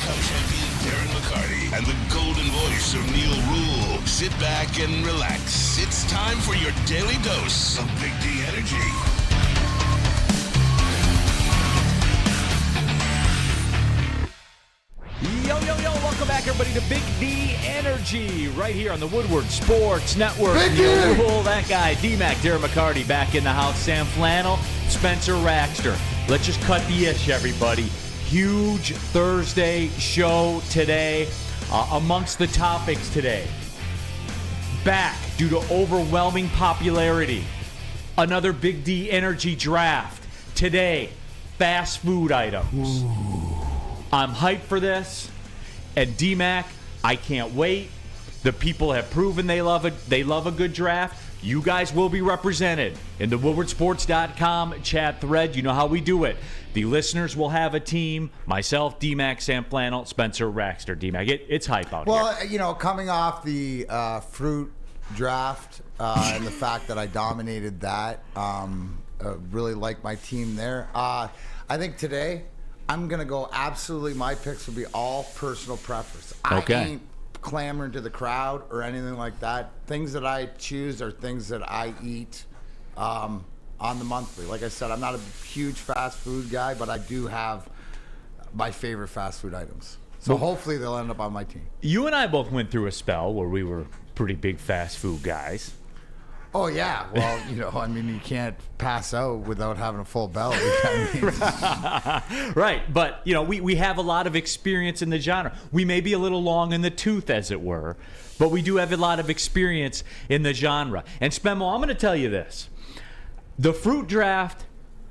Cup champion Darren McCarty and the golden voice of Neal Ruhl. Sit back and relax. It's time for your daily dose of Big D energy. Yo, welcome back, everybody, to Big D Energy, right here on the Woodward Sports Network. Neal Ruhl, that guy, D-Mac, Darren McCarty, back in the house, Sam Flannel, Spencer Raxter. Let's just cut the ish, everybody. Huge Thursday show today. Amongst the topics today, back due to overwhelming popularity, another Big D Energy draft. Today, fast food items. Ooh. I'm hyped for this. And D-Mac, I can't wait. The people have proven they love it. They love a good draft. You guys will be represented in the WoodwardSports.com chat thread. You know how we do it. The listeners will have a team. Myself, D-Mac, Sam Flannel, Spencer Raxter. D-Mac, it's hype out here. Well, you know, coming off the fruit draft and the fact that I dominated that, really like my team there. I think today I'm going to go absolutely, my picks will be all personal preference. Okay. I ain't clamoring to the crowd or anything like that. Things that I choose are things that I eat on the monthly. Like I said, I'm not a huge fast food guy, but I do have my favorite fast food items. So hopefully they'll end up on my team. You and I both went through a spell where we were pretty big fast food guys. Oh, yeah. Well, you know, I mean, you can't pass out without having a full belly. I mean. Right. But, you know, we have a lot of experience in the genre. We may be a little long in the tooth, as it were, but we do have a lot of experience in the genre. And, Spenmo, I'm going to tell you this. The fruit draft,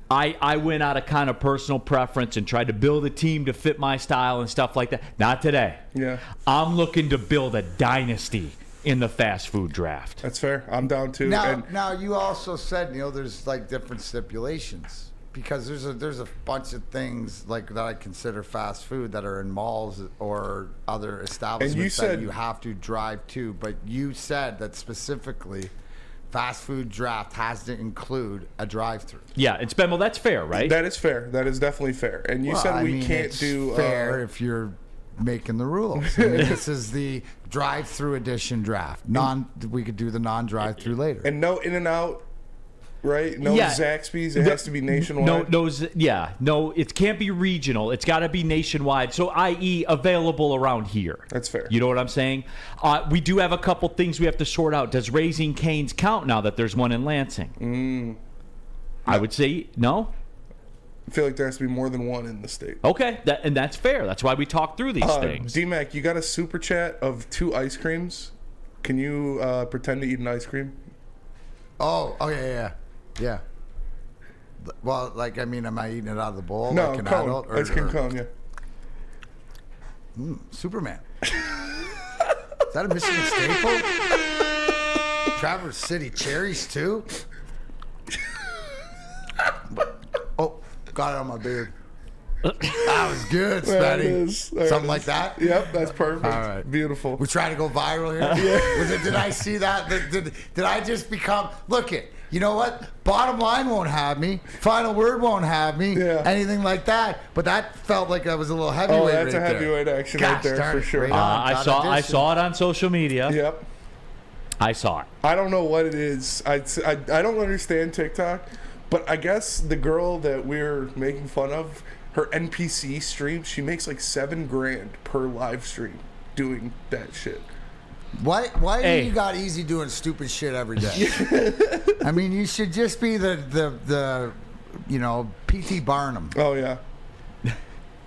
I went out of kind of personal preference and tried to build a team to fit my style and stuff like that. Not today. Yeah. I'm looking to build a dynasty in the fast food draft. That's fair. I'm down too. Now you also said, you know, there's like different stipulations because there's a bunch of things like that I consider fast food that are in malls or other establishments that you have to drive to. But you said that specifically fast food draft has to include a drive-through. Yeah, and Spenmo, that's fair, right? That is fair. That is definitely fair. And you said we can't do fair if you're making the rules. I mean, this is the drive-through edition draft. We could do the non-drive-through later. And no In-N-Out, right? No Zaxby's. It has to be nationwide. No, it can't be regional. It's got to be nationwide. So, i.e., available around here. That's fair. You know what I'm saying? We do have a couple things we have to sort out. Does Raising Cane's count now that there's one in Lansing? I would say no. I feel like there has to be more than one in the state. Okay, and that's fair. That's why we talk through these things. D-Mac, you got a super chat of 2 ice creams. Can you pretend to eat an ice cream? Oh, yeah. Well, like, I mean, am I eating it out of the bowl? No, like an cone. adult? Ice cream cone, yeah. Superman. Is that a Michigan staple? Traverse City cherries, too? Oh, got it on my beard. That was good, Spenny. Something like that? Yep, that's perfect. All right. Beautiful. We're trying to go viral here? Did I see that? Did I just become... Look it. You know what? Bottom line won't have me. Final word won't have me. Yeah. Anything like that. But that felt like that was a little heavyweight. Oh, that's right a heavyweight action right there for sure. I saw it on social media. Yep. I saw it. I don't know what it is. I don't understand TikTok, but I guess the girl that we're making fun of, her NPC stream, she makes like $7,000 per live stream doing that shit. Why do you got easy doing stupid shit every day? I mean, you should just be the you know, P.T. Barnum. Oh, yeah.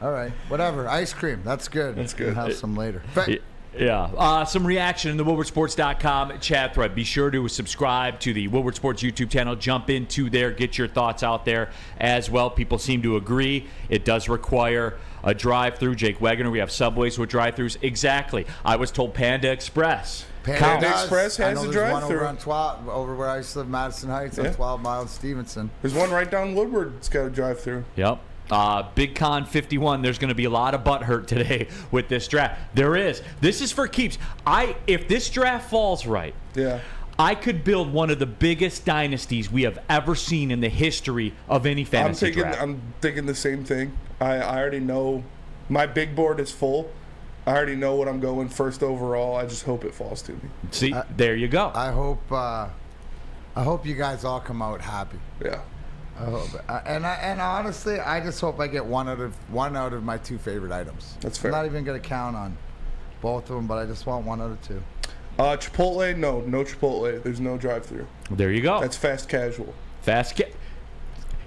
All right. Whatever. Ice cream. That's good. That's good. We'll have some later. Yeah. Some reaction in the WoodwardSports.com chat thread. Be sure to subscribe to the Woodward Sports YouTube channel. Jump into there. Get your thoughts out there as well. People seem to agree. It does require a drive-through. Jake Wegener, we have Subways with drive-throughs. Exactly. I was told Panda Express. Panda Express has a drive-through. One over on 12, over where I used to live, Madison Heights, on 12 Mile and Stevenson. There's one right down Woodward. It's got a drive-through. Yep. Big Con 51, there's going to be a lot of butt hurt today with this draft. There is. This is for keeps. If this draft falls right, I could build one of the biggest dynasties we have ever seen in the history of any fantasy draft. I'm thinking the same thing. I already know My big board is full. I already know what I'm going first overall. I just hope it falls to me. See, there you go. I hope you guys all come out happy. Yeah. I hope, and honestly, I just hope I get one out of my 2 favorite items. That's fair. I'm not even gonna count on both of them, but I just want 1 out of 2. Chipotle, no Chipotle. There's no drive-through. There you go. That's fast casual.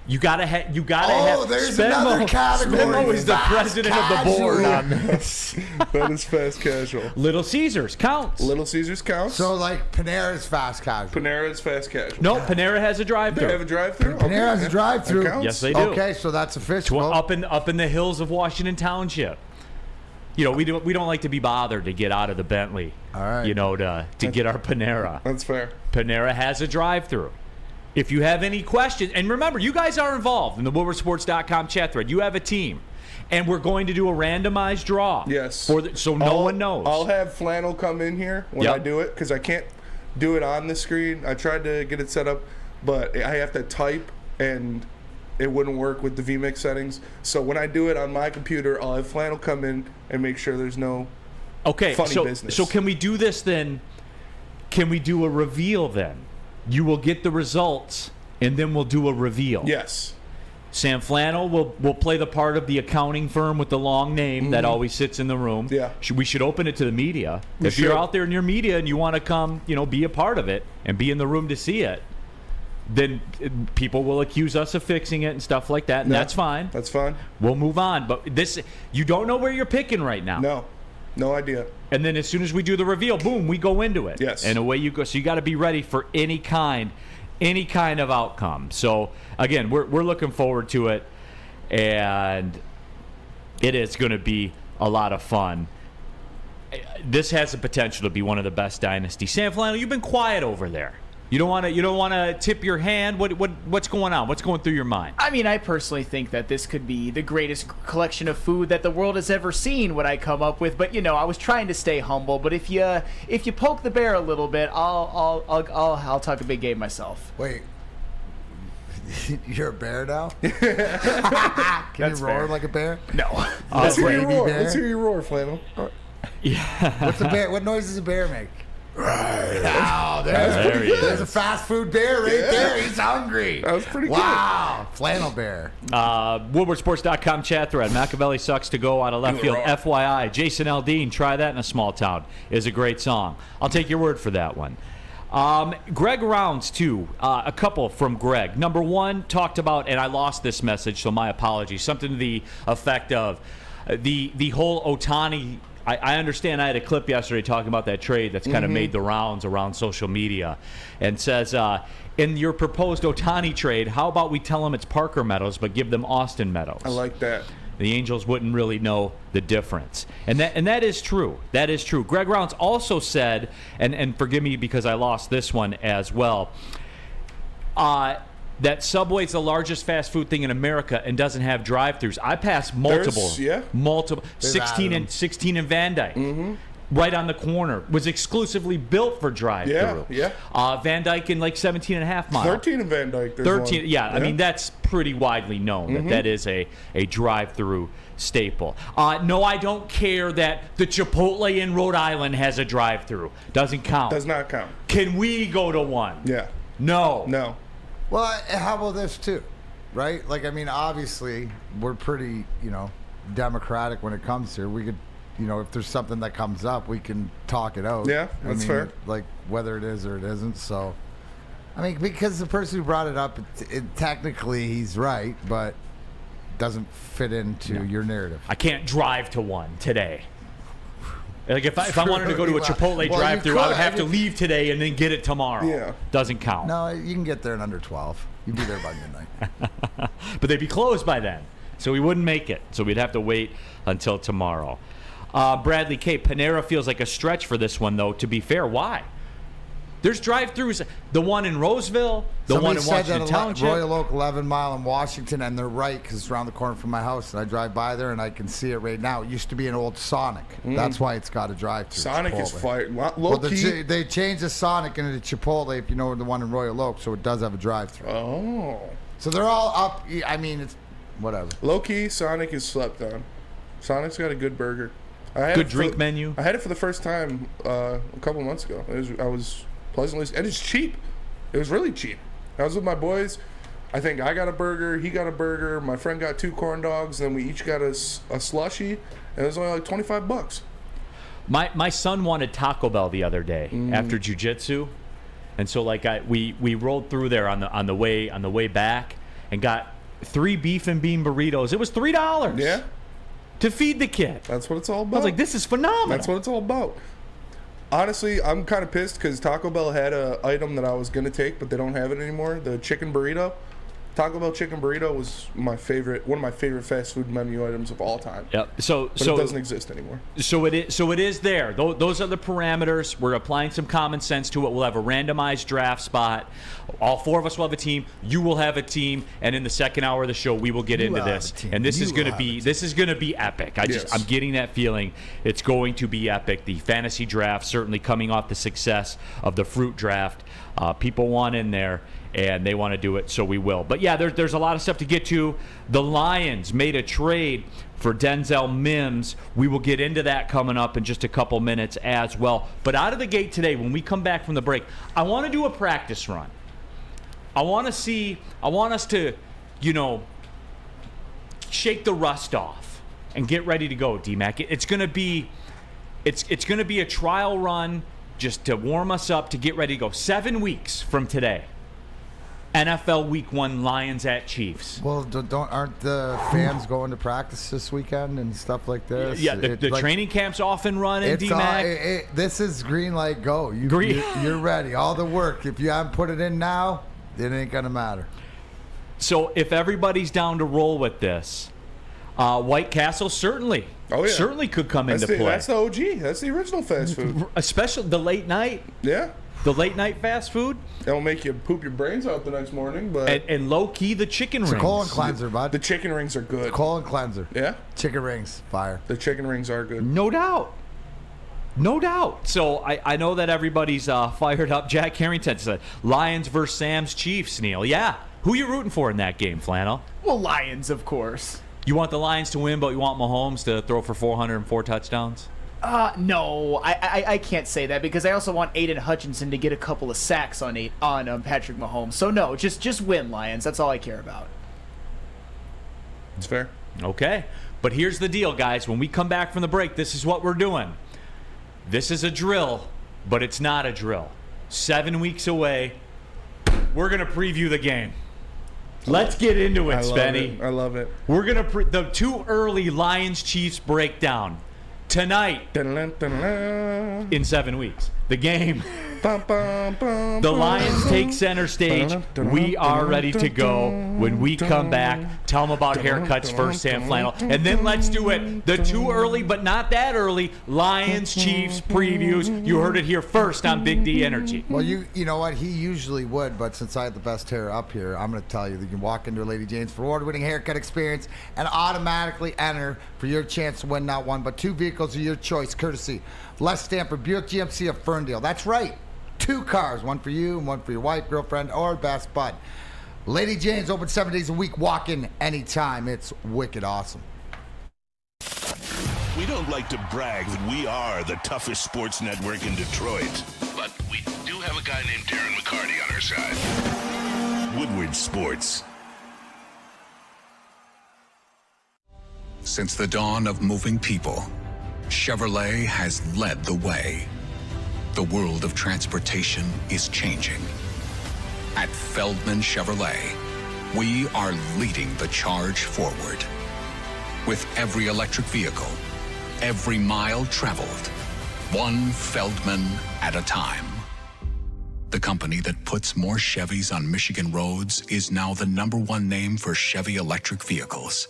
You gotta have. Oh, there's another category. Spenmo is the president of the board on this. That is fast casual. Little Caesars counts. Little Caesars counts. So like Panera's fast casual. Panera's fast casual. No, Panera has a drive-through. They have a drive-through. Panera has a drive-through. That counts. Yes, they do. Okay, so that's official. Up in the hills of Washington Township. You know, we don't like to be bothered to get out of the Bentley. All right. You know, to get our Panera. That's fair. Panera has a drive-through. If you have any questions, and remember, you guys are involved in the WoodwardSports.com chat thread. You have a team, and we're going to do a randomized draw. Yes. So no one knows. I'll have Flannel come in here when Yep. I do it because I can't do it on the screen. I tried to get it set up, but I have to type, and it wouldn't work with the vMix settings. So when I do it on my computer, I'll have Flannel come in and make sure there's no funny business. So can we do this then? Can we do a reveal then? You will get the results, and then we'll do a reveal. Yes. Sam Flannel will play the part of the accounting firm with the long name that always sits in the room. Yeah. We should open it to the media. If should. you're out there in your media and you want to come, be a part of it and be in the room to see it, then people will accuse us of fixing it and stuff like that, and that's fine. That's fine. We'll move on. But you don't know where you're picking right now. No idea. And then as soon as we do the reveal, boom, we go into it. Yes. And away you go. So you got to be ready for any kind of outcome. So again, we're looking forward to it, and it is going to be a lot of fun. This has the potential to be one of the best dynasties. Sam Flannel, you've been quiet over there. You don't want to tip your hand. What's going on? What's going through your mind? I mean, I personally think that this could be the greatest collection of food that the world has ever seen. What I come up with, but I was trying to stay humble. But if you poke the bear a little bit, I'll talk a big game myself. Wait, you're a bear now? Can That's you roar fair. like a bear? No. Let's hear you baby roar. bear? Let's hear you roar, Flannel. Yeah. What's a bear? What noise does a bear make? Right. Wow, There he is. there's a fast food bear right there. He's hungry. That was pretty good. Wow, flannel bear. WoodwardSports.com chat thread. Machiavelli sucks to go out of left field. FYI, Jason Aldean, Try That in a Small Town is a great song. I'll take your word for that one. Greg Rounds, too. A couple from Greg. Number one, talked about, and I lost this message, so my apologies, something to the effect of the whole Ohtani. I understand I had a clip yesterday talking about that trade that's kind of made the rounds around social media, and says, in your proposed Ohtani trade, how about we tell them it's Parker Meadows but give them Austin Meadows? I like that. The Angels wouldn't really know the difference. And that is true. That is true. Greg Rounds also said, and forgive me because I lost this one as well, that Subway's the largest fast food thing in America and doesn't have drive-thrus. I passed multiple. 16 in Van Dyke. Right on the corner. Was exclusively built for drive-thru. Yeah. Van Dyke in like 17 and a half miles. 13 in Van Dyke. 13, yeah. I mean, that's pretty widely known that is a drive-through staple. No, I don't care that the Chipotle in Rhode Island has a drive-through. Doesn't count. Does not count. Can we go to one? Yeah. No. Well, how about this too, right? Like, I mean, obviously, we're pretty, democratic when it comes here. We could, if there's something that comes up, we can talk it out. Yeah, that's fair. Like, whether it is or it isn't. So, I mean, because the person who brought it up, technically he's right, but doesn't fit into your narrative. I can't drive to one today. Like if I wanted to go to a Chipotle drive-thru, I would have to leave today and then get it tomorrow. Yeah. Doesn't count. No, you can get there in under 12. You'd be there by midnight. But they'd be closed by then. So we wouldn't make it. So we'd have to wait until tomorrow. Bradley K. Panera feels like a stretch for this one, though, to be fair. Why? There's drive-thrus. The one in Roseville, the one in Washington Township. Royal Oak, 11 Mile in Washington, and they're right because it's around the corner from my house, and I drive by there, and I can see it right now. It used to be an old Sonic. That's why it's got a drive-thru. Sonic is fire. Low-key. They changed the Sonic into the Chipotle, if you know the one in Royal Oak, so it does have a drive-thru. Oh. So they're all up. I mean, it's whatever. Low-key, Sonic is slept on. Sonic's got a good burger. Good drink menu. I had it for the first time a couple months ago. I was pleasantly, and it's cheap. It was really cheap. I was with my boys. I think I got a burger, he got a burger, my friend got 2 corn dogs, then we each got a slushie, and it was only like $25. My son wanted Taco Bell the other day after jiu-jitsu, and so like we rolled through there on the way back and got 3 beef and bean burritos. It was $3. Yeah. To feed the kid. That's what it's all about. I was like, this is phenomenal. That's what it's all about. Honestly, I'm kind of pissed because Taco Bell had an item that I was going to take, but they don't have it anymore. The chicken burrito. Taco Bell chicken burrito was one of my favorite fast food menu items of all time. Yep. But it doesn't exist anymore. So it is there. Those are the parameters. We're applying some common sense to it. We'll have a randomized draft spot. All 4 of us will have a team. You will have a team, and in the second hour of the show, we will get into this. And this is going to be epic. I'm getting that feeling. It's going to be epic. The fantasy draft certainly coming off the success of the fruit draft. People want in there, and they want to do it, so we will. But yeah, there's a lot of stuff to get to. The Lions made a trade for Denzel Mims. We will get into that coming up in just a couple minutes as well. But out of the gate today, when we come back from the break, I want to do a practice run. I want us to, shake the rust off and get ready to go, D-Mac. It's going to be a trial run just to warm us up to get ready to go. 7 weeks from today. NFL Week 1, Lions at Chiefs. Well, aren't the fans going to practice this weekend and stuff like this? Yeah, the training camp's off and running, D-Mac. This is green light go. You're ready. All the work. If you haven't put it in now, it ain't going to matter. So if everybody's down to roll with this, White Castle certainly could come into play. That's the OG. That's the original fast food. Especially the late night. Yeah. The late night fast food. It'll make you poop your brains out the next morning, but and low key the chicken rings. It's a colon cleanser, bud. The chicken rings are good. Colon cleanser. Yeah. Chicken rings, fire. The chicken rings are good. No doubt. So I know that everybody's fired up. Jack Harrington said Lions versus Sam's Chiefs. Neal, yeah. Who you rooting for in that game, Flannel? Well, Lions, of course. You want the Lions to win, but you want Mahomes to throw for 404 touchdowns? No, I can't say that because I also want Aiden Hutchinson to get a couple of sacks on Patrick Mahomes. So no, just win, Lions. That's all I care about. It's fair. Okay, but here's the deal, guys. When we come back from the break, this is what we're doing. This is a drill, but it's not a drill. 7 weeks away, we're gonna preview the game. Let's get into it, Spenny. I love it. We're gonna the too early Lions Chiefs breakdown. Tonight, in 7 weeks, the game. The Lions take center stage. We are ready to go. When we come back, tell them about haircuts first, Sam Flannel. And then let's do it. The too early, but not that early, Lions Chiefs previews. You heard it here first on Big D Energy. Well, you know what? He usually would, but since I have the best hair up here, I'm going to tell you that you can walk into Lady Jane's for award-winning haircut experience and automatically enter for your chance to win not one, but 2 vehicles of your choice, courtesy Les Stanford Buick GMC of Ferndale. That's right. 2 cars, one for you and one for your wife, girlfriend, or best bud. Lady Jane's open 7 days a week. Walk in anytime. It's wicked awesome. We don't like to brag that we are the toughest sports network in Detroit, but we do have a guy named Darren McCarty on our side. Woodward Sports. Since the dawn of moving people, Chevrolet has led the way. The world of transportation is changing. At Feldman Chevrolet, we are leading the charge forward. With every electric vehicle, every mile traveled, one Feldman at a time. The company that puts more Chevys on Michigan roads is now the #1 name for Chevy electric vehicles.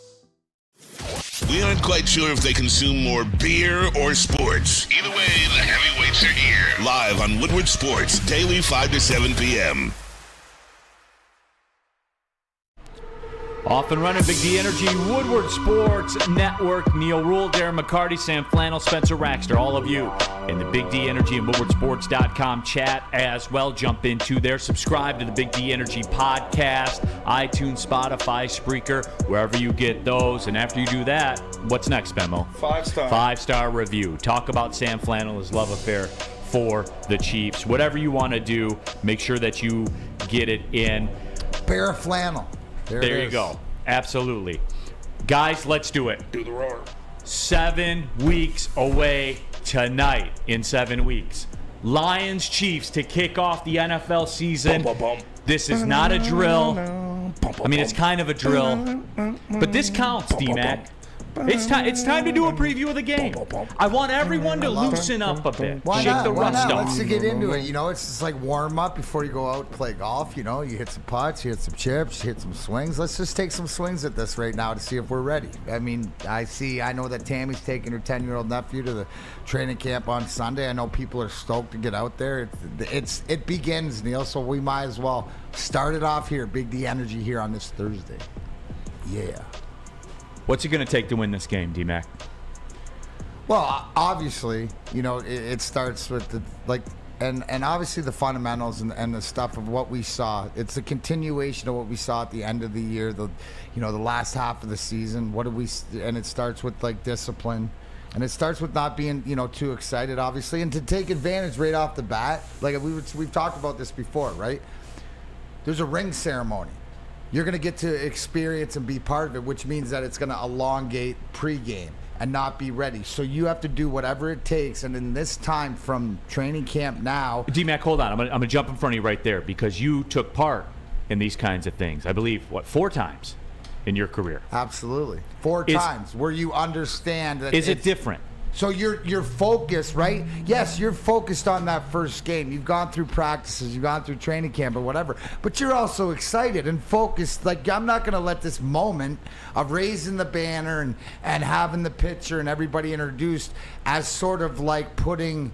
We aren't quite sure if they consume more beer or sports. Either way, the heavyweights are here. Live on Woodward Sports, daily 5 to 7 p.m. Off and running, Big D Energy, Woodward Sports Network, Neal, Ruhl, Darren, McCarty, Sam Flannel, Spencer Raxter, all of you in the Big D Energy and WoodwardSports.com chat as well. Jump into there. Subscribe to the Big D Energy podcast, iTunes, Spotify, Spreaker, wherever you get those. And after you do that, what's next, Memo? 5-star. 5-star review. Talk about Sam Flannel, his love affair for the Chiefs. Whatever you want to do, make sure that you get it in. Bear flannel. There you go. Absolutely. Guys, let's do it. Do the roar. 7 weeks away tonight in 7 weeks. Lions Chiefs to kick off the NFL season. This is not a drill. I mean, it's kind of a drill. But this counts, D-Mac. It's time to do a preview of the game. I want everyone to loosen up a bit. Shake the rust off. Let's get into it. You know, it's just like warm up before you go out and play golf. You know, you hit some putts, you hit some chips, you hit some swings. Let's just take some swings at this right now to see if we're ready. I mean, I know that Tammy's taking her 10-year-old nephew to the training camp on Sunday. I know people are stoked to get out there. It begins, Neal, so we might as well start it off here. Big D Energy here on this Thursday. Yeah. What's it going to take to win this game, D-Mac? Well, obviously, you know, it starts with and obviously the fundamentals and the stuff of what we saw. It's a continuation of what we saw at the end of the year, the last half of the season. And it starts with like discipline, and it starts with not being, too excited, obviously, and to take advantage right off the bat. Like we've talked about this before, right? There's a ring ceremony. You're going to get to experience and be part of it, which means that it's going to elongate pregame and not be ready. So you have to do whatever it takes. And in this time from training camp now... D-Mac, hold on. I'm going to jump in front of you right there because you took part in these kinds of things. I believe, 4 times in your career? Absolutely. 4 times where you understand that Is it different? So you're focused, right? Yes, you're focused on that first game. You've gone through practices, you've gone through training camp or whatever, but you're also excited and focused. Like, I'm not going to let this moment of raising the banner and having the picture and everybody introduced as sort of like putting,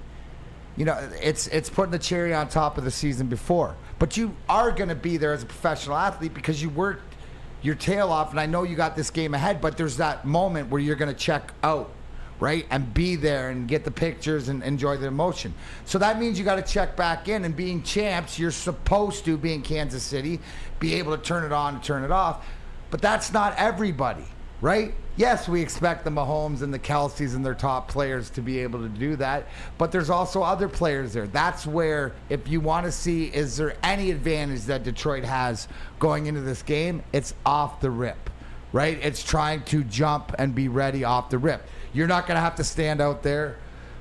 it's putting the cherry on top of the season before. But you are going to be there as a professional athlete because you worked your tail off, and I know you got this game ahead, but there's that moment where you're going to check out. Right? And be there and get the pictures and enjoy the emotion. So that means you got to check back in, and being champs, you're supposed to be in Kansas City, be able to turn it on and turn it off. But that's not everybody, right? Yes, we expect the Mahomes and the Kelce's and their top players to be able to do that, but there's also other players there. That's where, if you want to see, is there any advantage that Detroit has going into this game, it's off the rip, right? It's trying to jump and be ready off the rip. You're not going to have to stand out there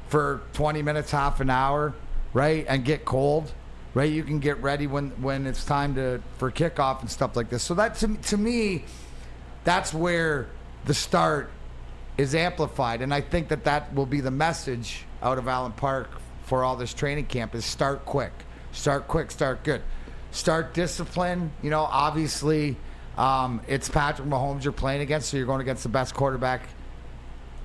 for 20 minutes, half an hour, right, and get cold, right? You can get ready when it's time for kickoff and stuff like this. So that, to me, that's where the start is amplified, and I think that will be the message out of Allen Park for all this training camp is start quick, start good, start discipline. Obviously, it's Patrick Mahomes you're playing against, so you're going against the best quarterback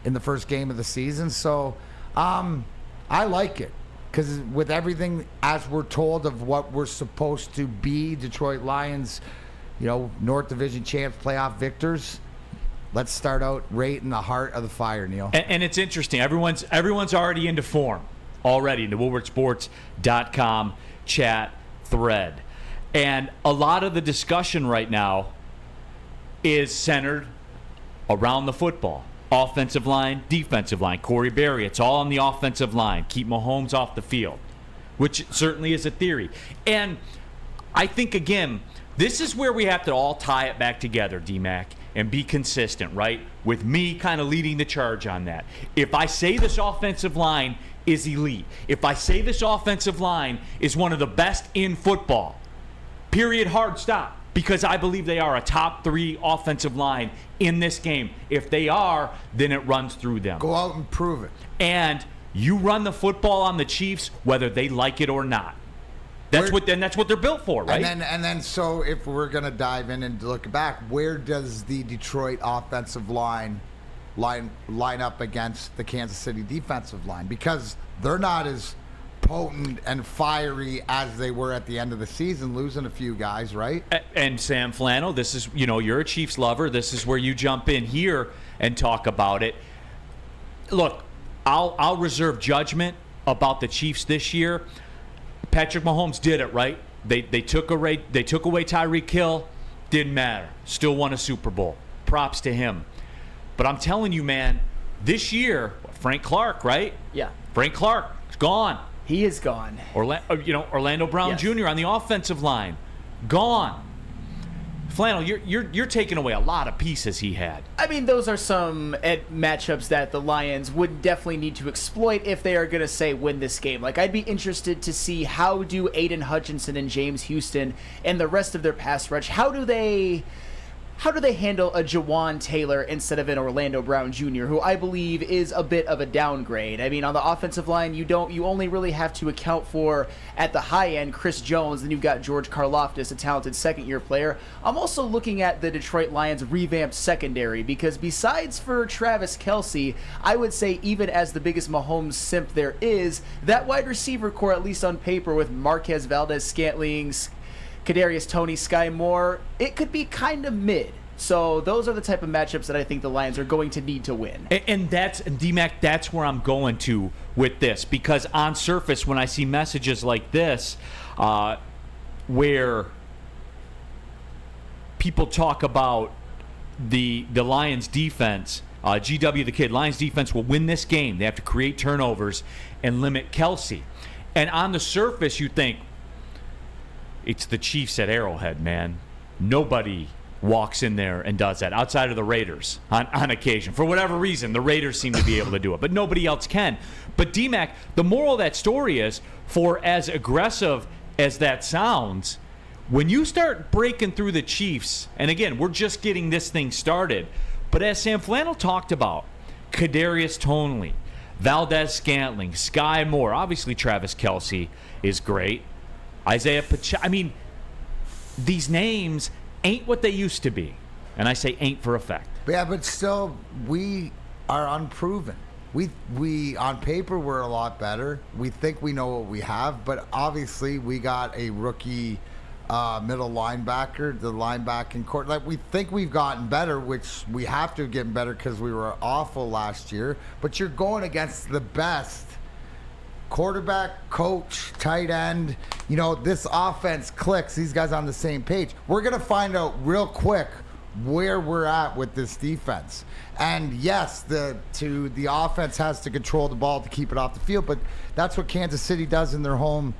in the first game of the season. So I like it because with everything as we're told of what we're supposed to be, Detroit Lions, North Division champs, playoff victors, let's start out right in the heart of the fire, Neal. And it's interesting. Everyone's already into form already in the WoodwardSports.com chat thread. And a lot of the discussion right now is centered around the football. Offensive line, defensive line. Corey Berry, it's all on the offensive line. Keep Mahomes off the field, which certainly is a theory. And I think, again, this is where we have to all tie it back together, D-Mac, and be consistent, right? With me kind of leading the charge on that. If I say this offensive line is elite, if I say this offensive line is one of the best in football, period, hard stop. Because I believe they are a top 3 offensive line in this game. If they are, then it runs through them. Go out and prove it. And you run the football on the Chiefs, whether they like it or not. That's what they're built for, right? And then so if we're gonna dive in and look back, where does the Detroit offensive line up against the Kansas City defensive line? Because they're not as potent and fiery as they were at the end of the season, losing a few guys, right? And Sam Flannel, this is, you're a Chiefs lover. This is where you jump in here and talk about it. Look, I'll reserve judgment about the Chiefs this year. Patrick Mahomes did it, right? They took away Tyreek Hill, didn't matter. Still won a Super Bowl. Props to him. But I'm telling you, man, this year, Frank Clark, right? Yeah. Frank Clark is gone. He is gone. Orlando Brown Yes. Jr. on the offensive line, gone. Flannel, you're taking away a lot of pieces he had. I mean, those are some matchups that the Lions would definitely need to exploit if they are going to say win this game. Like, I'd be interested to see how do Aiden Hutchinson and James Houston and the rest of their pass rush, how do they handle a Jawan Taylor instead of an Orlando Brown Jr., who I believe is a bit of a downgrade? I mean, on the offensive line, you only really have to account for, at the high end, Chris Jones, then you've got George Karlaftis, a talented second-year player. I'm also looking at the Detroit Lions' revamped secondary, because besides for Travis Kelce, I would say even as the biggest Mahomes simp there is, that wide receiver core, at least on paper, with Marquez Valdez-Scantling, Kadarius Toney, Sky Moore, it could be kind of mid. So those are the type of matchups that I think the Lions are going to need to win. And D-Mac, that's where I'm going to with this, because on surface, when I see messages like this, where people talk about the Lions defense, GW the Kid, Lions defense will win this game. They have to create turnovers and limit Kelce. And on the surface, you think, it's the Chiefs at Arrowhead, man. Nobody walks in there and does that outside of the Raiders on occasion. For whatever reason, the Raiders seem to be able to do it, but nobody else can. But D-Mac, the moral of that story is, for as aggressive as that sounds, when you start breaking through the Chiefs, and again, we're just getting this thing started, but as Sam Flannel talked about, Kadarius Toney, Valdez-Scantling, Sky Moore, obviously Travis Kelce is great, Isaiah Pacheco. I mean, these names ain't what they used to be. And I say ain't for effect. Yeah, but still, we are unproven. We on paper, we're a lot better. We think we know what we have, but obviously we got a rookie middle linebacker, the linebacking court. Like, we think we've gotten better, which we have to get better because we were awful last year. But you're going against the best quarterback, coach, tight end. This offense clicks. These guys on the same page. We're going to find out real quick where we're at with this defense. And yes, the offense has to control the ball to keep it off the field, but that's what Kansas City does in their home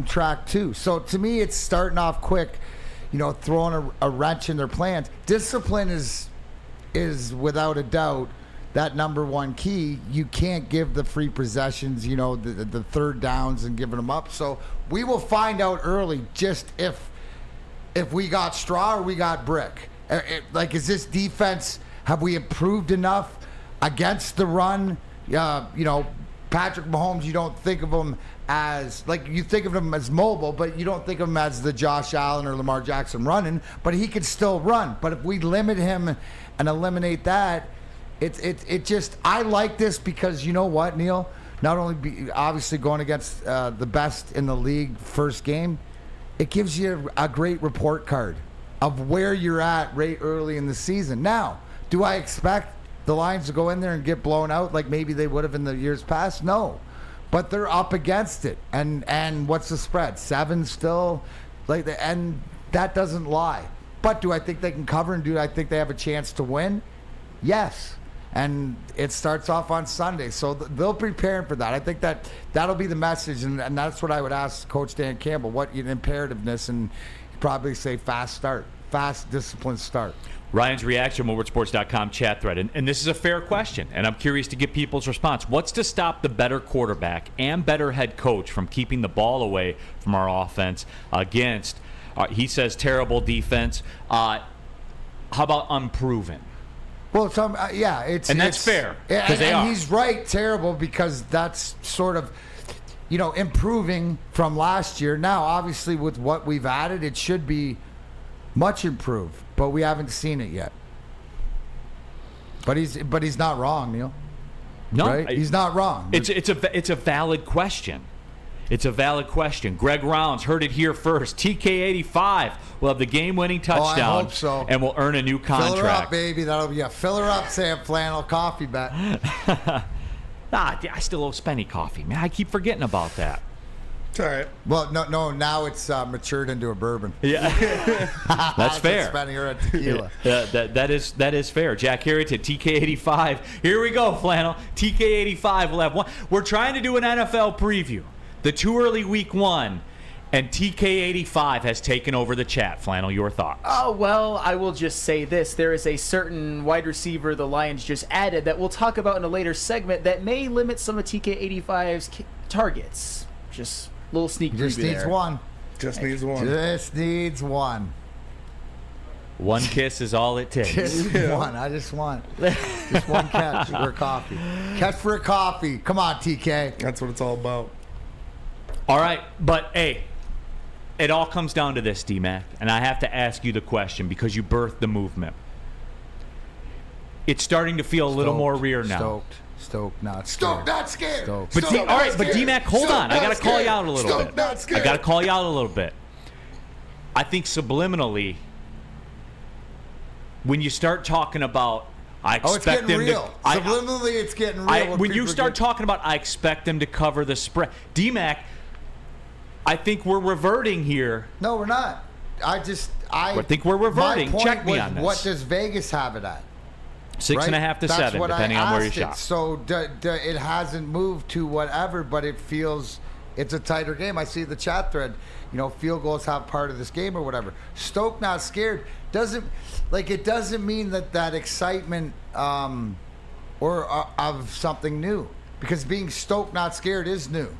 track too. So to me, it's starting off quick, throwing a wrench in their plans. Discipline is without a doubt that number one key. You can't give the free possessions, the third downs and giving them up. So we will find out early just if we got straw or we got brick. Is this defense, have we improved enough against the run? Patrick Mahomes, you don't think of him as, you think of him as mobile, but you don't think of him as the Josh Allen or Lamar Jackson running, but he can still run. But if we limit him and eliminate that, It just, I like this because you know what, Neal? Not only obviously going against the best in the league first game, it gives you a great report card of where you're at right early in the season. Now, do I expect the Lions to go in there and get blown out like maybe they would have in the years past? No. But they're up against it. And what's the spread? 7 still? And that doesn't lie. But do I think they can cover, and do I think they have a chance to win? Yes. And it starts off on Sunday, so they'll be preparing for that. I think that'll be the message, and that's what I would ask Coach Dan Campbell, what imperativeness, and probably say fast disciplined start. Ryan's reaction, WoodwardSports.com chat thread, and this is a fair question, and I'm curious to get people's response. What's to stop the better quarterback and better head coach from keeping the ball away from our offense against, he says, terrible defense. How about unproven? Well, that's fair. And he's right, terrible, because that's sort of, improving from last year. Now, obviously, with what we've added, it should be much improved, but we haven't seen it yet. But he's not wrong, Neal. No, right? He's not wrong. It's a valid question. It's a valid question. Greg Rounds heard it here first. TK85 will have the game-winning touchdown. I hope so. And will earn a new contract. Fill her up, baby. That'll be fill her up, Sam Flannel coffee bet. I still owe Spenny coffee, man. I keep forgetting about that. It's all right. Well, no. Now it's matured into a bourbon. Yeah, that's fair. Spenny or a tequila. That is fair. Jack Harrington, TK85. Here we go, Flannel. TK85 will have one. We're trying to do an NFL preview. The too early week 1, and TK85 has taken over the chat. Flannel, your thoughts? Oh, well, I will just say this. There is a certain wide receiver the Lions just added that we'll talk about in a later segment that may limit some of TK85's targets. Just a little sneak preview Just needs there. one. Just needs one. Just needs one. One kiss is all it takes. Just one. I just want just one catch for a coffee. Catch for a coffee. Come on, TK. That's what it's all about. All right, but hey, it all comes down to this, D-Mac, and I have to ask you the question because you birthed the movement. It's starting to feel a little more real now. Stoked, not scared. Stoked, not scared. Stoked. But Stoked, all right, not but scared. D-Mac, hold Stoked, on. I got not to call scared. you out a little Stoked, bit. not scared. I got to call you out a little bit. I think subliminally, when you start talking about, I expect it's getting them real. to. Subliminally, it's getting real. When you start talking about, I expect them to cover the spread. D-Mac, I think we're reverting here. No, we're not. I think we're reverting. My point Check me was, on this. what does Vegas have it at? 6.5 to That's 7, what depending I on where you asked shop. it. So it hasn't moved to whatever, but it feels it's a tighter game. I see the chat thread. Field goals have part of this game or whatever. Stoked, not scared. It doesn't mean that excitement or of something new, because being stoked, not scared is new.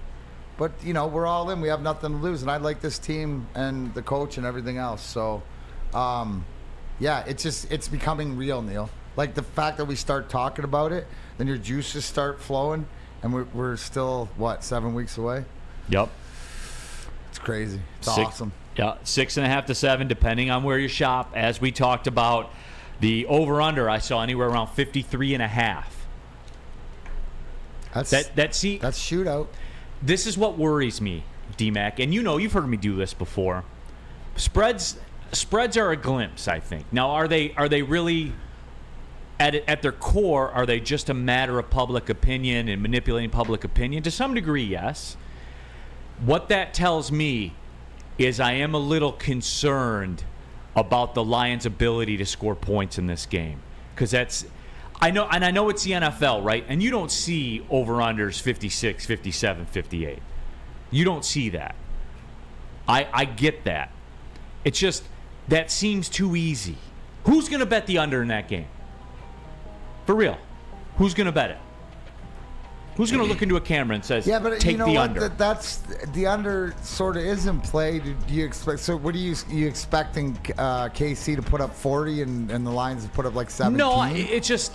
But we're all in. We have nothing to lose, and I like this team and the coach and everything else. So, it's becoming real, Neal. Like the fact that we start talking about it, then your juices start flowing, and we're still 7 weeks away. Yep. It's crazy. It's awesome. Yeah, 6.5 to 7, depending on where you shop. As we talked about, the over/under I saw anywhere around 53.5. That's shootout. This is what worries me, D-Mac, and you've heard me do this before. Spreads are a glimpse, I think. Now, are they really at their core? Are they just a matter of public opinion and manipulating public opinion? To some degree, yes. What that tells me is I am a little concerned about the Lions' ability to score points in this game, because I know it's the NFL, right? And you don't see over-unders 56, 57, 58. You don't see that. I get that. It's just that seems too easy. Who's going to bet the under in that game? For real. Who's going to bet it? Who's going to look into a camera and says, take the under? That's the under sort of is in play. Do you expect? So what are you expecting KC to put up 40 and the Lions to put up like 17? No, it's just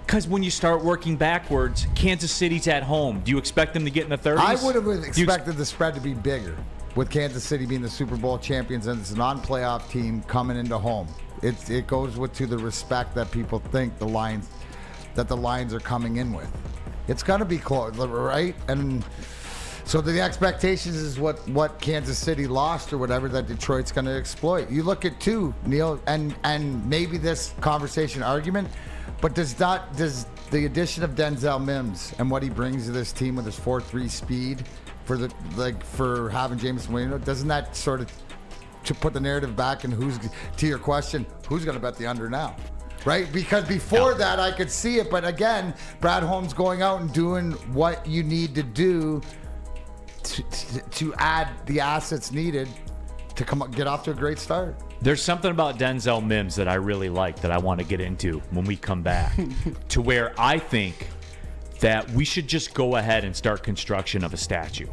because when you start working backwards, Kansas City's at home. Do you expect them to get in the 30s? I would have expected the spread to be bigger, with Kansas City being the Super Bowl champions and it's a non-playoff team coming into home. It goes to the respect that people think the Lions are coming in with. It's going to be close, right? And so the expectations is what Kansas City lost or whatever that Detroit's going to exploit. You look at too, Neal, and maybe this conversation argument, but does the addition of Denzel Mims and what he brings to this team with his 4.3 speed for having Jameson Williams, doesn't that sort of to put the narrative back and to your question, who's going to bet the under now? Right? Because before that, I could see it. But again, Brad Holmes going out and doing what you need to do to add the assets needed to get off to a great start. There's something about Denzel Mims that I really like that I want to get into when we come back to where I think that we should just go ahead and start construction of a statue.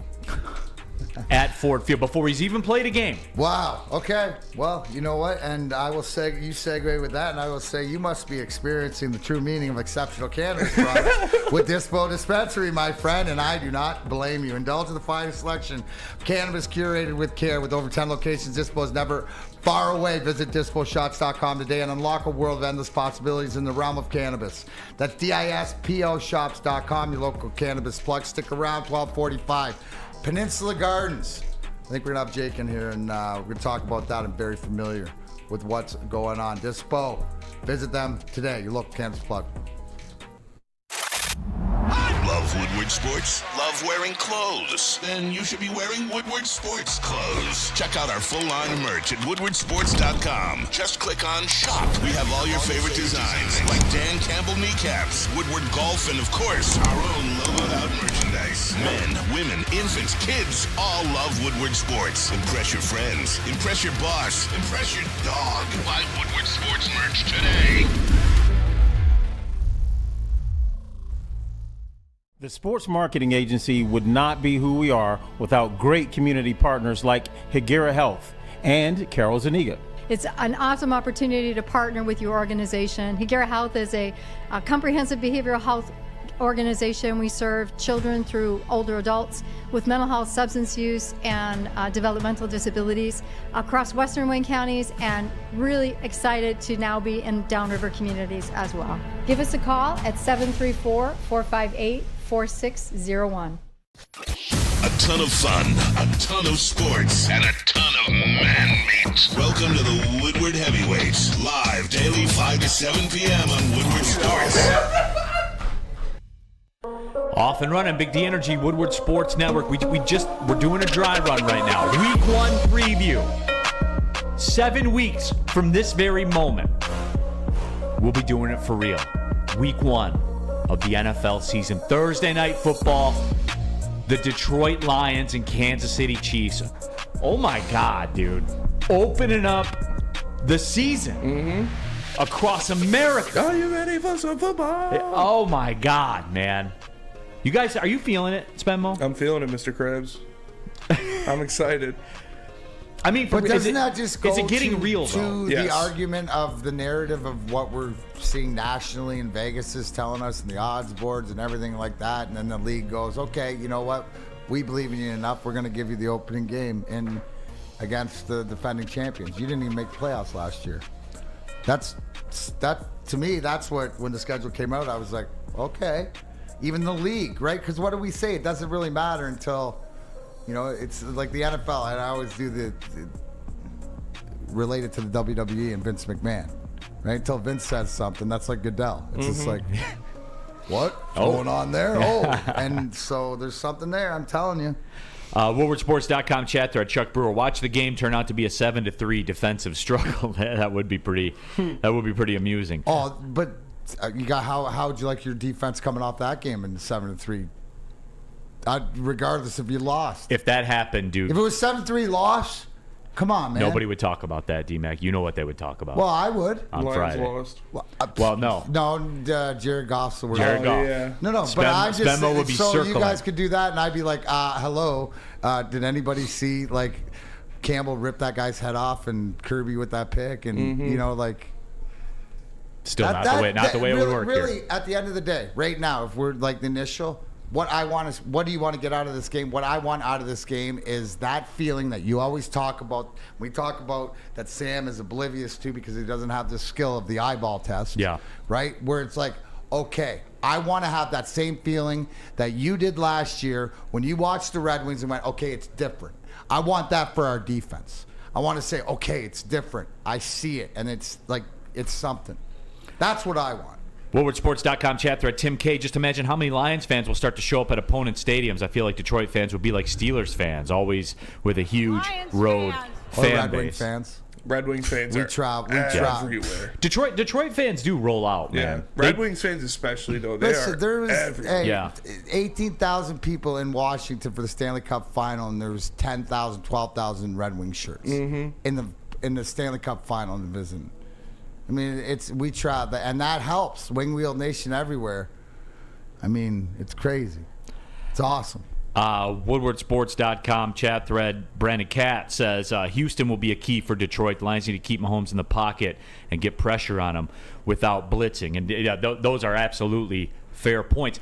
at Ford Field before he's even played a game. Wow. Okay. Well, you know what? And I will say, you segue with that, and I will say you must be experiencing the true meaning of exceptional cannabis products with Dispo Dispensary, my friend, and I do not blame you. Indulge in the finest selection of cannabis curated with care. With over 10 locations, Dispo is never far away. Visit disposhots.com today and unlock a world of endless possibilities in the realm of cannabis. That's DISPOshops.com, your local cannabis plug. Stick around, 1245. Peninsula Gardens. I think we're going to have Jake in here, and we're going to talk about that. I'm very familiar with what's going on. Dispo, visit them today, your local cannabis plug. Love Woodward Sports? Love wearing clothes? Then you should be wearing Woodward Sports clothes. Check out our full line of merch at woodwardsports.com. Just click on shop. We have all your favorite designs, like Dan Campbell kneecaps, Woodward Golf, and of course, our own logoed out merchandise. Men, women, infants, kids all love Woodward Sports. Impress your friends. Impress your boss. Impress your dog. Buy Woodward Sports merch today. The sports marketing agency would not be who we are without great community partners like Higuera Health and Carol Zuniga. It's an awesome opportunity to partner with your organization. Higuera Health is a comprehensive behavioral health organization. We serve children through older adults with mental health, substance use, and developmental disabilities across Western Wayne counties, and really excited to now be in downriver communities as well. Give us a call at 734-458-4601. A ton of fun, a ton of sports, and a ton of man meat. Welcome to the Woodward Heavyweights, live daily 5 to 7 p.m. on Woodward Sports. Off and running, Big D Energy, Woodward Sports Network. We're doing a dry run right now. Week 1 preview. 7 weeks from this very moment, we'll be doing it for real. Week 1 of the NFL season. Thursday night football. The Detroit Lions and Kansas City Chiefs. Oh my God, dude. Opening up the season across America. Are you ready for some football? Oh my God, man. You guys, are you feeling it, Spenmo? I'm feeling it, Mr. Krabs. I'm excited. I mean, but doesn't that just go is it getting real, to though? the argument of the narrative of what we're seeing nationally, and Vegas is telling us, and the odds boards and everything like that, and then the league goes, okay, you know what? We believe in you enough. We're going to give you the opening game against the defending champions. You didn't even make the playoffs last year. That to me, that's what, when the schedule came out, I was like, okay. Even the league, right? Because what do we say? It doesn't really matter until, it's like the NFL, and I always do the related to the WWE and Vince McMahon, right? Until Vince says something, that's like Goodell. It's just like, what's going on there? And so there's something there, I'm telling you. WoodwardSports.com chat thread. Chuck Brewer, watch the game turn out to be a 7-3 defensive struggle. That would be pretty amusing. Oh, but you got how would you like your defense coming off that game in the 7-3? Regardless if you lost. If that happened, dude. If it was 7-3 loss, come on, man. Nobody would talk about that, D-Mac. You know what they would talk about. Well, I would. On Lions Friday. lost. Well, no. No, Jared Goff's the word. Jared Goff. Yeah. No, but I just Spenmo would be so circling. you guys could do that, and I'd be like, hello. Did anybody see like Campbell rip that guy's head off and Kirby with that pick, and Still not the way it would work really, here. at the end of the day, right now, if we're like the initial, what I want is, what do you want to get out of this game? What I want out of this game is that feeling that you always talk about. We talk about that Sam is oblivious to because he doesn't have the skill of the eyeball test. Yeah. Right? Where it's like, okay, I want to have that same feeling that you did last year when you watched the Red Wings and went, okay, it's different. I want that for our defense. I want to say, okay, it's different. I see it, and it's like, it's something. That's what I want. WoodwardSports.com chat thread. Tim K, just imagine how many Lions fans will start to show up at opponent stadiums. I feel like Detroit fans would be like Steelers fans, always with a huge road fan Red base. Wing fans. Red Wings fans are everywhere. Detroit fans do roll out, man. Red Wings fans especially, though. There was everywhere. 18,000 people in Washington for the Stanley Cup final, and there was 10,000, 12,000 Red Wing shirts in the Stanley Cup final in the visiting. I mean, we try, and that helps. Wing Wheel Nation everywhere. I mean, it's crazy. It's awesome. WoodwardSports.com chat thread, Brandon Catt says Houston will be a key for Detroit. The Lions need to keep Mahomes in the pocket and get pressure on him without blitzing. And those are absolutely fair points.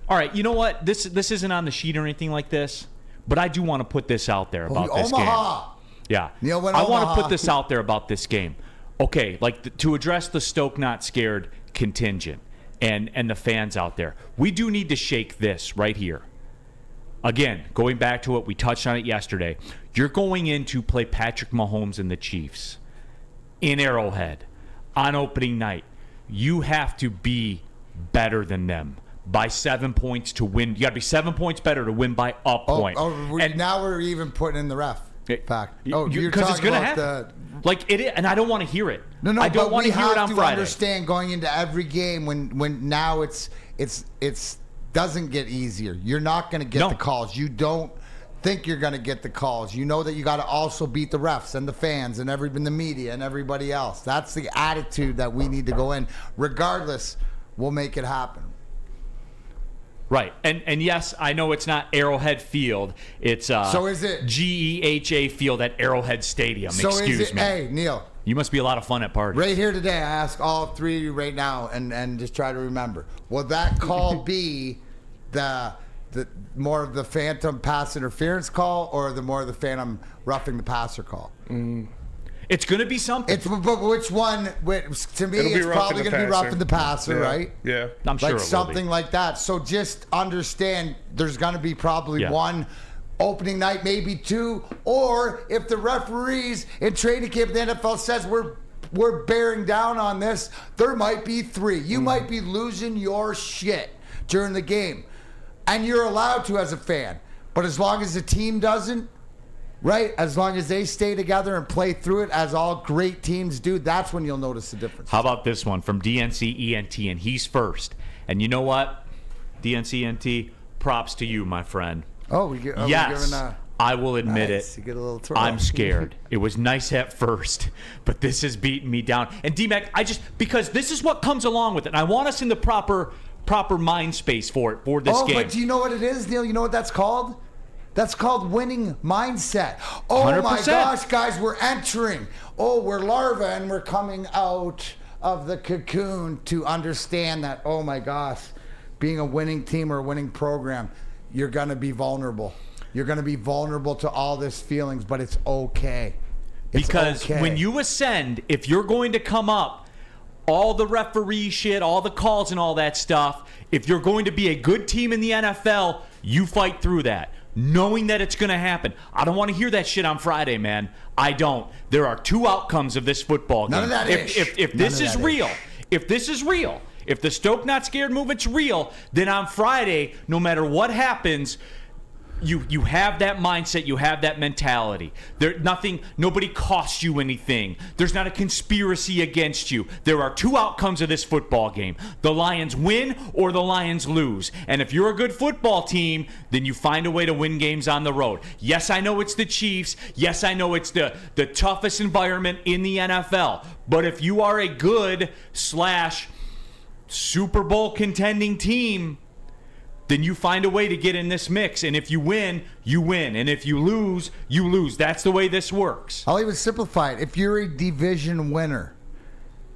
All right, you know what? This isn't on the sheet or anything like this, but I do want to put this out there about this Omaha. game. Yeah. Neal went I want to Omaha. put this out there about this game. Okay, to address the Stoke Not Scared contingent and the fans out there, we do need to shake this right here. Again, going back to it, we touched on it yesterday. You're going in to play Patrick Mahomes and the Chiefs in Arrowhead on opening night. You have to be better than them by 7 points to win. You got to be 7 points better to win by a point. Now we're even putting in the ref. Fact. You're because it's talking going to about happen. Like it is, and I don't want to hear it. No, I don't but want we to hear it on have to Friday. understand going into every game when now it's doesn't get easier. You're not going to get the calls. You don't think you're going to get the calls. You know that you got to also beat the refs and the fans and the media and everybody else. That's the attitude that we need to go in. Regardless, we'll make it happen. Right, and yes, I know it's not Arrowhead Field. It's so is it GEHA Field at Arrowhead Stadium. So Excuse is it, me. Hey, Neal. You must be a lot of fun at parties. Right here today, I ask all three of you right now, and just try to remember. Will that call be the more of the phantom pass interference call, or the more of the phantom roughing the passer call? It's going to be something. But which one? To me, it's probably going to be roughing the passer, right? Yeah, I'm sure like it something will be. like that. So just understand, there's going to be probably one opening night, maybe two, or if the referees in training camp, the NFL says we're bearing down on this, there might be three. You might be losing your shit during the game, and you're allowed to as a fan. But as long as the team doesn't, right? As long as they stay together and play through it, as all great teams do, that's when you'll notice the difference. How about this one from DNCENT, and he's first. And you know what? DNCENT, props to you, my friend. Yes, I will admit it. You get a little throw. I'm scared. It was nice at first, but this has beaten me down. And D-Mac, because this is what comes along with it. And I want us in the proper mind space for this game. But do you know what it is, Neal? You know what that's called? That's called winning mindset. Oh 100%. My gosh, guys, we're entering. We're larvae and we're coming out of the cocoon to understand that, oh my gosh, being a winning team or a winning program, you're going to be vulnerable. You're going to be vulnerable to all these feelings, but it's okay. Because when you ascend, if you're going to come up, all the referee shit, all the calls and all that stuff, if you're going to be a good team in the NFL, you fight through that, knowing that it's going to happen. I don't want to hear that shit on Friday, man. I don't. There are two outcomes of this football game. None of that if this is real, if the Stoke Not Scared movement's real, then on Friday, no matter what happens, you have that mindset, you have that mentality. Nobody costs you anything. There's not a conspiracy against you. There are two outcomes of this football game. The Lions win or the Lions lose. And if you're a good football team, then you find a way to win games on the road. Yes, I know it's the Chiefs. Yes, I know it's the toughest environment in the NFL. But if you are a good / Super Bowl contending team, then you find a way to get in this mix. And if you win, you win. And if you lose, you lose. That's the way this works. I'll even simplify it. If you're a division winner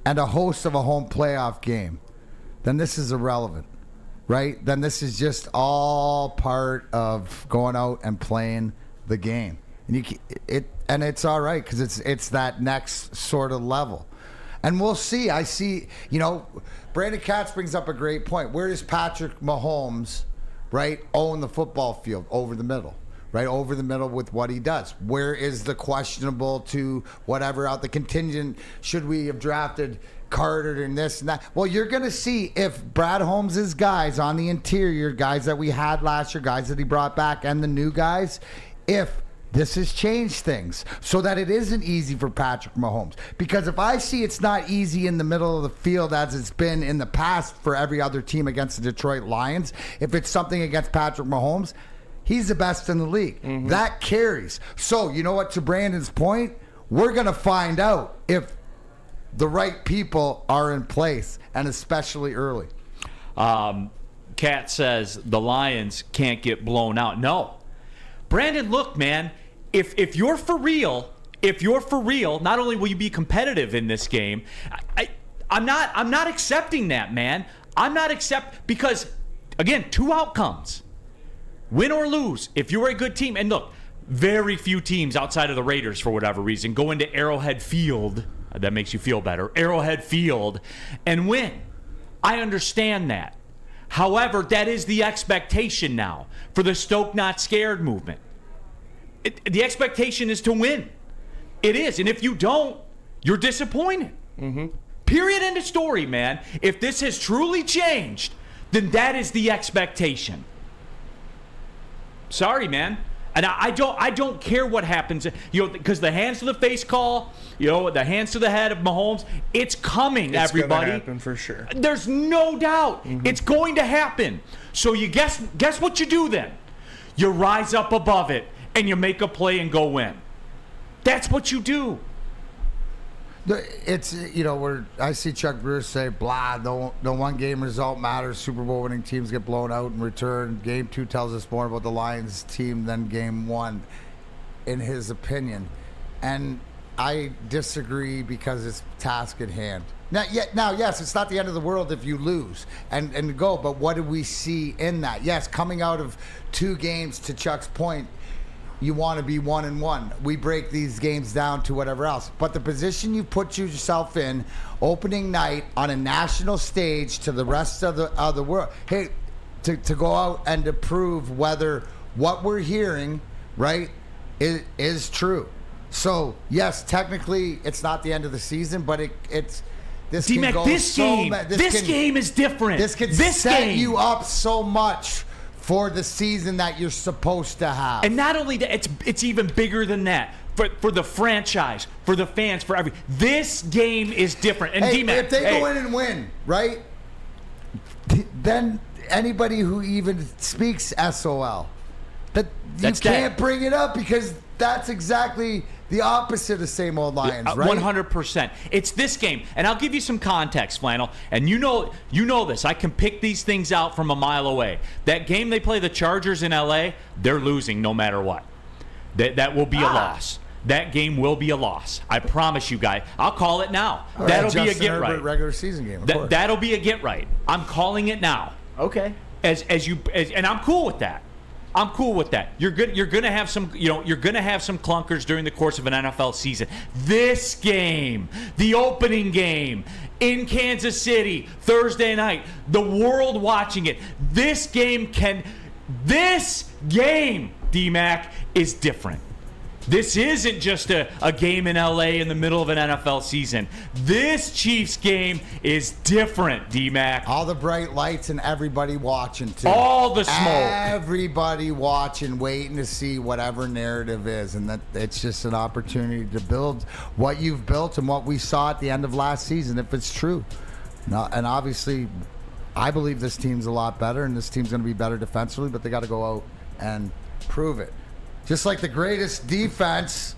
and a host of a home playoff game, then this is irrelevant, right? Then this is just all part of going out and playing the game. And it's all right because it's that next sort of level. And we'll see. I see, Brandon Katz brings up a great point. Where does Patrick Mahomes, right, own the football field? Over the middle, right? Over the middle with what he does. Where is the questionable to whatever out the contingent? Should we have drafted Carter and this and that? Well, you're going to see if Brad Holmes' guys on the interior, guys that we had last year, guys that he brought back, and the new guys, if this has changed things so that it isn't easy for Patrick Mahomes. Because if I see it's not easy in the middle of the field as it's been in the past for every other team against the Detroit Lions, if it's something against Patrick Mahomes, he's the best in the league. Mm-hmm. That carries. So, you know what, to Brandon's point, we're going to find out if the right people are in place, and especially early. Cat says the Lions can't get blown out. No. Brandon, look, man, if you're for real, not only will you be competitive in this game, I'm not accepting that, man. Because, again, 2 outcomes. Win or lose. If you're a good team, and look, very few teams outside of the Raiders, for whatever reason, go into Arrowhead Field, that makes you feel better, Arrowhead Field, and win. I understand that. However, that is the expectation now for the Stoke Not Scared movement. The expectation is to win. It is. And if you don't, you're disappointed. Mm-hmm. Period. End of story, man. If this has truly changed, then that is the expectation. Sorry, man. And I don't care what happens, because the hands to the face call, the hands to the head of Mahomes, it's coming, everybody. It's going to happen for sure. There's no doubt. Mm-hmm. It's going to happen. So you guess what you do then? You rise up above it and you make a play and go win. That's what you do. It's, where I see Chuck Brewer say, blah, the one game result matters. Super Bowl winning teams get blown out in return. Game 2 tells us more about the Lions team than game 1, in his opinion. And I disagree because it's task at hand. Now, yes, it's not the end of the world if you lose and go, but what do we see in that? Yes, coming out of 2 games, to Chuck's point, you want to be 1-1. We break these games down to whatever else. But the position you put yourself in, opening night on a national stage to the rest of the world, hey, to go out and to prove whether what we're hearing, right, is true. So, yes, technically it's not the end of the season, but it's this D-Mac, can go this game is different. This can set you up so much for the season that you're supposed to have. And not only that, it's even bigger than that. For the franchise, for the fans, for every. This game is different. And D-Mac, if they go in and win, right, then anybody who even speaks SOL, you can't bring it up, because that's exactly the opposite of same old Lions, right? 100%. It's this game, and I'll give you some context, Flannel. And you know this. I can pick these things out from a mile away. That game they play the Chargers in LA, they're losing no matter what. That will be a loss. That game will be a loss. I promise you, guys. I'll call it now. That'll be a get right. Regular season game. That'll be a get right. I'm calling it now. Okay. And I'm cool with that. I'm cool with that. You're gonna have some clunkers during the course of an NFL season. This game, the opening game in Kansas City, Thursday night, the world watching it. This game, D-Mac, is different. This isn't just a game in LA in the middle of an NFL season. This Chiefs game is different, D-Mac. All the bright lights and everybody watching, too. All the smoke. Everybody watching, waiting to see whatever narrative is. And that it's just an opportunity to build what you've built and what we saw at the end of last season, if it's true. Now, and obviously, I believe this team's a lot better, and this team's going to be better defensively, but they got to go out and prove it. Just like the greatest defense,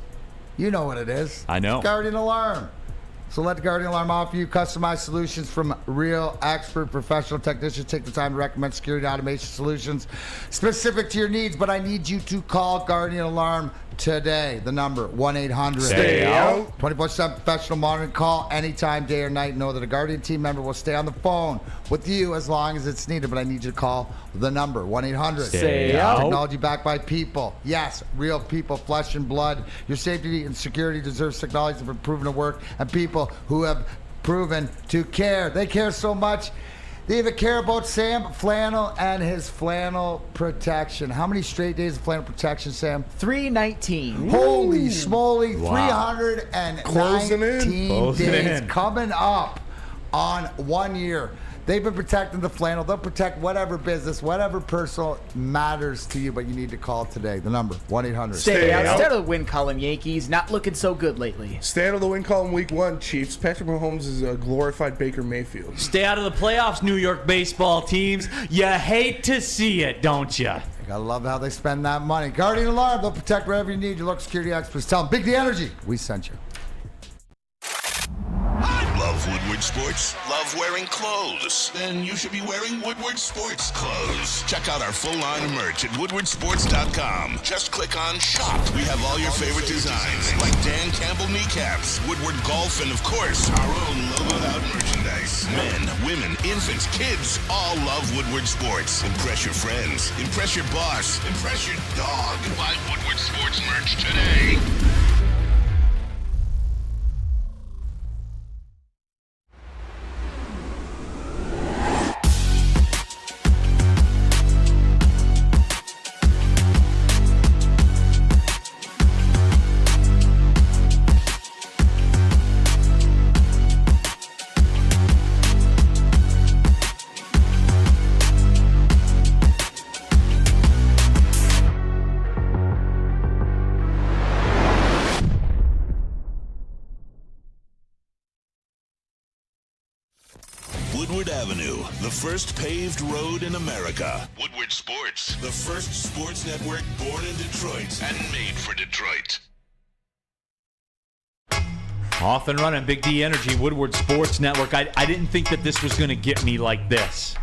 you know what it is. I know. Guardian Alarm. So let the Guardian Alarm offer you customized solutions from real expert professional technicians. Take the time to recommend security automation solutions specific to your needs. But I need you to call Guardian Alarm today. The number, 1-800. Stay out. 24/7 professional monitoring. Call anytime, day or night. Know that a Guardian team member will stay on the phone with you as long as it's needed. But I need you to call the number, 1-800. Stay out. Technology backed by people. Yes, real people, flesh and blood. Your safety and security deserves technology that have proven to work, and people who have proven to care. They care so much. They even care about Sam Flannel and his flannel protection. How many straight days of flannel protection, Sam? 319. Holy smoly, Wow. 319 days coming up on 1 year. They've been protecting the flannel. They'll protect whatever business, whatever personal matters to you, but you need to call today. The number, 1-800. Stay out. Instead of the win column, Yankees. Not looking so good lately. Stay out of the win column week 1, Chiefs. Patrick Mahomes is a glorified Baker Mayfield. Stay out of the playoffs, New York baseball teams. You hate to see it, don't you? You gotta love how they spend that money. Guardian Alarm, they'll protect wherever you need. Your local security experts tell them, Big D Energy, we sent you. I love Woodward Woodward Sports? Love wearing clothes? Then you should be wearing Woodward Sports clothes. Check out our full line of merch at woodwardsports.com. Just click on shop. We have all your favorite designs, like Dan Campbell kneecaps, Woodward golf, and of course, our own logoed out merchandise. Men, women, infants, kids all love Woodward Sports. Impress your friends. Impress your boss. Impress your dog. Buy Woodward Sports merch today. Woodward Avenue, the first paved road in America. Woodward Sports, the first sports network born in Detroit and made for Detroit. Off and running, Big D Energy, Woodward Sports Network. I didn't think that this was going to get me like this.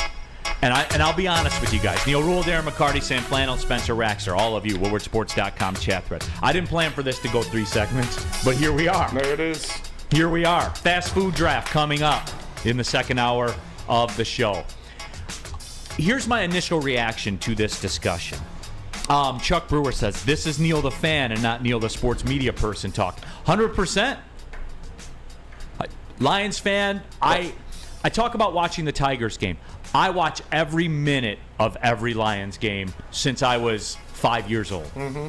And I'll be honest with you guys. Neal, Ruhl, Darren, McCarty, Sam Flannel, Spencer Raxer, all of you, woodwardsports.com chat thread. I didn't plan for this to go 3 segments, but here we are. There it is. Here we are. Fast food draft coming up in the second hour of the show. Here's my initial reaction to this discussion. Chuck Brewer says, this is Neal the fan and not Neal the sports media person talking. 100%. Lions fan, I talk about watching the Tigers game. I watch every minute of every Lions game since I was 5 years old. Mm-hmm.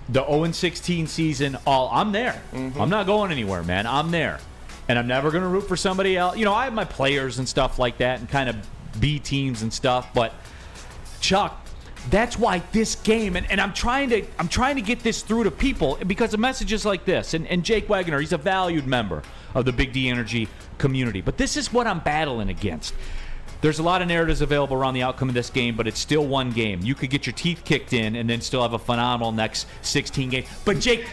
The 0-16 season, I'm there. Mm-hmm. I'm not going anywhere, man. I'm there. And I'm never going to root for somebody else. You know, I have my players and stuff like that and kind of B teams and stuff. But, Chuck, that's why this game, and I'm trying to get this through to people because of messages like this. And Jake Wagner, he's a valued member of the Big D Energy community. But this is what I'm battling against. There's a lot of narratives available around the outcome of this game, but it's still one game. You could get your teeth kicked in and then still have a phenomenal next 16 games. But, Jake,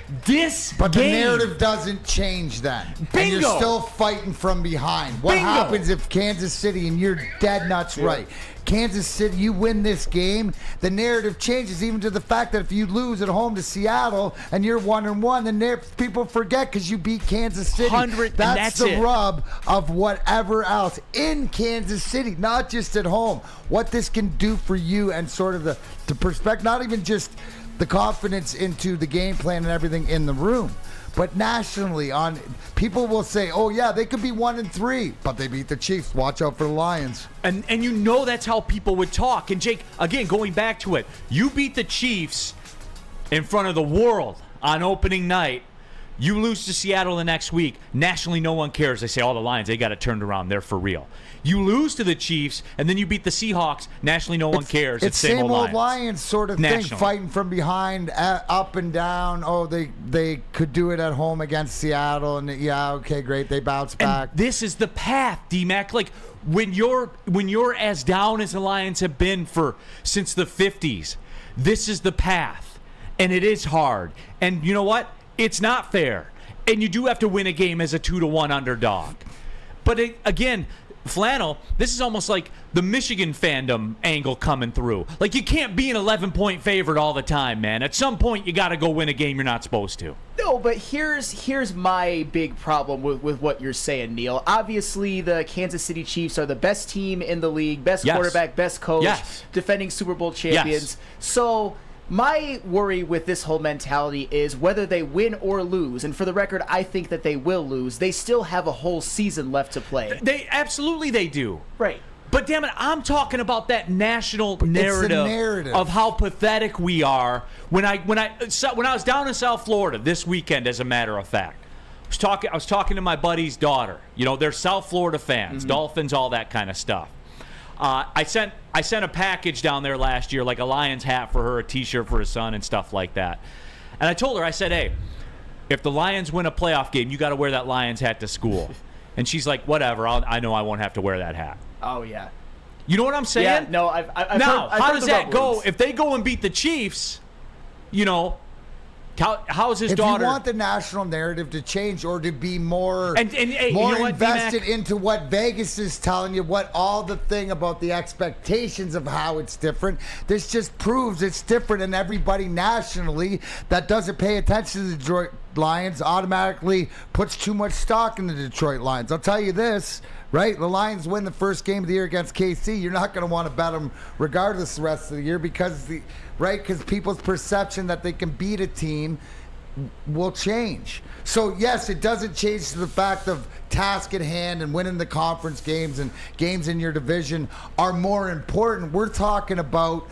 But the narrative doesn't change then. Bingo! And you're still fighting from behind. What happens if Kansas City, and you're dead nuts right, Kansas City, you win this game, the narrative changes even to the fact that if you lose at home to Seattle and you're 1-1, then people forget because you beat Kansas City. That's the rub of whatever else in Kansas City, not just at home. What this can do for you and sort of the perspective, not even just the confidence into the game plan and everything in the room. But nationally, people will say, oh, yeah, they could be 1-3, but they beat the Chiefs. Watch out for the Lions. And you know that's how people would talk. And, Jake, again, going back to it, you beat the Chiefs in front of the world on opening night. You lose to Seattle the next week. Nationally, no one cares. They say, the Lions, they got it turned around. They're for real. You lose to the Chiefs, and then you beat the Seahawks. Nationally, no one cares. It's same old Lions sort of thing, fighting from behind, up and down. Oh, they could do it at home against Seattle, and okay, great, they bounce back. And this is the path, D-Mac. Like when you're as down as the Lions have been since the 50s, this is the path, and it is hard. And you know what? It's not fair, and you do have to win a game as a 2-1 underdog. But again, Flannel, this is almost like the Michigan fandom angle coming through. Like, you can't be an 11-point favorite all the time, man. At some point, you got to go win a game you're not supposed to. No, but here's my big problem with what you're saying, Neal. Obviously, the Kansas City Chiefs are the best team in the league, best quarterback, best coach, defending Super Bowl champions. So my worry with this whole mentality is whether they win or lose. And for the record, I think that they will lose. They still have a whole season left to play. They do. Right. But damn it, I'm talking about that national narrative of how pathetic we are. When I was down in South Florida this weekend, as a matter of fact, I was talking to my buddy's daughter. You know, they're South Florida fans, Dolphins, all that kind of stuff. I sent a package down there last year, like a Lions hat for her, a T-shirt for her son, and stuff like that. And I told her, I said, hey, if the Lions win a playoff game, you got to wear that Lions hat to school. And she's like, whatever, I know I won't have to wear that hat. Oh, yeah. You know what I'm saying? Yeah, no, I've now, heard how does that go? rumblings. If they go and beat the Chiefs, you know, How's his daughter? If you want the national narrative to change or to be more hey, more you know invested into what Vegas is telling you, what all the thing about the expectations of how it's different, this just proves it's different, and everybody nationally that doesn't pay attention to the Detroit Lions automatically puts too much stock in the Detroit Lions. I'll tell you this, right? The Lions win the first game of the year against KC. You're not going to want to bet them regardless the rest of the year because people's perception that they can beat a team will change. So yes, it doesn't change to the fact of task at hand and winning the conference games and games in your division are more important. We're talking about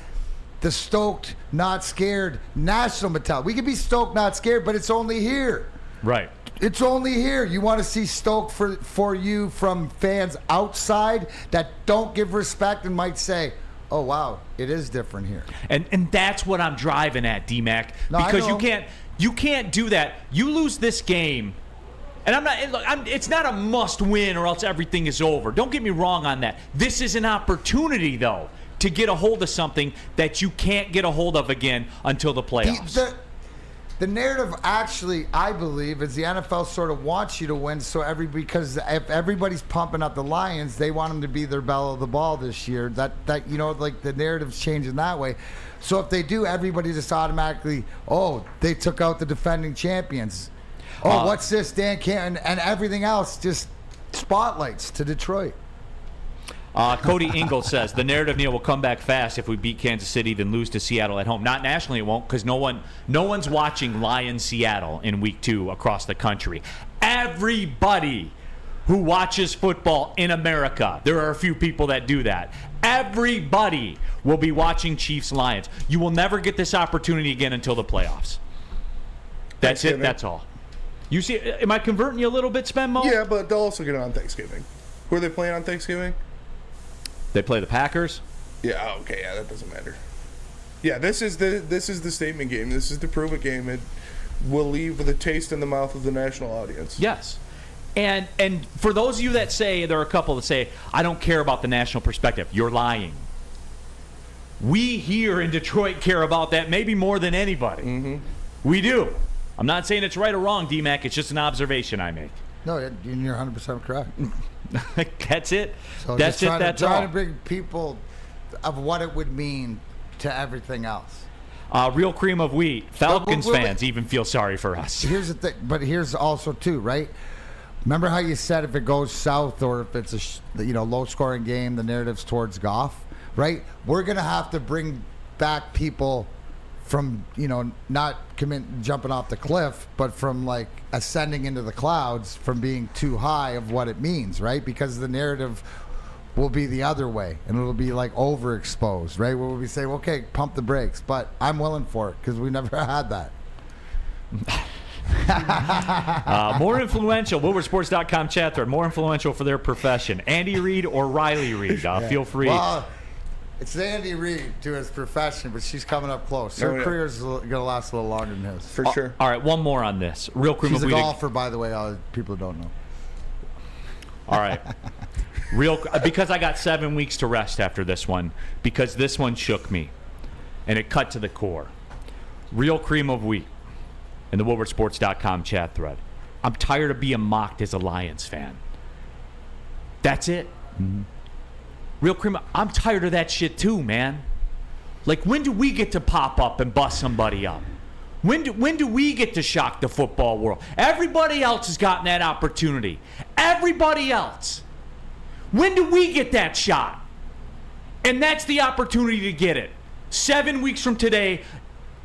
the stoked, not scared national mentality. We can be stoked, not scared, but it's only here. Right. It's only here. You want to see stoke for you from fans outside that don't give respect and might say, oh, wow, it is different here. And that's what I'm driving at, D-Mac. No, because you can't do that. You lose this game, and it's not a must win or else everything is over. Don't get me wrong on that. This is an opportunity, though, to get a hold of something that you can't get a hold of again until the playoffs. The narrative, actually, I believe, is the NFL sort of wants you to win, because if everybody's pumping up the Lions, they want them to be their belle of the ball this year. That the narrative's changing that way. So if they do, everybody just automatically, they took out the defending champions. What's this, Dan Canton, and everything else just spotlights to Detroit. Cody Ingle says the narrative, Neal, will come back fast if we beat Kansas City, then lose to Seattle at home. Not nationally, it won't, because no one's watching Lions Seattle in week 2 across the country. Everybody who watches football in America, there are a few people that do that. Everybody will be watching Chiefs Lions. You will never get this opportunity again until the playoffs. That's it. That's all. You see, am I converting you a little bit, Spenmo? Yeah, but they'll also get it on Thanksgiving. Who are they playing on Thanksgiving? They play the Packers. Yeah. Okay. Yeah, that doesn't matter. Yeah, this is the statement game. This is the prove it game. It will leave with a taste in the mouth of the national audience. Yes. And for those of you that say, there are a couple that say, I don't care about the national perspective, you're lying. We here in Detroit care about that maybe more than anybody. Mm-hmm. We do. I'm not saying it's right or wrong, D-Mac. It's just an observation I make. No, you're 100% correct. That's it. So that's it. That's all. Trying to bring people of what it would mean to everything else. Real cream of wheat. Falcons fans even feel sorry for us. Here's the thing, but here's also too, right? Remember how you said if it goes south or if it's a low-scoring game, the narrative's towards Goff, right? We're gonna have to bring back people from not jumping off the cliff, but from like ascending into the clouds from being too high of what it means, right? Because the narrative will be the other way, and it'll be like overexposed, right? Where we'll be saying, okay, pump the brakes, but I'm willing for it because we never had that. More influential, WoodwardSports.com chat thread, more influential for their profession, Andy Reid or Riley Reid? Feel free. Well, it's Andy Reid to his profession, but she's coming up close. Her career's going to last a little longer than his. For sure. All right, one more on this. Real cream She's of a wheat. golfer, by the way, people who don't know. All right. Because I got 7 weeks to rest after this one, because this one shook me, and it cut to the core. Real cream of wheat in the WoodwardSports.com chat thread. I'm tired of being mocked as a Lions fan. That's it. Mm-hmm. Real cream, I'm tired of that shit too, man. Like, when do we get to pop up and bust somebody up? When do we get to shock the football world? Everybody else has gotten that opportunity. Everybody else. When do we get that shot? And that's the opportunity to get it. 7 weeks from today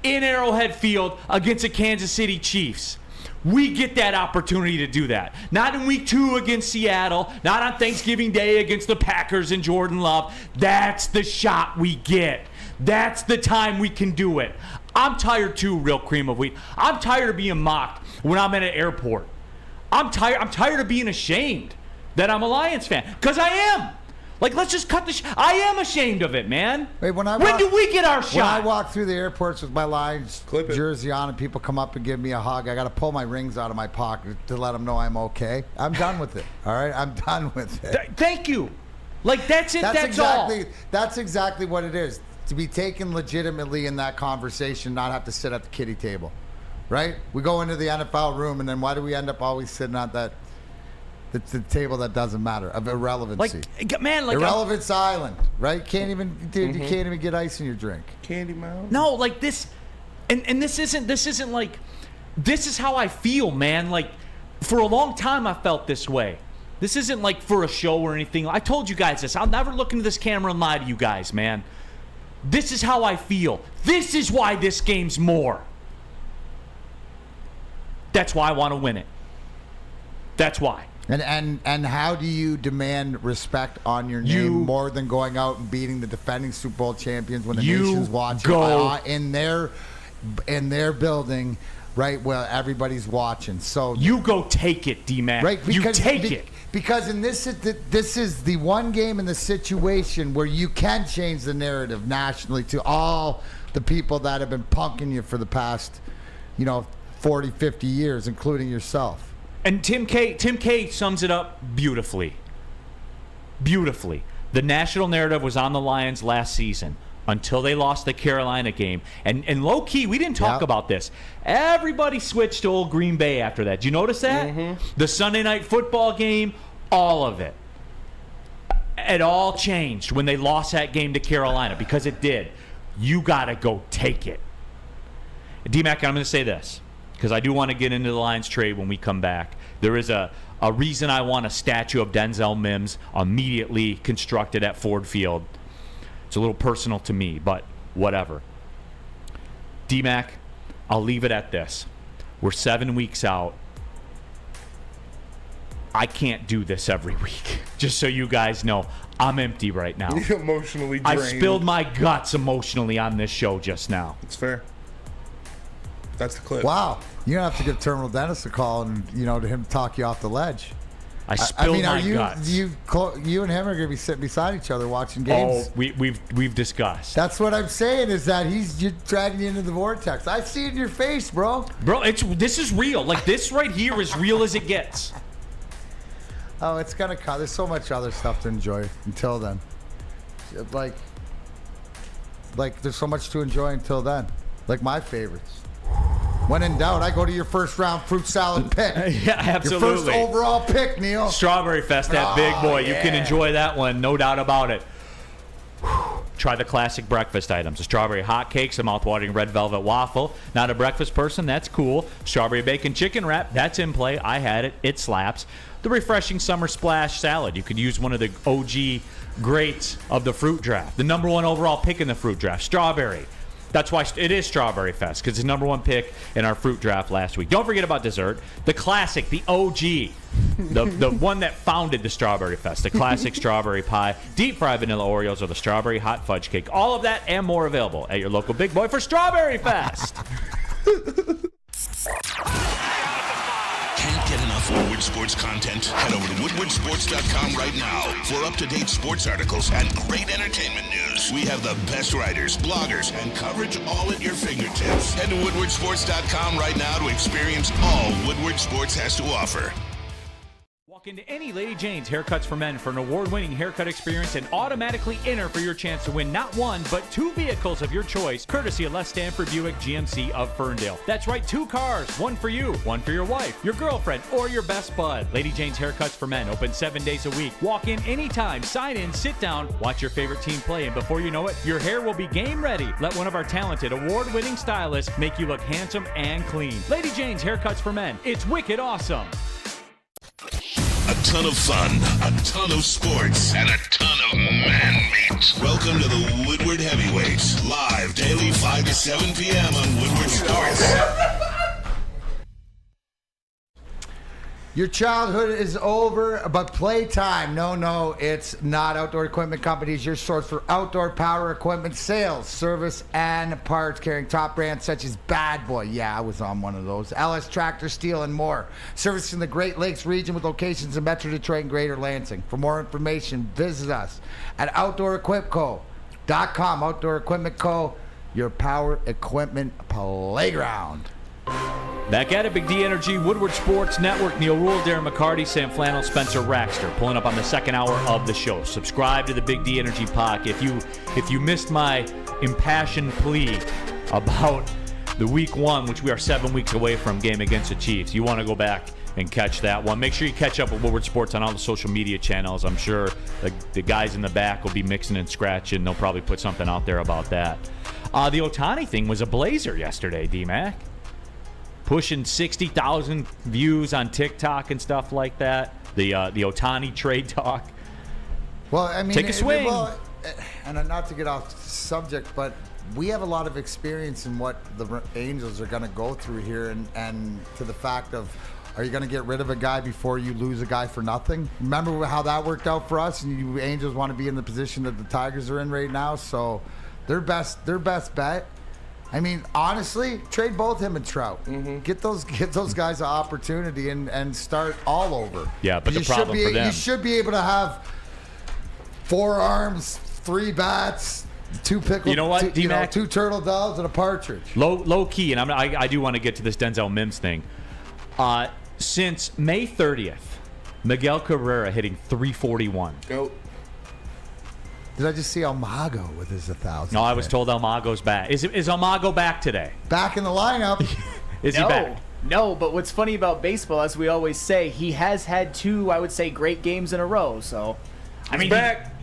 in Arrowhead Field against the Kansas City Chiefs. We get that opportunity to do that. Not in week 2 against Seattle. Not on Thanksgiving Day against the Packers and Jordan Love. That's the shot we get. That's the time we can do it. I'm tired too, real cream of wheat. I'm tired of being mocked when I'm at an airport. I'm tired of being ashamed that I'm a Lions fan. Because I am. Like, let's just cut the I am ashamed of it, man. Wait, when do we get our shot? When I walk through the airports with my Lions jersey on and people come up and give me a hug, I got to pull my rings out of my pocket to let them know I'm okay. I'm done with it. All right? I'm done with it. Thank you. Like, that's it. That's all. That's exactly what it is. To be taken legitimately in that conversation, not have to sit at the kiddie table. right? We go into the NFL room, and then why do we end up always sitting at the table that doesn't matter, of irrelevancy? Irrelevance Island, right? Can't even, dude, you can't even get ice in your drink. Candy Mountain. No, like this, and this isn't like, this is how I feel, man. Like, for a long time I felt this way. This isn't like for a show or anything. I told you guys this. I'll never look into this camera and lie to you guys, man. This is how I feel. This is why this game's more. That's why I want to win it. That's why. And how do you demand respect on your name more than going out and beating the defending Super Bowl champions when the nation's watching in their building, right, where everybody's watching? So you go take it, D-Man. Right, you take it. Because this is the one game in the situation where you can change the narrative nationally to all the people that have been punking you for the past, 40, 50 years, including yourself. And Tim K sums it up beautifully. Beautifully. The national narrative was on the Lions last season until they lost the Carolina game. And low-key, we didn't talk about this. Everybody switched to old Green Bay after that. Did you notice that? Mm-hmm. The Sunday night football game, all of it. It all changed when they lost that game to Carolina, because it did. You got to go take it. D-Mac, I'm going to say this, because I do want to get into the Lions trade when we come back. There is a reason I want a statue of Denzel Mims immediately constructed at Ford Field. It's a little personal to me, but whatever. D-Mac, I'll leave it at this. We're 7 weeks out. I can't do this every week. Just so you guys know, I'm empty right now. Emotionally drained. I spilled my guts emotionally on this show just now. It's fair. That's the clip. Wow. You're going to have to give Terminal Dennis a call and, to him talk you off the ledge. I spilled my guts. You and him are going to be sitting beside each other watching games. Oh, we've discussed. That's what I'm saying, is that you're dragging you into the vortex. I see it in your face, bro. Bro, this is real. Like, this right here is real as it gets. Oh, it's going to come. There's so much other stuff to enjoy until then. Like there's so much to enjoy until then. Like my favorites. When in doubt, I go to your first round fruit salad pick. Yeah, absolutely. Your first overall pick, Neal. Strawberry Fest, that big boy. Yeah. You can enjoy that one, no doubt about it. Try the classic breakfast items. The strawberry hotcakes, a mouth-watering red velvet waffle. Not a breakfast person? That's cool. Strawberry bacon chicken wrap, that's in play. I had it. It slaps. The refreshing summer splash salad. You could use one of the OG greats of the fruit draft. The number one overall pick in the fruit draft, strawberry. That's why it is Strawberry Fest, because it's the number one pick in our fruit draft last week. Don't forget about dessert. The classic, the OG, the one that founded the Strawberry Fest, the classic strawberry pie, deep fried vanilla Oreos, or the strawberry hot fudge cake. All of that and more available at your local Big Boy for Strawberry Fest. Can't get enough Woodward Sports content? Head over to woodwardsports.com right now for up-to-date sports articles and great entertainment news. We have the best writers, bloggers, and coverage all at your fingertips. Head to woodwardsports.com right now to experience all Woodward Sports has to offer. Walk into any Lady Jane's Haircuts for Men for an award-winning haircut experience and automatically enter for your chance to win not one, but 2 vehicles of your choice, courtesy of Les Stanford Buick GMC of Ferndale. That's right, 2 cars, one for you, one for your wife, your girlfriend, or your best bud. Lady Jane's Haircuts for Men, open 7 days a week. Walk in anytime, sign in, sit down, watch your favorite team play, and before you know it, your hair will be game ready. Let one of our talented, award-winning stylists make you look handsome and clean. Lady Jane's Haircuts for Men. It's wicked awesome. A ton of fun, a ton of sports, and a ton of man-meat. Welcome to the Woodward Heavyweights, live daily 5 to 7 p.m. on Woodward Sports. Your childhood is over, but playtime. No, it's not. Outdoor Equipment Company is your source for outdoor power equipment sales, service, and parts, carrying top brands such as Bad Boy. Yeah, I was on one of those. LS Tractor, Steel, and more. Servicing the Great Lakes region with locations in Metro Detroit and Greater Lansing. For more information, visit us at OutdoorEquipCo.com. Outdoor Equipment Co., your power equipment playground. Back at it, Big D Energy, Woodward Sports Network, Neal, Ruhl, Darren, McCarty, Sam Flannel, Spencer Raxter, pulling up on the second hour of the show. Subscribe to the Big D Energy Pod. If you missed my impassioned plea about the week 1, which we are 7 weeks away from, game against the Chiefs. You want to go back and catch that one. Make sure you catch up with Woodward Sports on all the social media channels. I'm sure the guys in the back will be mixing and scratching. They'll probably put something out there about that. The Ohtani thing was a blazer yesterday, D-Mac. Pushing 60,000 views on TikTok and stuff like that. The Ohtani trade talk. Well, I mean, take a swing. And not to get off subject, but we have a lot of experience in what the Angels are going to go through here, and to the fact of, are you going to get rid of a guy before you lose a guy for nothing? Remember how that worked out for us? And you Angels want to be in the position that the Tigers are in right now, so their best bet. I mean, honestly, trade both him and Trout. Mm-hmm. Get those guys an opportunity and start all over. Yeah, but the problem for them, you should be able to have 4 arms, 3 bats, 2 pickles, you know what, D-Mac? 2 turtle doves, and a partridge. Low key, and I do want to get to this Denzel Mims thing. Since May 30th, Miguel Cabrera hitting 341. Go. Did I just see Almago with his 1,000? No, I was told Almago's back. Is Almago back today? Back in the lineup. Is he back? No, but what's funny about baseball, as we always say, he has had 2, I would say, great games in a row. So, I mean, back.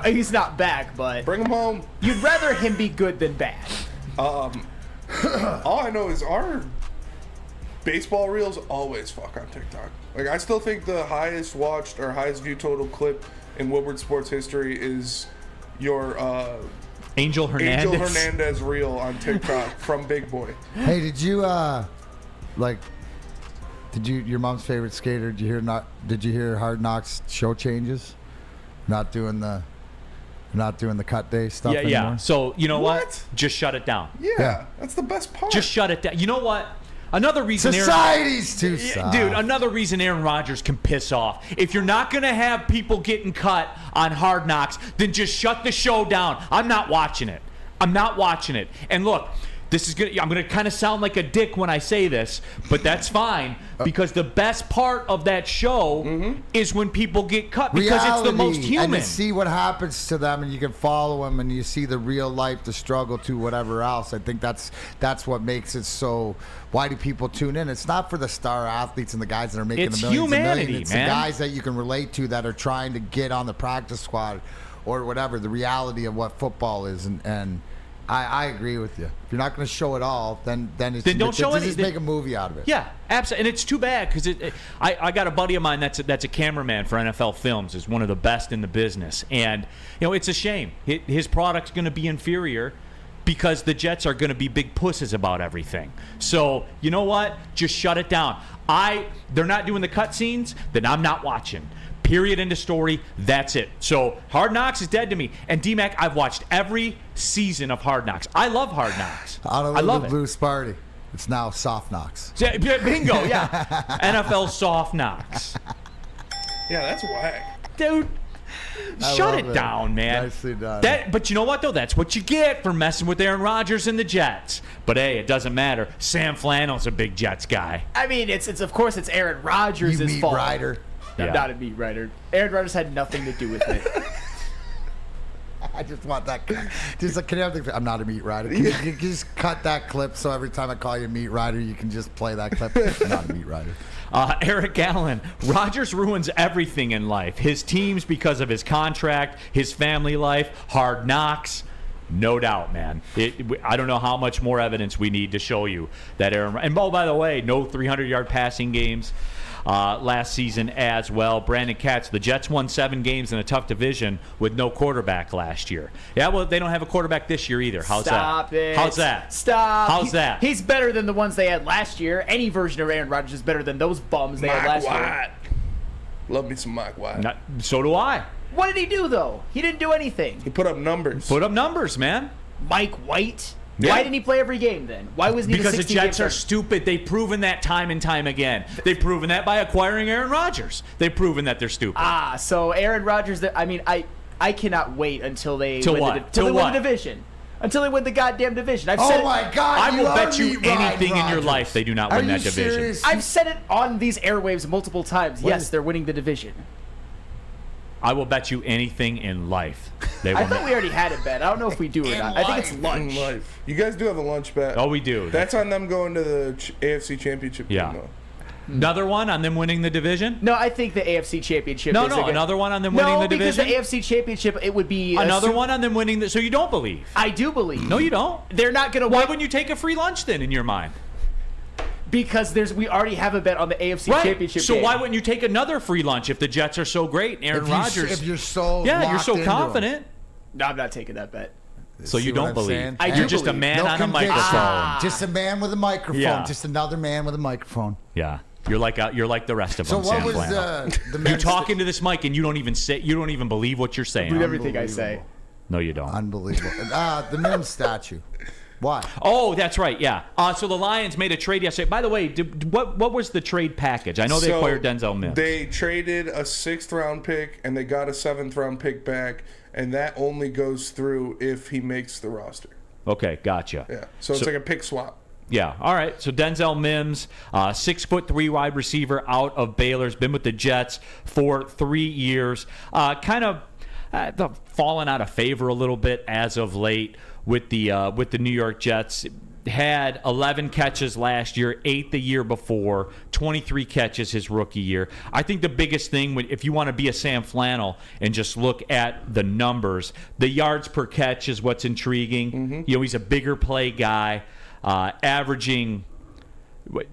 He's not back, but Bring him home. You'd rather him be good than bad. All I know is our baseball reels always fuck on TikTok. Like, I still think the highest watched or highest view total clip in Woodward sports history is your Angel Hernandez reel on TikTok from Big Boy. Hey, did you your mom's favorite skater? Did you hear Hard Knocks show changes? Not doing the cut day stuff anymore? Yeah. So you know what? Just shut it down. Yeah, that's the best part. Just shut it down. You know what? Another reason Society's too soft. Dude, another reason Aaron Rodgers can piss off. If you're not going to have people getting cut on Hard Knocks, then just shut the show down. I'm not watching it. And look, I'm going to kind of sound like a dick when I say this, but that's fine, because the best part of that show is when people get cut, because it's the most human. And you see what happens to them, and you can follow them, and you see the real life, the struggle to whatever else. I think that's what makes it so. Why do people tune in? It's not for the star athletes and the guys that are making the millions and millions. It's the guys that you can relate to that are trying to get on the practice squad or whatever, the reality of what football is. And I agree with you. If you're not going to show it all, then don't show it. Just make a movie out of it. Yeah, absolutely. And it's too bad, because I got a buddy of mine that's a cameraman for NFL Films, is one of the best in the business, and it's a shame. His product's going to be inferior because the Jets are going to be big pusses about everything. So you know what? Just shut it down. They're not doing the cut scenes, then I'm not watching. Period, end of story. That's it. So Hard Knocks is dead to me. And D-Mac, I've watched every season of Hard Knocks. I love Hard Knocks. I love it. Blue Sparty. It's now Soft Knocks. Bingo, yeah. NFL Soft Knocks. Yeah, that's whack. Dude, shut it down, man. Nicely done. But you know what, though? That's what you get for messing with Aaron Rodgers and the Jets. But hey, it doesn't matter. Sam Flannel's a big Jets guy. I mean, it's of course it's Aaron Rodgers' fault. You meat rider. I'm not a meat writer. Aaron Rodgers had nothing to do with it. I just want that. Can you have the, I'm not a meat rider. Can you just cut that clip so every time I call you a meat rider, you can just play that clip? I'm not a meat rider. Eric Allen, Rodgers ruins everything in life. His teams because of his contract, his family life, Hard Knocks. No doubt, man. I don't know how much more evidence we need to show you that Aaron. And by the way, no 300-yard passing games last season as well. Brandon Katz, the Jets won 7 games in a tough division with no quarterback last year. Yeah, well, they don't have a quarterback this year either. How's Stop that? It. How's that? Stop. How's that? He's better than the ones they had last year. Any version of Aaron Rodgers is better than those bums they had last year. Love me some Mike White. So do I. What did he do, though? He didn't do anything. He put up numbers. Put up numbers, man. Mike White? Yeah. Why didn't he play every game then? Why wasn't he because the Jets are stupid. They've proven that time and time again. They've proven that by acquiring Aaron Rodgers. They've proven that they're stupid. So Aaron Rodgers, I mean, I cannot wait until they win the division. Until they win the goddamn division. My God! I will bet you anything in your life they do not win that division. Serious? I've said it on these airwaves multiple times. Yes, they're winning the division. I will bet you anything in life. They will I thought we already had a bet. I don't know if we do or not. I think it's lunch. In life. You guys do have a lunch bet. Oh, we do. That's on them going to the AFC Championship Yeah. game, though. Another one on them winning the division? No, I think the AFC Championship No, is no, a good... another one on them winning the because division? the AFC Championship, it would be... Another one on them winning the... So you don't believe? I do believe. No, you don't. They're not going to Why win wouldn't you take a free lunch then in your mind? because we already have a bet on the AFC Right. Championship So game. why wouldn't you take another free lunch if the Jets are so great and Aaron Rodgers... If you're so yeah, you're locked so into confident. No, I'm not taking that bet. So you See what don't I'm believe. saying? I You're do just a believe. man No on a conviction. microphone. Just a man with a microphone. Yeah. Just another man with a microphone. Yeah. You're like the rest of So them, what Sam was Flannel. the You men's- talk into this mic and you don't even believe what you're saying. Believe everything I say. No, you don't. Unbelievable. The Mims statue. Why? Oh, that's right. Yeah. So the Lions made a trade yesterday. By the way, what was the trade package? I know they acquired Denzel Mims. They traded a 6th-round pick, and they got a 7th-round pick back, and that only goes through if he makes the roster. Okay, gotcha. Yeah. So it's like a pick swap. Yeah. All right. So Denzel Mims, 6'3" wide receiver out of Baylor's been with the Jets for 3 years. Kind of fallen out of favor a little bit as of late with the New York Jets. Had 11 catches last year, 8 the year before, 23 catches his rookie year. I think the biggest thing, if you want to be a Sam Flannel and just look at the numbers, the yards per catch is what's intriguing. Mm-hmm. You know, he's a bigger play guy, averaging what,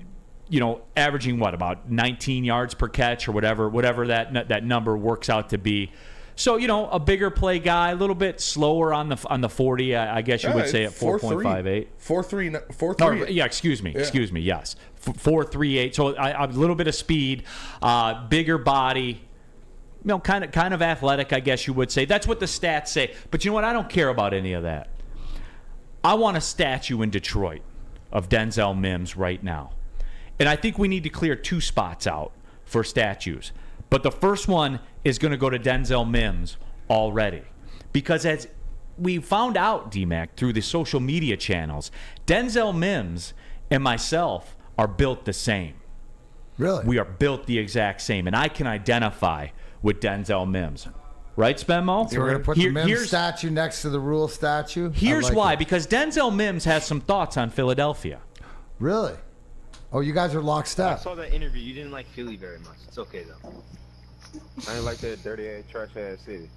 about 19 yards per catch or whatever that number works out to be. So, a bigger play guy, a little bit slower on the 40, I guess you would say at 4.58. 4.3. Yeah, excuse me. Yes, 4.38. So a little bit of speed, bigger body, kind of athletic, I guess you would say. That's what the stats say. But you know what? I don't care about any of that. I want a statue in Detroit of Denzel Mims right now, and I think we need to clear 2 spots out for statues. But the first one is going to go to Denzel Mims already. Because as we found out, D-Mac, through the social media channels, Denzel Mims and myself are built the same. Really? We are built the exact same. And I can identify with Denzel Mims. Right, Spenmo? So we're going to put the Mims statue next to the Ruhl statue? Here's why. Because Denzel Mims has some thoughts on Philadelphia. Really? Oh, you guys are lockstep. I saw that interview. You didn't like Philly very much. It's okay, though. I didn't like that dirty-ass, trash-ass city.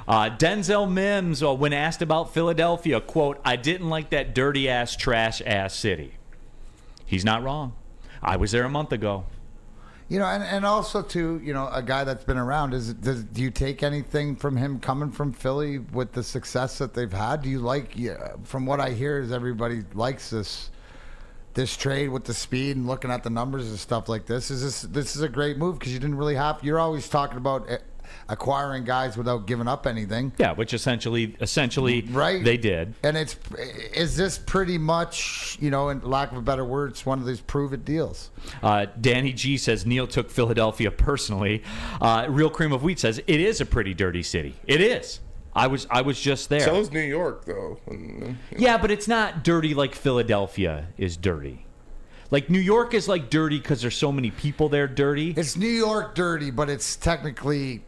Denzel Mims, when asked about Philadelphia, quote, "I didn't like that dirty-ass, trash-ass city." He's not wrong. I was there a month ago. And also, too, a guy that's been around, do you take anything from him coming from Philly with the success that they've had? Do you like, from what I hear, is everybody likes this trade with the speed and looking at the numbers and stuff like this? This is a great move because you didn't really have, you're always talking about acquiring guys without giving up anything. Yeah, which essentially right. They did. And is this pretty much, in lack of a better word, it's one of these prove-it deals? Danny G says Neal took Philadelphia personally. Real Cream of Wheat says it is a pretty dirty city. It is. I was just there. So is New York, though. Yeah, but it's not dirty like Philadelphia is dirty. Like New York is like dirty because there's so many people there dirty. It's New York dirty, but it's technically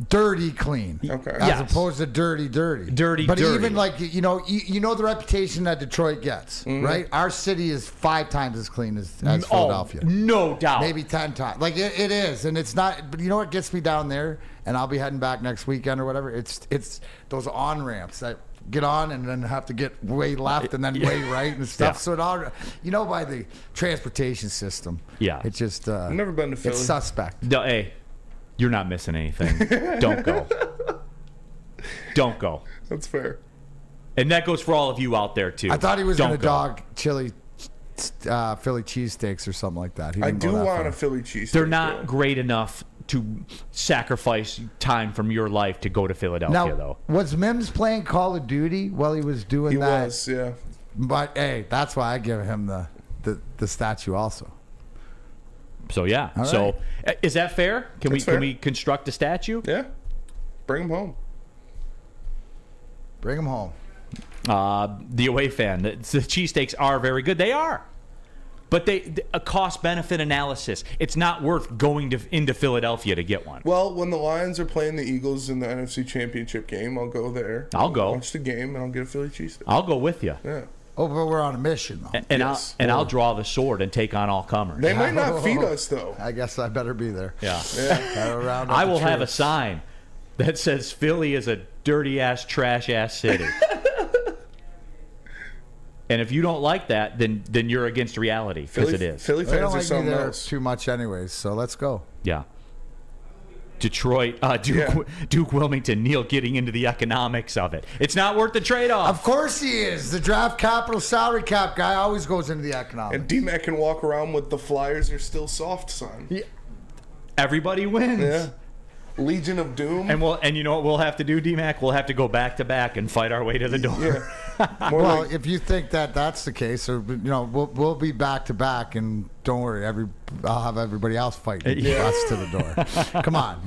dirty clean. Okay. As opposed to dirty. But even like, you know the reputation that Detroit gets, right? Our city is 5 times as clean as Philadelphia. No doubt. Maybe 10 times. Like it is. And it's not, but you know what gets me down there? And I'll be heading back next weekend or whatever. It's those on-ramps that get on and then have to get way left and then way right and stuff. Yeah. So it all, by the transportation system. Yeah. It's just, I've never been to Philly. it's suspect. No, hey, you're not missing anything. Don't go. Don't go. That's fair. And that goes for all of you out there, too. I thought he was Don't going to go. dog Philly cheesesteaks or something like that. He I didn't go do that want far. a Philly cheesesteak. They're not great enough to sacrifice time from your life to go to Philadelphia, Now, though. was Mims playing Call of Duty while he was doing He that? was, yeah. But, hey, that's why I give him the statue also. So, yeah. All So, is that fair? Can That's fair. we construct a statue? Yeah. Bring him home. Bring him home. The away fan. The cheesesteaks are very good. They are. But a cost-benefit analysis. It's not worth going into Philadelphia to get one. Well, when the Lions are playing the Eagles in the NFC Championship game, I'll go there. I'll go watch the game, and I'll get a Philly cheesesteak. I'll go with you. Yeah. Oh, but we're on a mission, though. And Yes. I'll draw the sword and take on all comers. They might not feed us, though. I guess I better be there. Yeah. I I will have a sign that says Philly is a dirty-ass, trash-ass city. And if you don't like that, then you're against reality, because it is. Philly They fans don't are like me something there else. too much anyways, so let's go. Yeah. Detroit, Duke Wilmington, Neal getting into the economics of it. It's not worth the trade-off. Of course he is. The draft capital salary cap guy always goes into the economics. And D-Mac can walk around with the Flyers are still soft sign. Yeah. Everybody wins. Yeah. Legion of Doom. And you know what we'll have to do, D-Mac? We'll have to go back-to-back and fight our way to the door. Yeah. Well, if you think that that's the case, or we'll be back to back, and don't worry, I'll have everybody else fighting us to the door. Come on,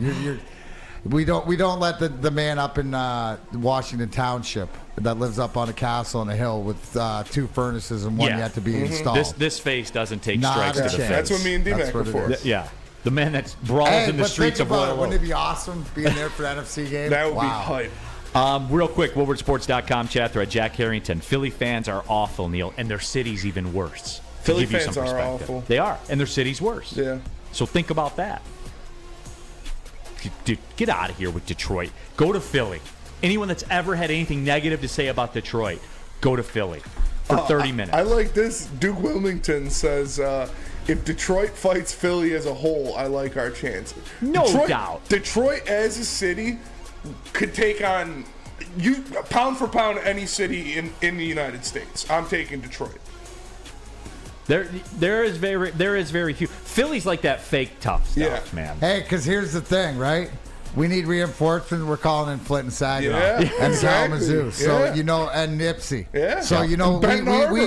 we don't let the man up in Washington Township that lives up on a castle on a hill with 2 furnaces and one yet to be installed. This face doesn't take Not strikes a to the chance. face. That's what me and D-Mac are for. Yeah. The man that brawls in the streets of Royal Oak. Wouldn't it be awesome being there for the NFC game? That would be hype. Real quick, WoodwardSports.com chat thread. Jack Harrington. Philly fans are awful, Neal, and their city's even worse. Philly To give you fans some are perspective. awful. They are, and their city's worse. Yeah. So think about that. Dude, get out of here with Detroit. Go to Philly. Anyone that's ever had anything negative to say about Detroit, go to Philly for 30 minutes. I like this. Duke Wilmington says, if Detroit fights Philly as a whole, I like our chances. No doubt. Detroit as a city could take on pound for pound any city in the United States. I'm taking Detroit. There is very few. Philly's like that fake tough stuff, man. Hey, because here's the thing, right? We need reinforcements. We're calling in Flint and Saginaw and exactly. Kalamazoo. So, and Nipsey. Yeah. So, we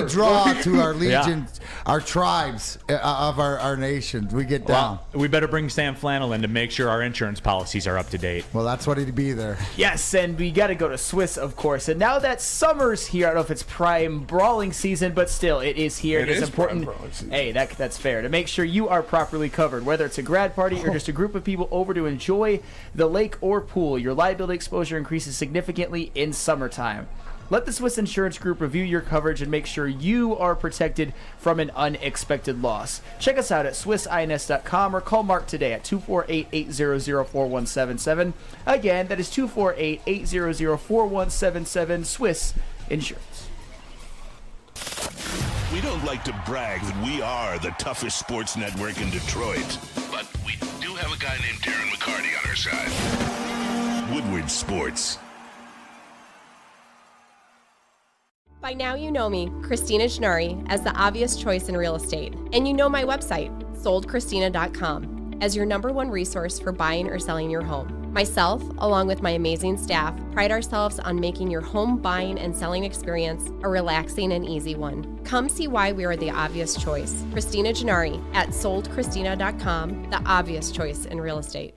draw to our legions, our tribes of our nations. We get down. Well, we better bring Sam Flannel in to make sure our insurance policies are up to date. Well, that's what he'd be there. Yes, and we got to go to Swiss, of course. And now that summer's here, I don't know if it's prime brawling season, but still, it is here. It is important. prime brawling season. Hey, that's fair. To make sure you are properly covered, whether it's a grad party or just a group of people over to enjoy the lake or pool, your liability exposure increases significantly in summertime. Let the Swiss Insurance Group review your coverage and make sure you are protected from an unexpected loss. Check us out at SwissINS.com or call Mark today at 248-800-4177. Again, that is 248-800-4177, Swiss Insurance. We don't like to brag that we are the toughest sports network in Detroit, but we do have a guy named Darren McCarty on our side. Woodward Sports. By now you know me, Christina Gennari, as the obvious choice in real estate. And you know my website, soldchristina.com, as your #1 resource for buying or selling your home. Myself, along with my amazing staff, pride ourselves on making your home buying and selling experience a relaxing and easy one. Come see why we are the obvious choice. Christina Gennari at soldchristina.com, the obvious choice in real estate.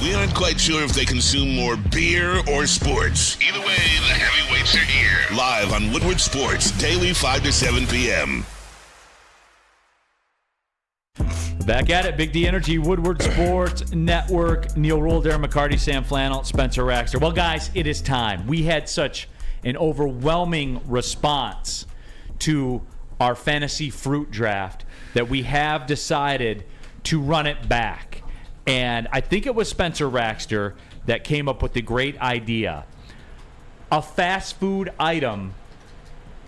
We aren't quite sure if they consume more beer or sports. Either way, the heavyweights are here. Live on Woodward Sports, daily 5 to 7 p.m. Back at it, Big D Energy, Woodward Sports Network, Neal, Ruhl, Darren, McCarty, Sam Flannel, Spencer Raxter. Well, guys, it is time. We had such an overwhelming response to our fantasy fruit draft that we have decided to run it back. And I think it was Spencer Raxter that came up with the great idea. A fast food item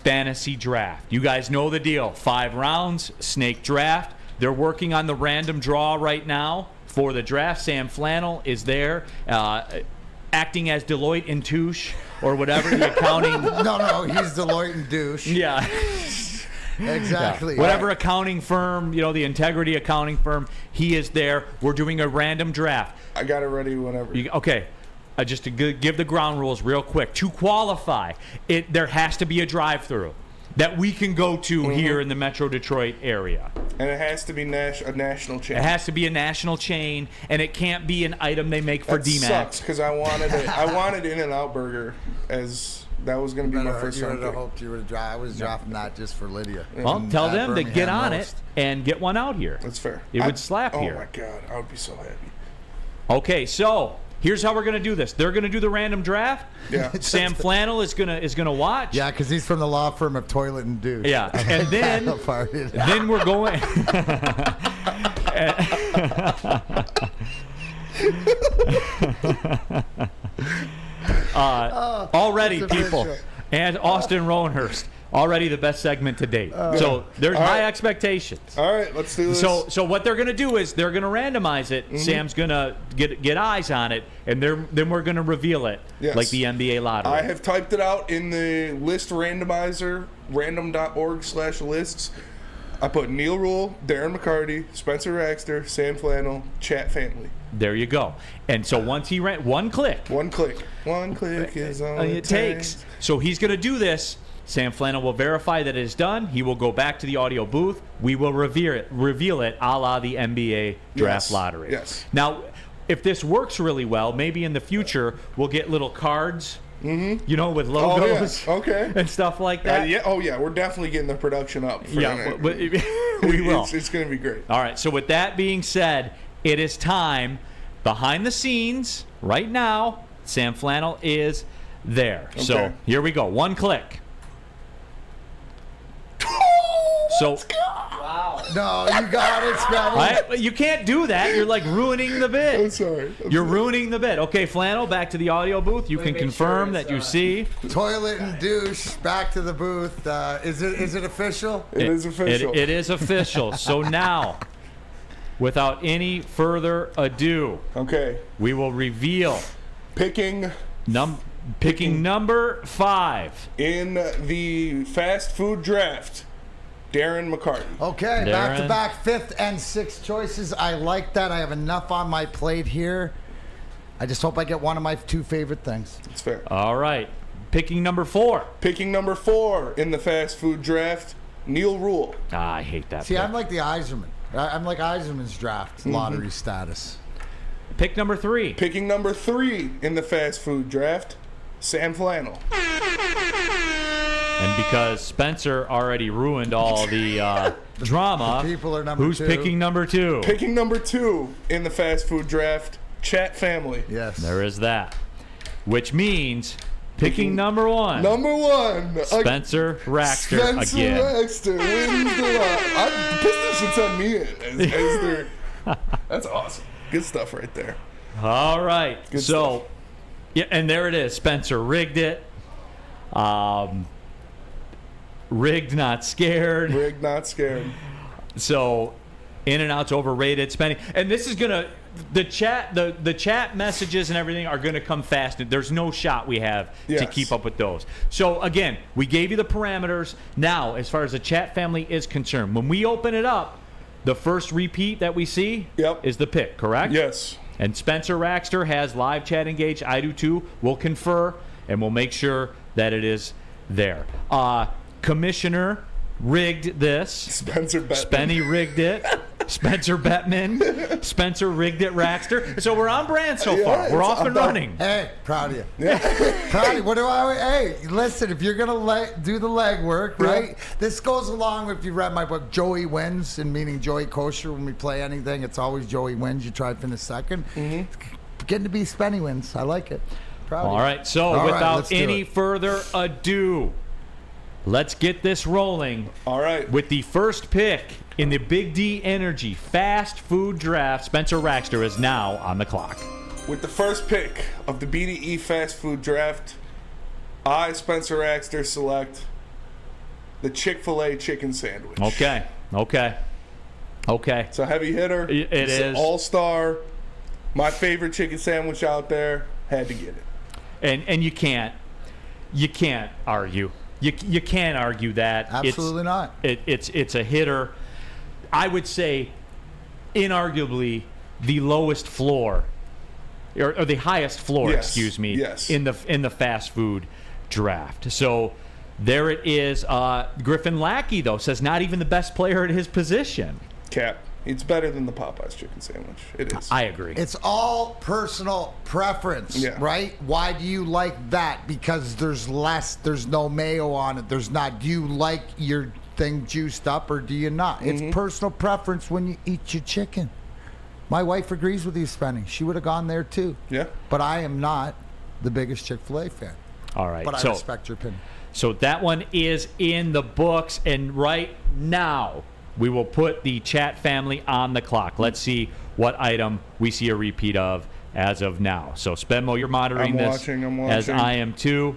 fantasy draft. You guys know the deal. 5 rounds, snake draft. They're working on the random draw right now for the draft. Sam Flannel is there, acting as Deloitte and Touche or whatever the accounting. No, he's Deloitte and douche. Yeah. Exactly. Yeah. Whatever accounting firm, the integrity accounting firm, he is there. We're doing a random draft. I got it ready whenever. Okay. Just to give the ground rules real quick. To qualify, there has to be a drive-through that we can go to here in the Metro Detroit area. And it has to be a national chain. It has to be a national chain, and it can't be an item they make for D-Mac. Sucks, because I wanted In-N-Out Burger as That was going to be my first round pick. You would have hoped you would have drafted. I was drafting that just for Lydia. Well, tell them to get on it and get one out here. That's fair. It would slap here. Oh, my God. I would be so happy. Okay, so here's how we're going to do this. They're going to do the random draft. Yeah. Sam Flannel is gonna watch. Yeah, because he's from the law firm of Toilet and Douche. Yeah, and then we're going. Already, people, and Austin Roanhurst. Already the best segment to date. So there's high expectations. All right, let's do this. So what they're going to do is they're going to randomize it. Mm-hmm. Sam's going to get eyes on it, and then we're going to reveal it like the NBA lottery. I have typed it out in the list randomizer, random.org/lists. I put Neal Ruhl, Darren McCarty, Spencer Raxter, Sam Flannel, Chat Family. There you go. And so once he ran, one click is all it takes. So he's going to do this. Sam Flannel will verify that it is done. He will go back to the audio booth. We will reveal it a la the NBA draft lottery. Yes. Now, if this works really well, maybe in the future we'll get little cards, with logos and stuff like that. We're definitely getting the production up. We will. It's going to be great. All right, so with that being said, it is time. Behind the scenes, right now, Sam Flannel is there. Okay. So here we go. One click. Wow. No, you got it, Spenny. You can't do that. You're like ruining the bid. I'm sorry. You're ruining the bid. Okay, Flannel, back to the audio booth. You can confirm that you see. Toilet and Douche, back to the booth. Is it official? It is official. It is official. So now, without any further ado, we will reveal picking number 5 in the fast food draft. Darren McCarty. Okay, back-to-back 5th and 6th choices. I like that. I have enough on my plate here. I just hope I get one of my 2 favorite things. That's fair. All right. Picking number 4. Picking number 4 in the fast food draft, Neal Ruhl. I hate that. See, I'm like the Eiserman. I'm like Eiserman's draft lottery status. Pick number 3. Picking number 3 in the fast food draft, Sam Flannel. And because Spencer already ruined all the drama, people are number who's 2. Picking number 2? Picking number 2 in the fast food draft, Chat Family. Yes. There is that. Which means picking number 1. Number 1. Spencer Raxter again. Spencer Raxter wins the lot. The Pistons should send me in as their... That's awesome. Good stuff right there. All right. Good stuff. Yeah, and there it is. Spencer rigged it. Rigged, not scared. Rigged, not scared. So, in and out's overrated. Spending, and this is gonna the chat messages and everything are gonna come fast. There's no shot we have to keep up with those. So again, we gave you the parameters. Now, as far as the chat family is concerned, when we open it up, the first repeat that we see is the pick. Correct? Yes. And Spencer Raxter has live chat engaged. I do too. We'll confer and we'll make sure that it is there. Commissioner rigged this. Spencer Bettman. Spenny rigged it. Spencer Bettman. Spencer rigged it, Raxter. So we're on brand so far. We're off and running. Hey, proud of you. Proud of you. Hey, listen, if you're going to do the legwork, right? This goes along with, if you read my book, Joey Wins, and meaning Joey Kosher. When we play anything, it's always Joey wins. You try to finish second. Getting to be Spenny wins. I like it. Proud of you. All right, so without any further ado, let's get this rolling. All right. With the first pick in the Big D Energy Fast Food Draft, Spencer Raxter is now on the clock. With the first pick of the BDE Fast Food Draft, I, Spencer Raxter, select the Chick-fil-A chicken sandwich. Okay. It's a heavy hitter. It's an all-star. My favorite chicken sandwich out there. Had to get it. And you can't argue. You can't argue that. Absolutely not. It's a hitter. I would say, inarguably, the lowest floor, or the highest floor, excuse me, in the fast food draft. So there it is. Griffin Lackey, though, says not even the best player at his position. Cap. It's better than the Popeyes chicken sandwich. It is. I agree. It's all personal preference, right? Why do you like that? Because there's no mayo on it. There's not. Do you like your thing juiced up or do you not? It's personal preference when you eat your chicken. My wife agrees with you, Spenny. She would have gone there too. Yeah. But I am not the biggest Chick-fil-A fan. All right. But I respect your opinion. So that one is in the books, and right now we will put the chat family on the clock. Let's see what item we see a repeat of as of now. So Spenmo, you're monitoring I'm this watching. as I am too.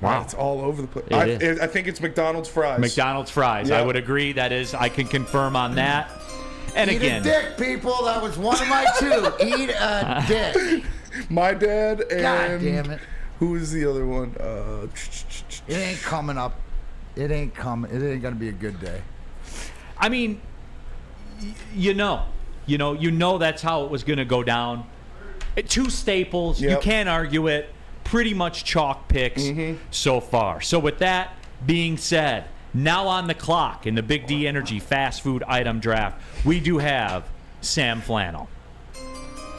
Wow, it's all over the place. I think it's McDonald's fries. McDonald's fries. Yeah. I would agree. That is, I can confirm on that. And Eat again, a dick, people. That was one of my two. Eat a dick. My dad and God damn it. Who is the other one? It ain't coming up. It ain't coming. It ain't gonna be a good day. I mean, you know that's how it was going to go down. Two staples. Yep. You can't argue it. Pretty much chalk picks so far. So with that being said, now on the clock in the Big D Energy fast food item draft, we do have Sam Flannel.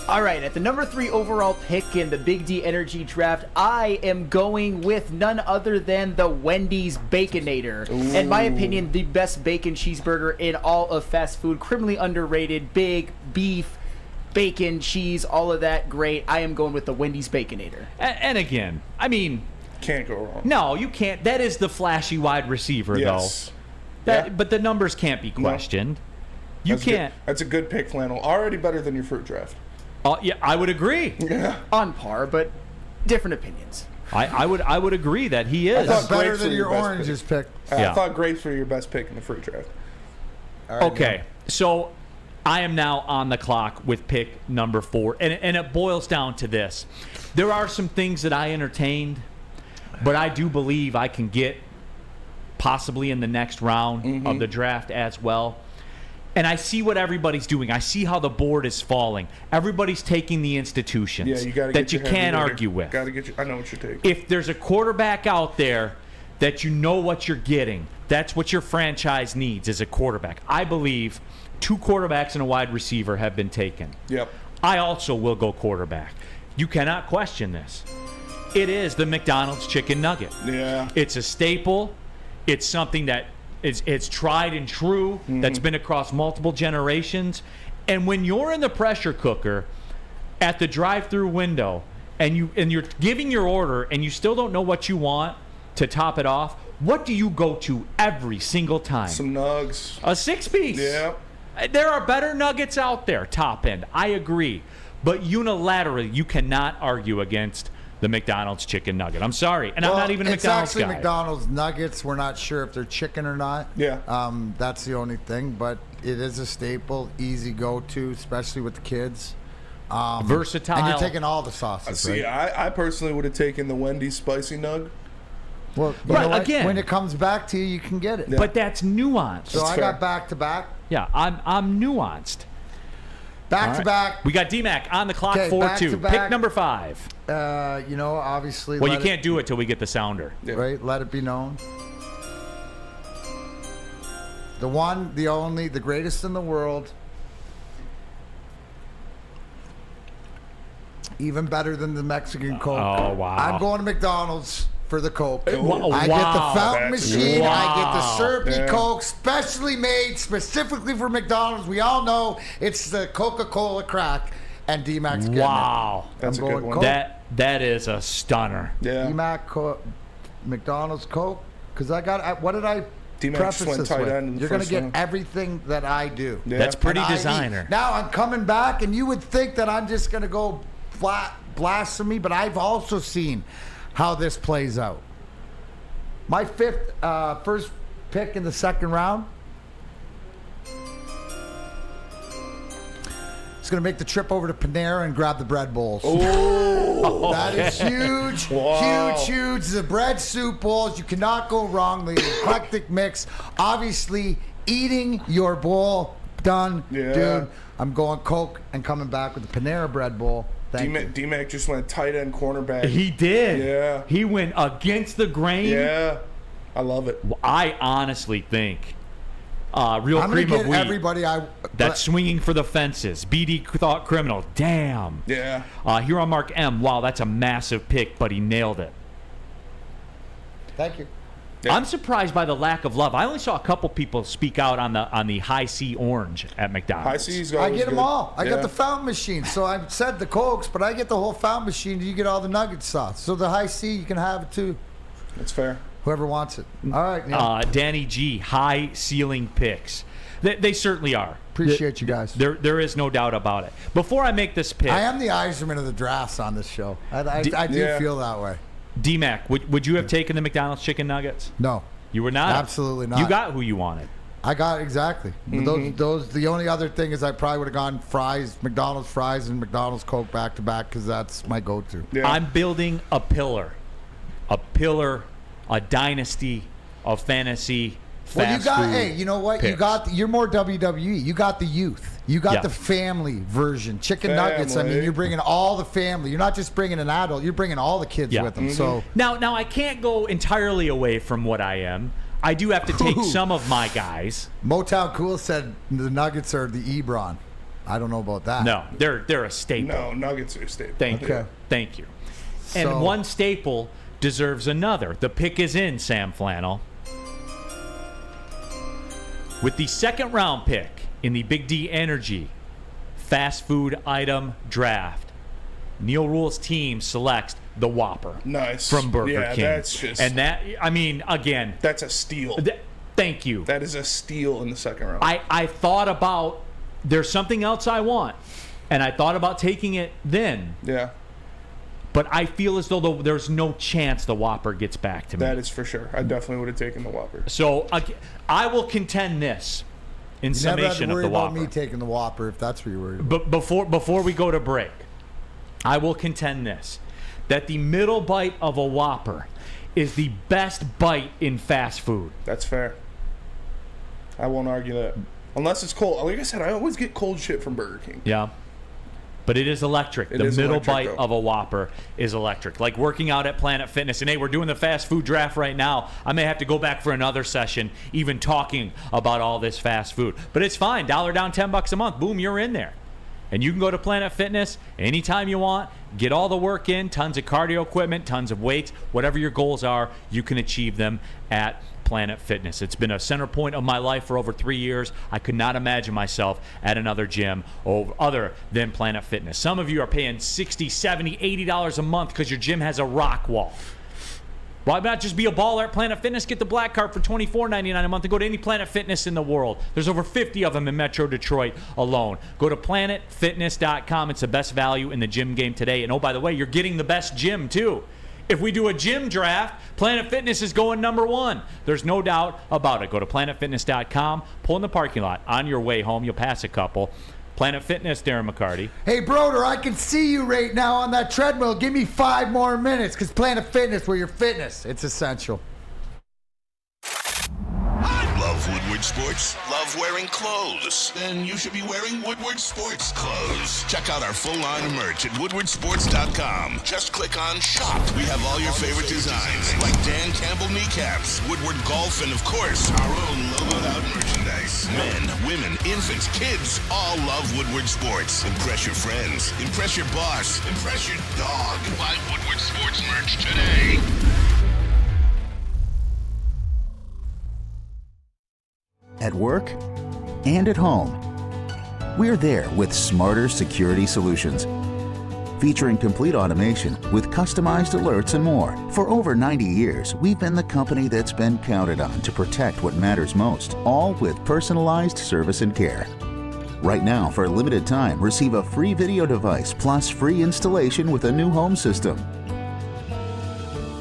All right, at the number 3 overall pick in the Big D Energy draft, I am going with none other than the Wendy's Baconator. In my opinion, the best bacon cheeseburger in all of fast food. Criminally underrated, big beef, bacon, cheese, all of that, great. I am going with the Wendy's Baconator. And again, I mean, can't go wrong. No, you can't. That is the flashy wide receiver, yes. though. But the numbers can't be questioned. No. You can't. That's a good pick, Flannel. Already better than your fruit draft. Yeah, I would agree. Yeah. On par, but different opinions. I would agree that he is. That's better than your oranges pick. I thought grapes were your best pick in the fruit draft. All right, okay, so I am now on the clock with pick number 4, and it boils down to this. There are some things that I entertained, but I do believe I can get possibly in the next round of the draft as well. And I see what everybody's doing. I see how the board is falling. Everybody's taking the institutions that you can't argue with. I know what you're taking. If there's a quarterback out there that you know what you're getting, that's what your franchise needs is a quarterback. I believe 2 quarterbacks and a wide receiver have been taken. Yep. I also will go quarterback. You cannot question this. It is the McDonald's chicken nugget. Yeah. It's a staple. It's something that it's tried and true, that's been across multiple generations. And when you're in the pressure cooker at the drive-through window and you're giving your order and you still don't know what you want to top it off, what do you go to every single time? Some nugs. A 6-piece. Yeah. There are better nuggets out there, top end. I agree. But unilaterally, you cannot argue against the McDonald's chicken nugget. I'm sorry. And I'm not even a McDonald's guy. It's actually McDonald's nuggets. We're not sure if they're chicken or not. Yeah. That's the only thing. But it is a staple, easy go-to, especially with the kids. Versatile. And you're taking all the sauces, See, right? I personally would have taken the Wendy's spicy nug. Well, right, again. When it comes back to you, you can get it. But that's nuanced. So I got back-to-back. Yeah, I'm nuanced. Back-to-back. We got D-Mac on the clock, Okay, 4-2. back-to-back. Pick number 5. Obviously. Well, you can't do it till we get the sounder. Yeah. Right? Let it be known. The one, the only, the greatest in the world. Even better than the Mexican Coke. Oh, wow. I'm going to McDonald's for the Coke. Wow. I get the fountain That's machine. wow. I get the syrupy Yeah. Coke, specially made specifically for McDonald's. We all know it's the Coca-Cola crack, and D-Mac's getting Wow. it. That's I'm a good going one. Coke. That is a stunner. Yeah. D-Mac, McDonald's Coke, because what did I D-Mac preface just went this tight with? end in the You're going to first get round. everything that I do. Yeah. That's pretty And I designer. eat. Now I'm coming back, and you would think that I'm just going to go blasphemy, but I've also seen how this plays out. My first pick in the second round is going to make the trip over to Panera and grab the bread bowls. Oh, That is huge, Wow. huge. The bread soup bowls, you cannot go wrong. The eclectic mix. Obviously, eating your bowl, done. Yeah. Dude, I'm going Coke and coming back with the Panera bread bowl. Thank you. D-Mac just went tight end cornerback. He did. Yeah. He went against the grain. Yeah. I love it. I honestly think real I'm cream gonna of get wheat. everybody. That's swinging for the fences. BD thought criminal. Damn. Yeah. Here on Mark M. Wow, that's a massive pick, but he nailed it. Thank you. Yeah. I'm surprised by the lack of love. I only saw a couple people speak out on the High C Orange at McDonald's. High C's I always get them good. all. I Yeah. got the fountain machine. So I said the Cokes, but I get the whole fountain machine. And you get all the nugget sauce. So the High C, you can have it too. That's fair. Whoever wants it. All right, Neal. Danny G, high ceiling picks. They certainly are. Appreciate you guys. There is no doubt about it. Before I make this pick, I am the Eiserman of the drafts on this show. I do feel that way. D-Mac, would you have taken the McDonald's chicken nuggets? No. You were not? Absolutely not. You got who you wanted. I got exactly. Those. The only other thing is I probably would have gone fries, McDonald's fries, and McDonald's Coke back to back because that's my go-to. Yeah. I'm building a dynasty of fantasy fast Well, you got. food Hey, you know what? picks. You're more WWE. You got the youth. You got the family version. Chicken nuggets. I mean, you're bringing all the family. You're not just bringing an adult. You're bringing all the kids with them. So Now I can't go entirely away from what I am. I do have to take some of my guys. Motown Cool said the nuggets are the Ebron. I don't know about that. No, they're a staple. No, nuggets are a staple. Thank you. And So- one staple deserves another. The pick is in, Sam Flannel. With the second round pick in the Big D Energy fast food item draft, Neal Ruhl's team selects the Whopper. Nice. From Burger King. That's just. And that, I mean, again. That's a steal. Thank you. That is a steal in the second round. I thought about, there's something else I want, and I thought about taking it then. Yeah. But I feel as though there's no chance the Whopper gets back to me. That is for sure. I definitely would have taken the Whopper. So I will contend this in you never have to summation of worry the about Whopper. me taking the Whopper if that's what you're worried about. But before we go to break, I will contend this, that the middle bite of a Whopper is the best bite in fast food. That's fair. I won't argue that. Unless it's cold. Like I said, I always get cold shit from Burger King. Yeah. But it is electric. The middle bite of a Whopper is electric. Like working out at Planet Fitness. And hey, we're doing the fast food draft right now. I may have to go back for another session, even talking about all this fast food. But it's fine. $1 down, $10 a month. Boom, you're in there. And you can go to Planet Fitness anytime you want, get all the work in, tons of cardio equipment, tons of weights, whatever your goals are, you can achieve them at Planet Fitness. It's been a center point of my life for over 3 years. I could not imagine myself at another gym other than Planet Fitness. Some of you are paying $60, $70, $80 a month because your gym has a rock wall. Why not just be a baller at Planet Fitness? Get the black card for $24.99 a month and go to any Planet Fitness in the world. There's over 50 of them in Metro Detroit alone. Go to planetfitness.com. It's the best value in the gym game today. And oh, by the way, you're getting the best gym too. If we do a gym draft, Planet Fitness is going #1. There's no doubt about it. Go to planetfitness.com. Pull in the parking lot. On your way home, you'll pass a couple. Planet Fitness, Darren McCarty. Hey, Broder, I can see you right now on that treadmill. Give me 5 more minutes because Planet Fitness, where your fitness, it's essential. Love Woodward Sports? Love wearing clothes? Then you should be wearing Woodward Sports clothes. Check out our full line of merch at woodwardsports.com. Just click on shop. We have all your favorite designs, like Dan Campbell kneecaps, Woodward golf, and of course, our own logoed out merchandise. Men, women, infants, kids, all love Woodward Sports. Impress your friends. Impress your boss. Impress your dog. Buy Woodward Sports merch today. At work and at home, we're there with smarter security solutions. Featuring complete automation with customized alerts and more. For over 90 years, we've been the company that's been counted on to protect what matters most, all with personalized service and care. Right now, for a limited time, receive a free video device plus free installation with a new home system.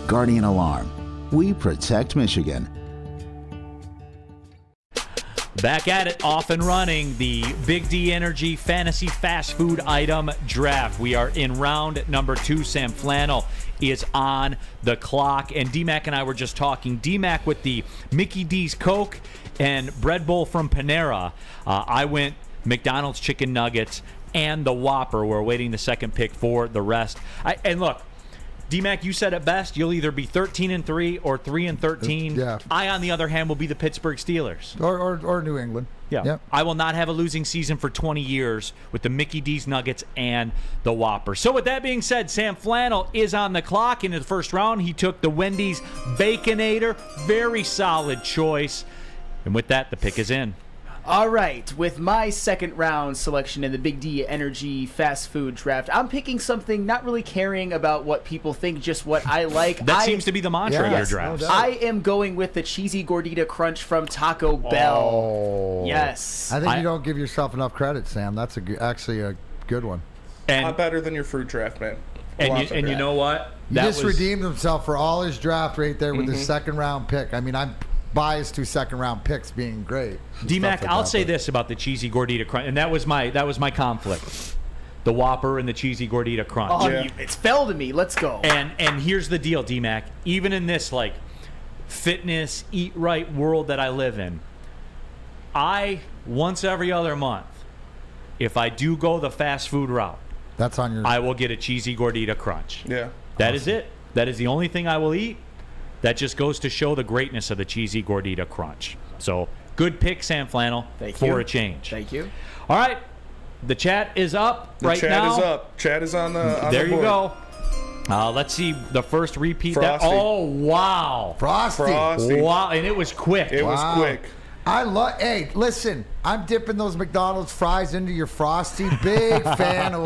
Guardian Alarm. We protect Michigan. Back at it, off and running, the Big D Energy Fantasy Fast Food Item Draft. We are in round #2. Sam Flannel is on the clock. And D-Mac and I were just talking. D-Mac with the Mickey D's Coke and Bread Bowl from Panera. I went McDonald's Chicken Nuggets and the Whopper. We're awaiting the second pick for the rest. And look, D-Mac, you said it best. You'll either be 13-3 or 3-13. Yeah. I, on the other hand, will be the Pittsburgh Steelers. Or New England. Yeah. Yep. I will not have a losing season for 20 years with the Mickey D's Nuggets and the Whopper. So with that being said, Sam Flannel is on the clock in the first round. He took the Wendy's Baconator. Very solid choice. And with that, the pick is in. All right, with my second round selection in the Big D Energy Fast Food Draft, I'm picking something not really caring about what people think, just what I like. That seems to be the mantra of your draft. No I am going with the Cheesy Gordita Crunch from Taco Bell. Oh. Yes. I think you don't give yourself enough credit, Sam. That's actually a good one. A lot better than your fruit draft, man. And you know what? He just redeemed himself for all his draft right there with his second round pick. I mean, I'm biased to second round picks being great. D-Mac, I'll say this about the Cheesy Gordita Crunch, and that was my conflict. The Whopper and the Cheesy Gordita Crunch. Oh, it's fell to me. Let's go. And here's the deal, D-Mac. Even in this like fitness, eat right world that I live in, I once every other month, if I do go the fast food route, that's on your. I will get a Cheesy Gordita Crunch. Yeah, that is it. That is the only thing I will eat. That just goes to show the greatness of the Cheesy Gordita Crunch. So, good pick, Sam Flannel, for a change. Thank you. All right. The chat is up now. The chat is up. Chat is on the there the you board. go. Let's see the first repeat. Frosty. Oh, wow. Frosty. Wow, and it was quick. It was quick. Hey, listen, I'm dipping those McDonald's fries into your Frosty. Big fan of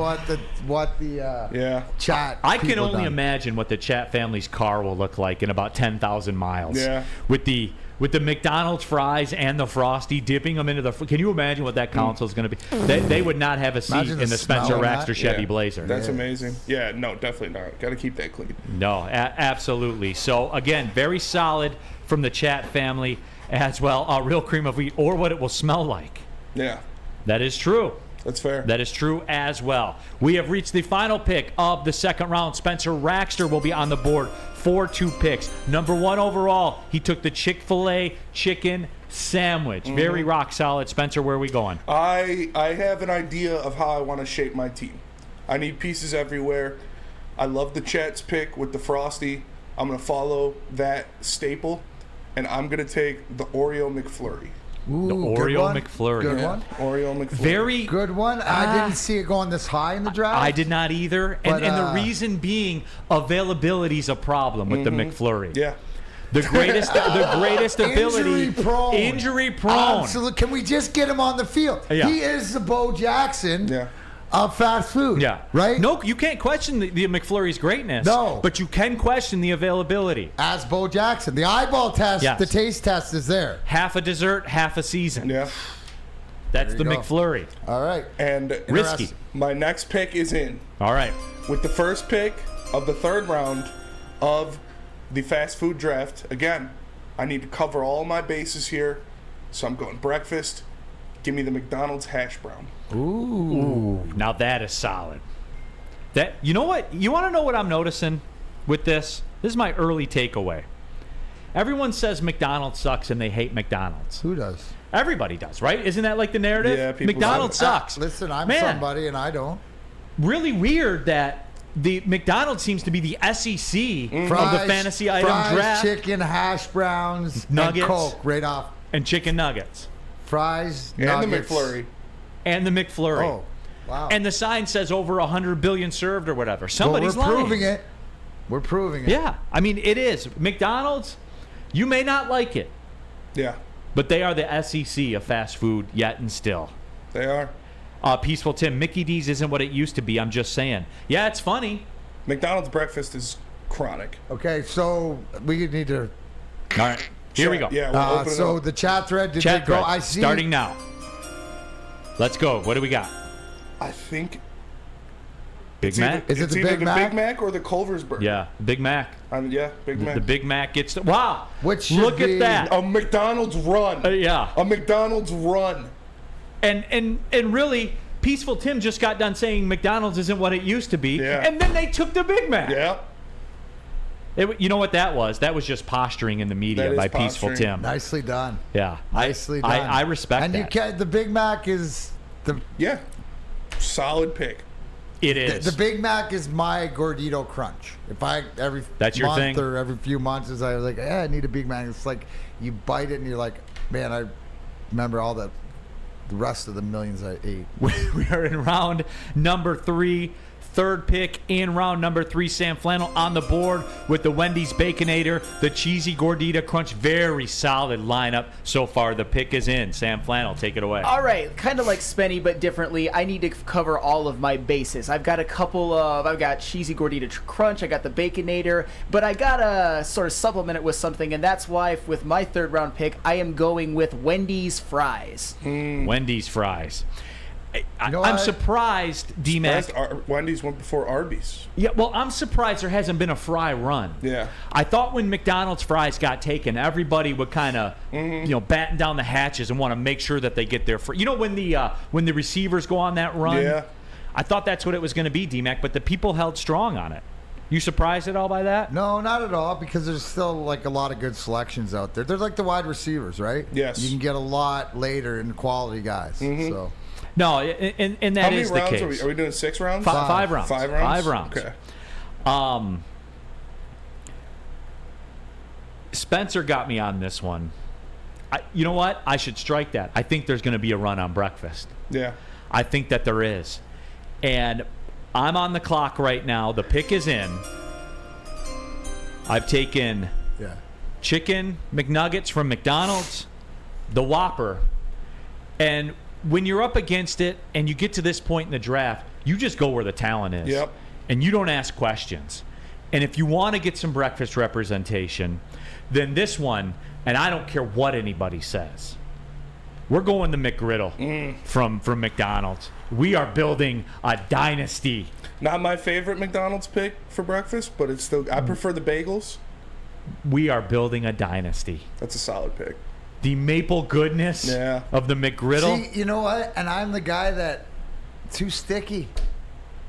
what the chat. I can people only done. imagine what the chat family's car will look like in about 10,000 miles. Yeah. With the McDonald's fries and the Frosty, dipping them into the. Can you imagine what that console is going to be? They would not have a seat Imagine in the Spencer smell of Raxter that. Chevy Blazer. That's amazing. Yeah, no, definitely not. Got to keep that clean. No, absolutely. So again, very solid from the chat family as well. Real cream of wheat, or what it will smell like. Yeah, that is true. That's fair. That is true as well. We have reached the final pick of the second round. Spencer Raxter will be on the board for 2 picks. Number 1 overall, he took the Chick-fil-A chicken sandwich. Very rock solid. Spencer, where are we going? I have an idea of how I want to shape my team. I need pieces everywhere. I love the chat's pick with the Frosty. I'm going to follow that staple, and I'm going to take the Oreo McFlurry. Ooh, the Oreo McFlurry. Good one. Oreo McFlurry. Very good one. I didn't see it going this high in the draft. I did not either. But, and the reason being, availability is a problem with the McFlurry. Yeah. The greatest ability. Injury prone. Absolutely. Can we just get him on the field? Yeah. He is the Bo Jackson of fast food. Yeah. Right? No, you can't question the McFlurry's greatness. No. But you can question the availability. As Bo Jackson. The eyeball test, the taste test is there. Half a dessert, half a season. Yeah. That's the McFlurry. All right. And risky. My next pick is in. All right. With the first pick of the third round of the fast food draft, again, I need to cover all my bases here. So I'm going breakfast. Give me the McDonald's hash brown. Ooh. Now that is solid. You know what? You want to know what I'm noticing with this? This is my early takeaway. Everyone says McDonald's sucks and they hate McDonald's. Who does? Everybody does, right? Isn't that like the narrative? Yeah, people McDonald's sucks. Listen, I'm Man, somebody and I don't. Really weird that the McDonald's seems to be the SEC of the fantasy item draft. Chicken, hash browns, nuggets, and Coke right off. And chicken nuggets. Fries, and nuggets. the McFlurry. And the McFlurry. Oh, wow. And the sign says over 100 billion served or whatever. Somebody's lying. We're proving it. We're proving it. Yeah. I mean, it is. McDonald's, you may not like it. Yeah. But they are the SEC of fast food yet and still. They are. Peaceful Tim, Mickey D's isn't what it used to be. I'm just saying. Yeah, it's funny. McDonald's breakfast is chronic. Okay, so we need to. All right. Here we go. Yeah, we'll open it so up. the chat thread, did Chat they go? thread, I see. starting now. Let's go. What do we got? I think Big Mac? Is it it's the either Big Mac? Big Mac or the Culver's burger. Yeah, Big Mac. Yeah, Big Mac. The Big Mac gets the, wow. Which should look be at that. A McDonald's run. Yeah. A McDonald's run. And really, Peaceful Tim just got done saying McDonald's isn't what it used to be. Yeah. And then they took the Big Mac. Yeah. You know what that was? That was just posturing in the media by Peaceful Tim. Nicely done. Yeah. Nicely done. I respect and that. And the Big Mac is the. Yeah. Solid pick. It is. The Big Mac is my Gordito Crunch. If I That's your month thing? or every few months, I was like, I need a Big Mac. It's like you bite it and you're like, man, I remember all the rest of the millions I ate. We are in round number 3. Third pick in round number 3, Sam Flannel on the board with the Wendy's Baconator, the Cheesy Gordita Crunch. Very solid lineup so far. The pick is in. Sam Flannel, take it away. All right, kind of like Spenny, but differently. I need to cover all of my bases. I've got I've got Cheesy Gordita Crunch, I got the Baconator, but I got to sort of supplement it with something, and that's why with my third round pick, I am going with Wendy's Fries. Wendy's Fries. I'm surprised, D-Mac. Wendy's went before Arby's. Yeah, well, I'm surprised there hasn't been a fry run. Yeah. I thought when McDonald's fries got taken, everybody would kind of, batten down the hatches and want to make sure that they get their fries. You know, when the receivers go on that run? Yeah. I thought that's what it was going to be, D-Mac, but the people held strong on it. You surprised at all by that? No, not at all, because there's still like a lot of good selections out there. They're like the wide receivers, right? Yes. You can get a lot later in quality guys. So. No, and that is the case. How many rounds are we doing? 6 rounds? 5 rounds. 5 rounds? 5 rounds. Okay. Spencer got me on this one. You know what? I should strike that. I think there's going to be a run on breakfast. Yeah. I think that there is. And I'm on the clock right now. The pick is in. I've taken chicken McNuggets from McDonald's, the Whopper, and when you're up against it and you get to this point in the draft, you just go where the talent is. Yep. And you don't ask questions. And if you want to get some breakfast representation, then this one, and I don't care what anybody says, we're going the McGriddle from McDonald's. We are building a dynasty. Not my favorite McDonald's pick for breakfast, but it's still, I prefer the bagels. We are building a dynasty. That's a solid pick. The maple goodness of the McGriddle. See, you know what? And I'm the guy that too sticky.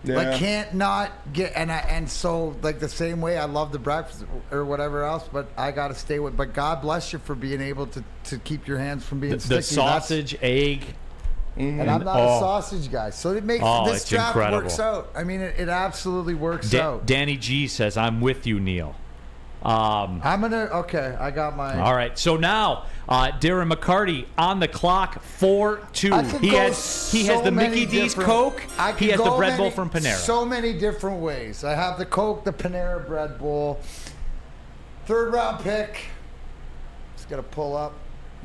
Yeah. Like can't not get and so like the same way I love the breakfast or whatever else, but I got to stay with. But God bless you for being able to keep your hands from being sticky. The sausage, egg. And I'm not a sausage guy, so it makes this draft incredible. works out. I mean, it absolutely works out. Danny G says, "I'm with you, Neal." I'm gonna I got my. All right, so now Darren McCarty on the clock, 4-2. He has the Mickey D's Coke. He has the Bread Bowl from Panera. So many different ways. I have the Coke, the Panera Bread Bowl. Third round pick. Just gotta pull up,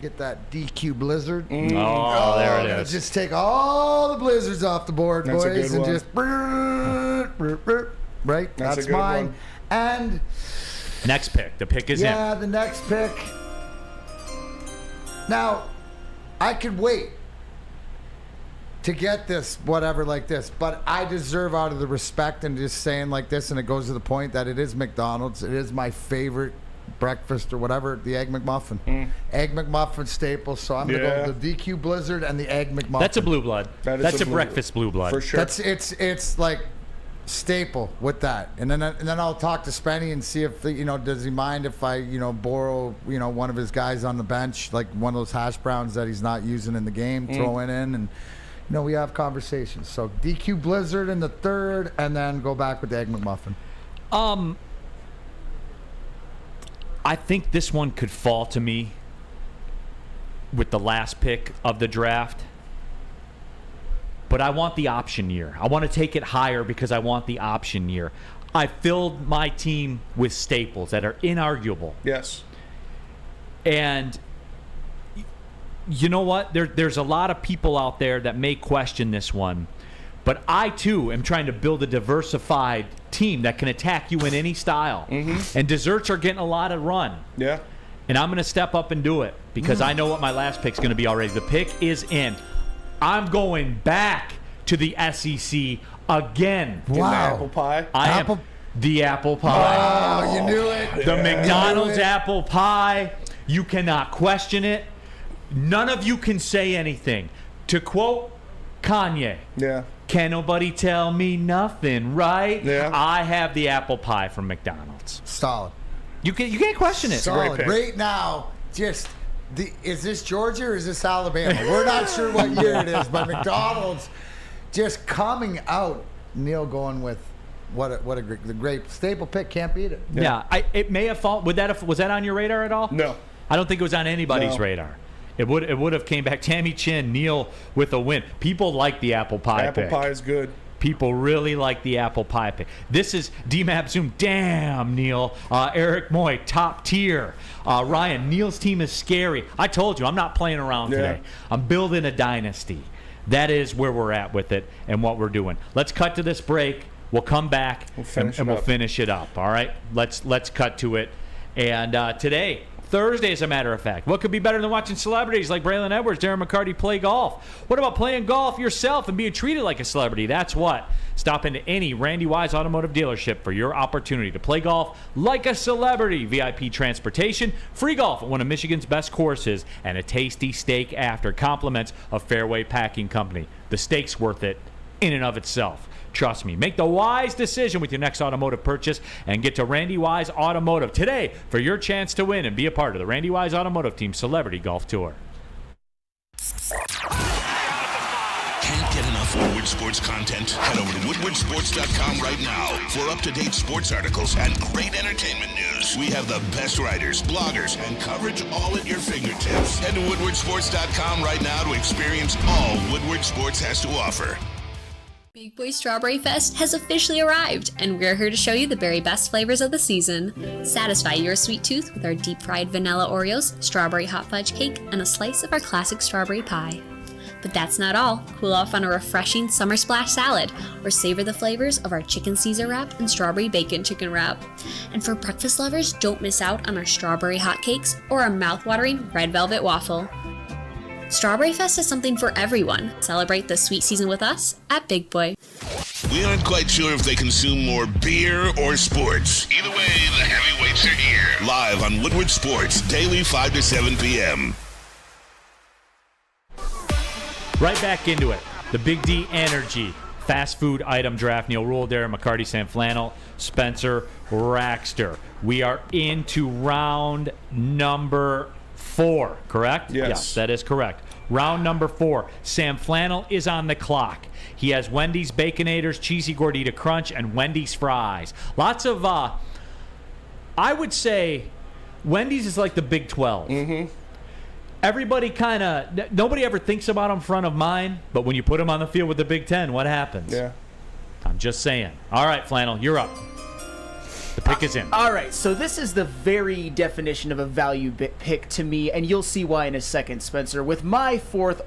get that DQ Blizzard. Oh, there it is. Just take all the blizzards off the board, That's a boys, good and one. just right. That's a good mine. one. And next pick. The pick is in. yeah, the next pick. Now, I could wait to get this, whatever, like this, but I deserve out of the respect and just saying like this, and it goes to the point that it is McDonald's. It is my favorite breakfast or whatever, the Egg McMuffin. Egg McMuffin staple, so I'm going to go with the DQ Blizzard and the Egg McMuffin. That's a blue blood. That's a blue breakfast blue blood. For sure. It's like staple with that, and then I'll talk to Spenny and see if does he mind if I borrow one of his guys on the bench, like one of those hash browns that he's not using in the game, throw it in, and we have conversations. So DQ Blizzard in the third, and then go back with the Egg McMuffin. I think this one could fall to me with the last pick of the draft. But I want the option year. I want to take it higher because I want the option year. I filled my team with staples that are inarguable. Yes. And you know what? There's a lot of people out there that may question this one. But I, too, am trying to build a diversified team that can attack you in any style. And desserts are getting a lot of run. Yeah. And I'm going to step up and do it because I know what my last pick's going to be already. The pick is in. I'm going back to the SEC again. Wow. The apple pie? Am the apple pie. Oh, you knew it. The McDonald's apple pie. You cannot question it. None of you can say anything. To quote Kanye. Yeah. Can't nobody tell me nothing, right? Yeah. I have the apple pie from McDonald's. Solid. You can't question it. Solid. Right now, just is this Georgia or is this Alabama? We're not sure what year it is, but McDonald's just coming out Neal going with what a great staple pick. Can't beat it. Yeah, it may have fallen. Was that on your radar at all? No. I don't think it was on anybody's radar. It would have came back. Tammy Chin, Neal with a win. People like the apple pie pick. Apple pie is good. People really like the apple pie pick. This is DMAP Zoom. Damn, Neal. Eric Moy, top tier. Ryan, Neal's team is scary. I told you, I'm not playing around today. I'm building a dynasty. That is where we're at with it and what we're doing. Let's cut to this break. We'll come back and we'll finish it up. All right? Let's cut to it. And today, Thursday, as a matter of fact. What could be better than watching celebrities like Braylon Edwards, Darren McCarty play golf? What about playing golf yourself and being treated like a celebrity? That's what. Stop into any Randy Wise Automotive dealership for your opportunity to play golf like a celebrity. VIP transportation, free golf at one of Michigan's best courses, and a tasty steak after. Compliments of Fairway Packing Company. The steak's worth it in and of itself. Trust me. Make the wise decision with your next automotive purchase and get to Randy Wise Automotive today for your chance to win and be a part of the Randy Wise Automotive Team Celebrity Golf Tour. Can't get enough Woodward Sports content? Head over to woodwardsports.com right now for up-to-date sports articles and great entertainment news. We have the best writers, bloggers, and coverage all at your fingertips. Head to woodwardsports.com right now to experience all Woodward Sports has to offer. Big Boy Strawberry Fest has officially arrived, and we're here to show you the very best flavors of the season. Satisfy your sweet tooth with our deep-fried vanilla Oreos, strawberry hot fudge cake, and a slice of our classic strawberry pie. But that's not all. Cool off on a refreshing summer splash salad, or savor the flavors of our chicken Caesar wrap and strawberry bacon chicken wrap. And for breakfast lovers, don't miss out on our strawberry hotcakes or our mouth-watering red velvet waffle. Strawberry Fest is something for everyone. Celebrate the sweet season with us at Big Boy. We aren't quite sure if they consume more beer or sports. Either way, the heavyweights are here. Live on Woodward Sports, daily 5 to 7 p.m. Right back into it. The Big D Energy fast food item draft. Neal, Ruhl, Darren, McCarty, Sam Flannel, Spencer Raxter. We are into round number 4, correct? Yes, that is correct. Round number 4. Sam Flannel is on the clock. He has Wendy's Baconators, Cheesy Gordita Crunch, and Wendy's Fries. Lots of, I would say, Wendy's is like the Big 12. Mm-hmm. Everybody kind of, nobody ever thinks about them front of mind, but when you put them on the field with the Big 10, what happens? Yeah. I'm just saying. All right, Flannel, you're up. The pick is in. All right, so this is the very definition of a value pick to me, and you'll see why in a second, Spencer. With my fourth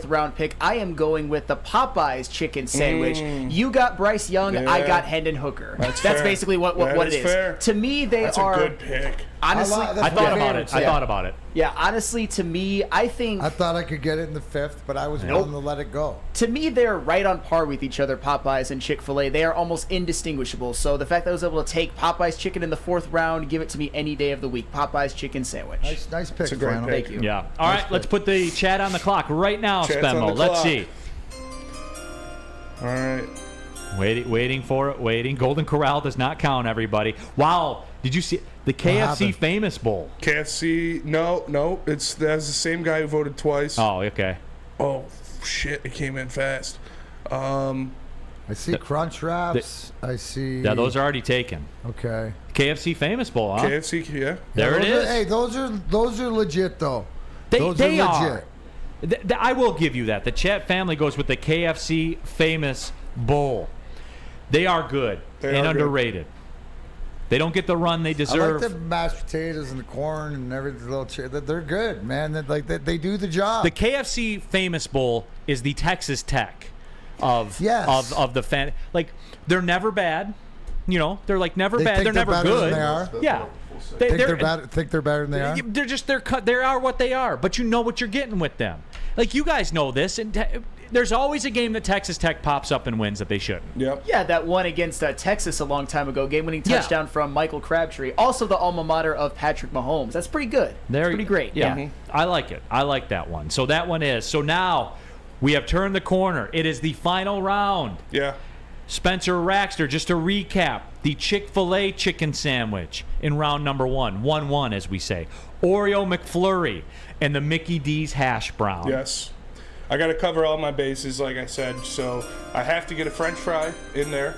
round pick, I am going with the Popeyes chicken sandwich. You got Bryce Young, I got Hendon Hooker. That's basically what it is. Fair. To me, That's a good pick. Honestly, I thought about it. Yeah, honestly, to me, I think... I thought I could get it in the 5th, but I was willing to let it go. To me, they're right on par with each other, Popeyes and Chick-fil-A. They are almost indistinguishable. So the fact that I was able to take Popeyes chicken in the 4th round, give it to me any day of the week. Popeyes chicken sandwich. Nice pick, It's a great pick. Thank you. Yeah. All right, let's put the chat on the clock right now, Spenmo. Let's see. All right. Waiting for it, waiting. Golden Corral does not count, everybody. Wow. Did you see the KFC Famous Bowl? KFC, no. That's the same guy who voted twice. Oh, okay. Oh, shit. It came in fast. I see Crunch Wraps. I see... Yeah, those are already taken. Okay. KFC Famous Bowl, huh? KFC, yeah. There it is. Hey, those are legit, though. They are. I will give you that. The chat family goes with the KFC Famous Bowl. They are good and underrated. They don't get the run they deserve. I like the mashed potatoes and the corn and everything. They're good, man. They do the job. The KFC Famous Bowl is the Texas Tech of the fan. Like, they're never bad. You know, they're like never bad. They're never good. Than they are. Yeah. Think they're better than they are. They are what they are. But you know what you're getting with them. Like, you guys know this, and there's always a game that Texas Tech pops up and wins that they shouldn't. Yep. Yeah, that one against Texas a long time ago, game-winning touchdown from Michael Crabtree. Also the alma mater of Patrick Mahomes. That's pretty good. That's pretty great. Yeah, Mm-hmm. I like it. I like that one. So that one is. So now we have turned the corner. It is the final round. Yeah. Spencer Raxter, just to recap, the Chick-fil-A chicken sandwich in round number 1. 1-1, as we say. Oreo McFlurry and the Mickey D's hash brown. Yes. I got to cover all my bases, like I said. So I have to get a French fry in there.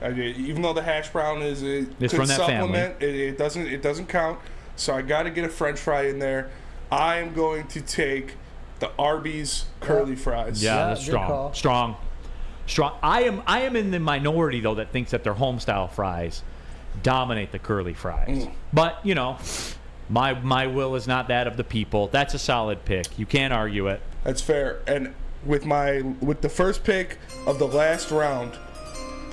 Even though the hash brown is it's could from that supplement, it doesn't count. So I got to get a French fry in there. I am going to take the Arby's curly fries. Yeah, that's strong. I am in the minority though that thinks that their home style fries dominate the curly fries. But you know, my will is not that of the people. That's a solid pick. You can't argue it. That's fair. And with the first pick of the last round,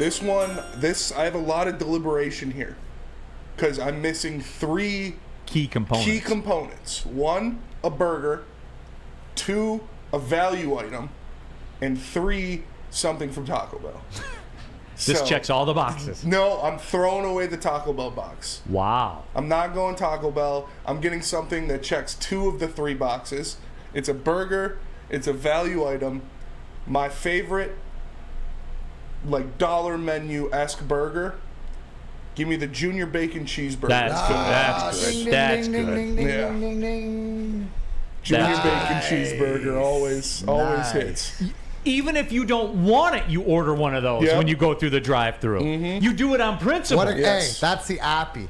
I have a lot of deliberation here because I'm missing 3 key components. 1, a burger. 2, a value item. And 3, something from Taco Bell. This checks all the boxes. No, I'm throwing away the Taco Bell box. Wow. I'm not going Taco Bell. I'm getting something that checks 2 of the 3 boxes. It's a burger. It's a value item. My favorite, like, dollar menu-esque burger. Give me the Junior Bacon Cheeseburger. That's good. That's good. Yeah. Junior Bacon Cheeseburger always hits. Even if you don't want it, you order one of those when you go through the drive-thru. You do it on principle. Hey, that's the appy.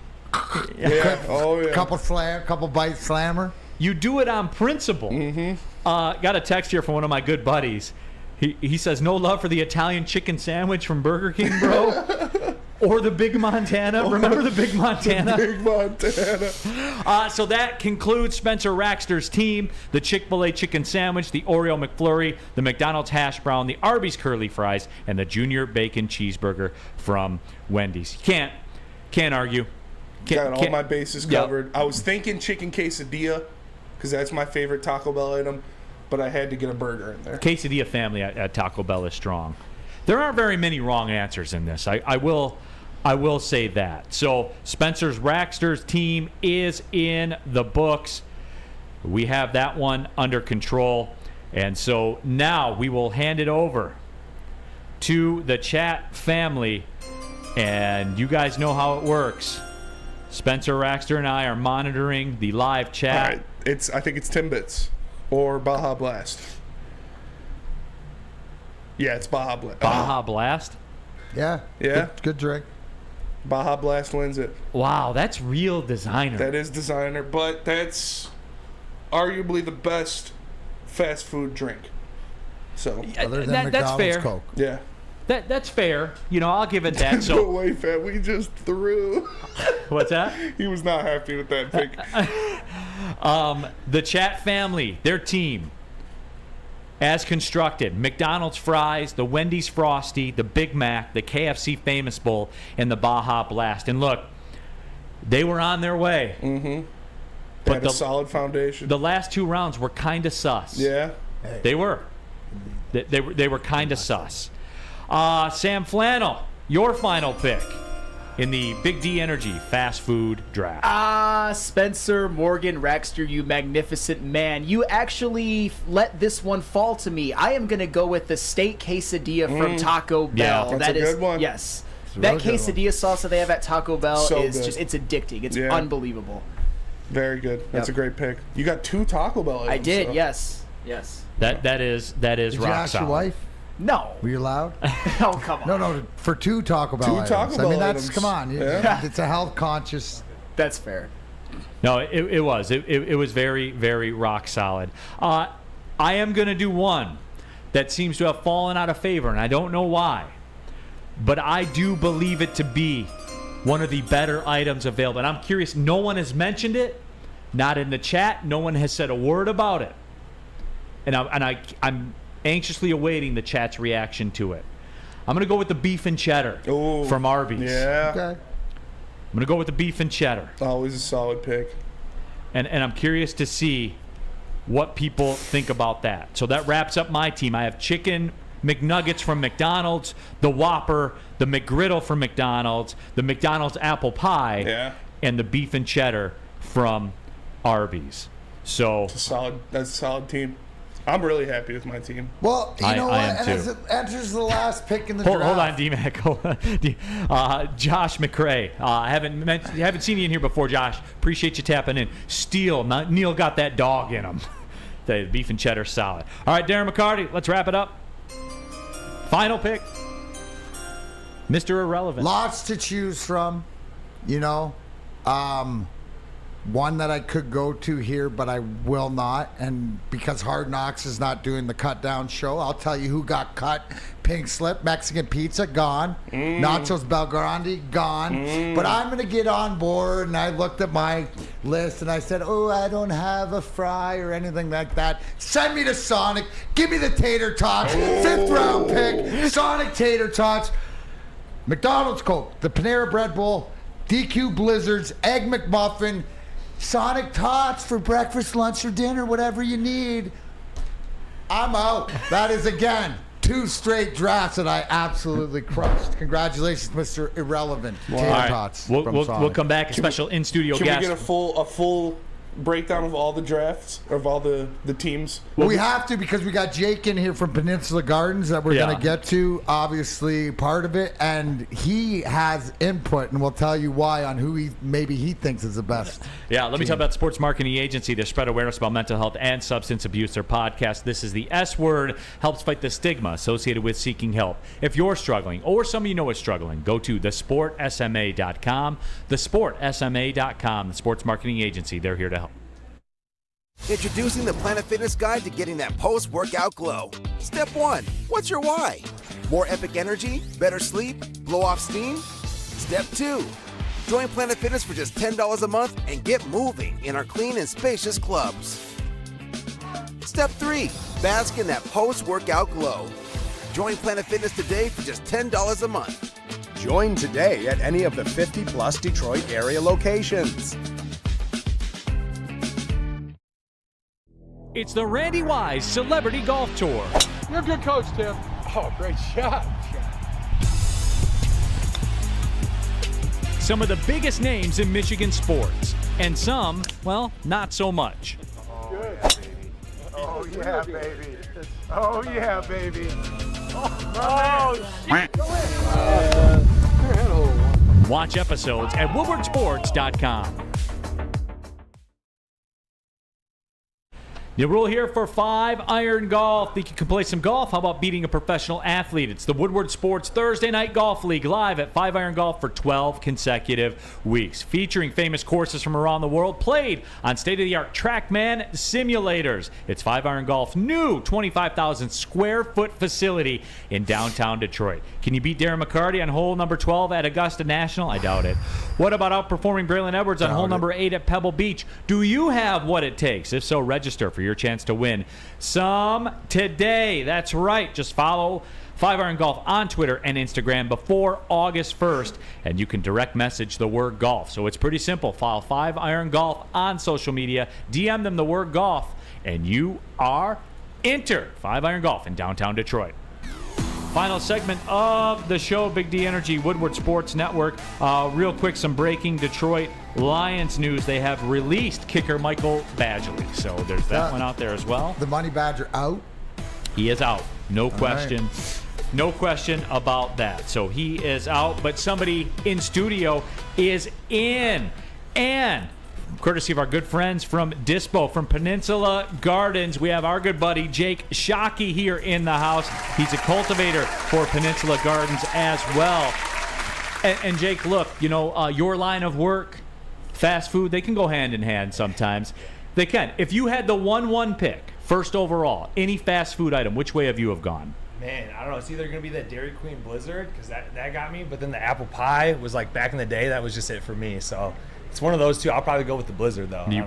Couple bite slammer. You do it on principle. Got a text here from one of my good buddies. He says, no love for the Italian chicken sandwich from Burger King, bro. Or the Big Montana. Remember the Big Montana? The Big Montana. So that concludes Spencer Raxter's team. The Chick-fil-A chicken sandwich, the Oreo McFlurry, the McDonald's hash brown, the Arby's curly fries, and the Junior Bacon Cheeseburger from Wendy's. Can't argue. Got all my bases covered. Yep. I was thinking chicken quesadilla because that's my favorite Taco Bell item, but I had to get a burger in there. Quesadilla family at Taco Bell is strong. There aren't very many wrong answers in this. I will say that. So Spencer's Raxter's team is in the books. We have that one under control. And so now we will hand it over to the chat family. And you guys know how it works. Spencer Raxter and I are monitoring the live chat. All right. I think it's Timbits or Baja Blast. Yeah, it's Baja Blast. Baja Blast? Yeah. Good drink. Baja Blast wins it. Wow, that's real designer. That is designer, but that's arguably the best fast food drink. So other than that's fair. Coke. Yeah. That's fair. You know, I'll give it that. So no way, Fat. We just threw. What's that? He was not happy with that pick. The chat family, their team, as constructed: McDonald's fries, the Wendy's Frosty, the Big Mac, the KFC Famous Bowl, and the Baja Blast. And look, they were on their way. They had a solid foundation. The last 2 rounds were kind of sus. Yeah. They were. They were kind of sus. Sam Flannel, your final pick in the Big D Energy fast food draft. Spencer Morgan Raxter, you magnificent man. You actually let this one fall to me. I am going to go with the steak quesadilla from Taco Bell. That's a good one. Yes. That quesadilla sauce that they have at Taco Bell is just, it's addicting. It's unbelievable. Very good. That's a great pick. You got 2 Taco Bell items. I did, so. Yes. That is Did you rock ask solid. your wife? No. Were you allowed? Oh, come on. No, for 2 Taco Bell items. Taco Bell items. Come on. Yeah. It's a health conscious. That's fair. No, it was. It was very, very rock solid. I am going to do one that seems to have fallen out of favor, and I don't know why. But I do believe it to be one of the better items available. And I'm curious, no one has mentioned it, not in the chat. No one has said a word about it. And I'm anxiously awaiting the chat's reaction to it. I'm going to go with the beef and cheddar from Arby's. Yeah. Okay. I'm going to go with the beef and cheddar. Always a solid pick. And I'm curious to see what people think about that. So that wraps up my team. I have chicken McNuggets from McDonald's, the Whopper, the McGriddle from McDonald's, the McDonald's apple pie, and the beef and cheddar from Arby's. So that's a solid team. I'm really happy with my team. Well, you know what? And as it enters the last pick in the draft. Hold on, D-Mac. Josh McRae. I haven't seen you in here before, Josh. Appreciate you tapping in. Neal got that dog in him. The beef and cheddar solid. All right, Darren McCarty, let's wrap it up. Final pick. Mr. Irrelevant. Lots to choose from, one that I could go to here, but I will not. And because Hard Knocks is not doing the cut down show, I'll tell you who got cut. Pink slip, Mexican pizza, gone. Nachos Belgrande, gone. But I'm going to get on board, and I looked at my list, and I said, I don't have a fry or anything like that. Send me to Sonic. Give me the tater tots. 5th round pick. Sonic tater tots. McDonald's Coke, the Panera Bread Bowl, DQ Blizzards, Egg McMuffin, Sonic Tots for breakfast, lunch, or dinner, whatever you need. I'm out. That is, again, 2 straight drafts that I absolutely crushed. Congratulations, Mr. Irrelevant. Tater Tots. We'll come back. A special in-studio guest. Can we get a full breakdown of all the drafts, of all the teams? We have to, because we got Jake in here from Peninsula Gardens that we're going to get to, obviously part of it, and he has input, and we'll tell you why on who he thinks is the best. Yeah, let me tell you about Sports Marketing Agency. They spread awareness about mental health and substance abuse. Their podcast, This is the S Word, helps fight the stigma associated with seeking help. If you're struggling, or some of you know is struggling, go to thesportsma.com, thesportsma.com, the Sports Marketing Agency. They're here to help. Introducing the Planet Fitness Guide to getting that post-workout glow. Step 1. What's your why? More epic energy? Better sleep? Blow off steam? Step 2. Join Planet Fitness for just $10 a month and get moving in our clean and spacious clubs. Step 3. Bask in that post-workout glow. Join Planet Fitness today for just $10 a month. Join today at any of the 50-plus Detroit area locations. It's the Randy Wise Celebrity Golf Tour. You're a good coach, Tim. Oh, great shot. Some of the biggest names in Michigan sports, and some, well, not so much. Oh, yeah, baby. Oh, yeah, baby. Oh, shit. Go in. Watch episodes at woodwardsports.com. Ruhl here for 5 Iron Golf. Think you can play some golf? How about beating a professional athlete? It's the Woodward Sports Thursday Night Golf League live at 5 Iron Golf for 12 consecutive weeks. Featuring famous courses from around the world played on state-of-the-art TrackMan simulators. It's 5 Iron Golf's new 25,000 square foot facility in downtown Detroit. Can you beat Darren McCarty on hole number 12 at Augusta National? I doubt it. What about outperforming Braylon Edwards on hole number 8 at Pebble Beach? Do you have what it takes? If so, register for your chance to win some today. That's right. Just follow 5 Iron Golf on Twitter and Instagram before August 1st, and you can direct message the word golf. So it's pretty simple. Follow 5 Iron Golf on social media, DM them the word golf, and you are entered. 5 Iron Golf in downtown Detroit. Final segment of the show, Big D Energy, Woodward Sports Network. Real quick, some breaking Detroit Lions news. They have released kicker Michael Badgley. So there's that one out there as well. The Money Badger out? He is out. No question. Right. No question about that. So he is out, but somebody in studio is in. And courtesy of our good friends from Dispo, from Peninsula Gardens, we have our good buddy Jake Shockey here in the house. He's a cultivator for Peninsula Gardens as well. And Jake, look, your line of work, fast food, they can go hand in hand sometimes. They can. If you had the 1-1 pick, first overall, any fast food item, which way have you have gone? Man, I don't know. It's either going to be that Dairy Queen Blizzard, because that got me, but then the apple pie was like back in the day, that was just it for me. So it's one of those two. I'll probably go with the Blizzard, though. You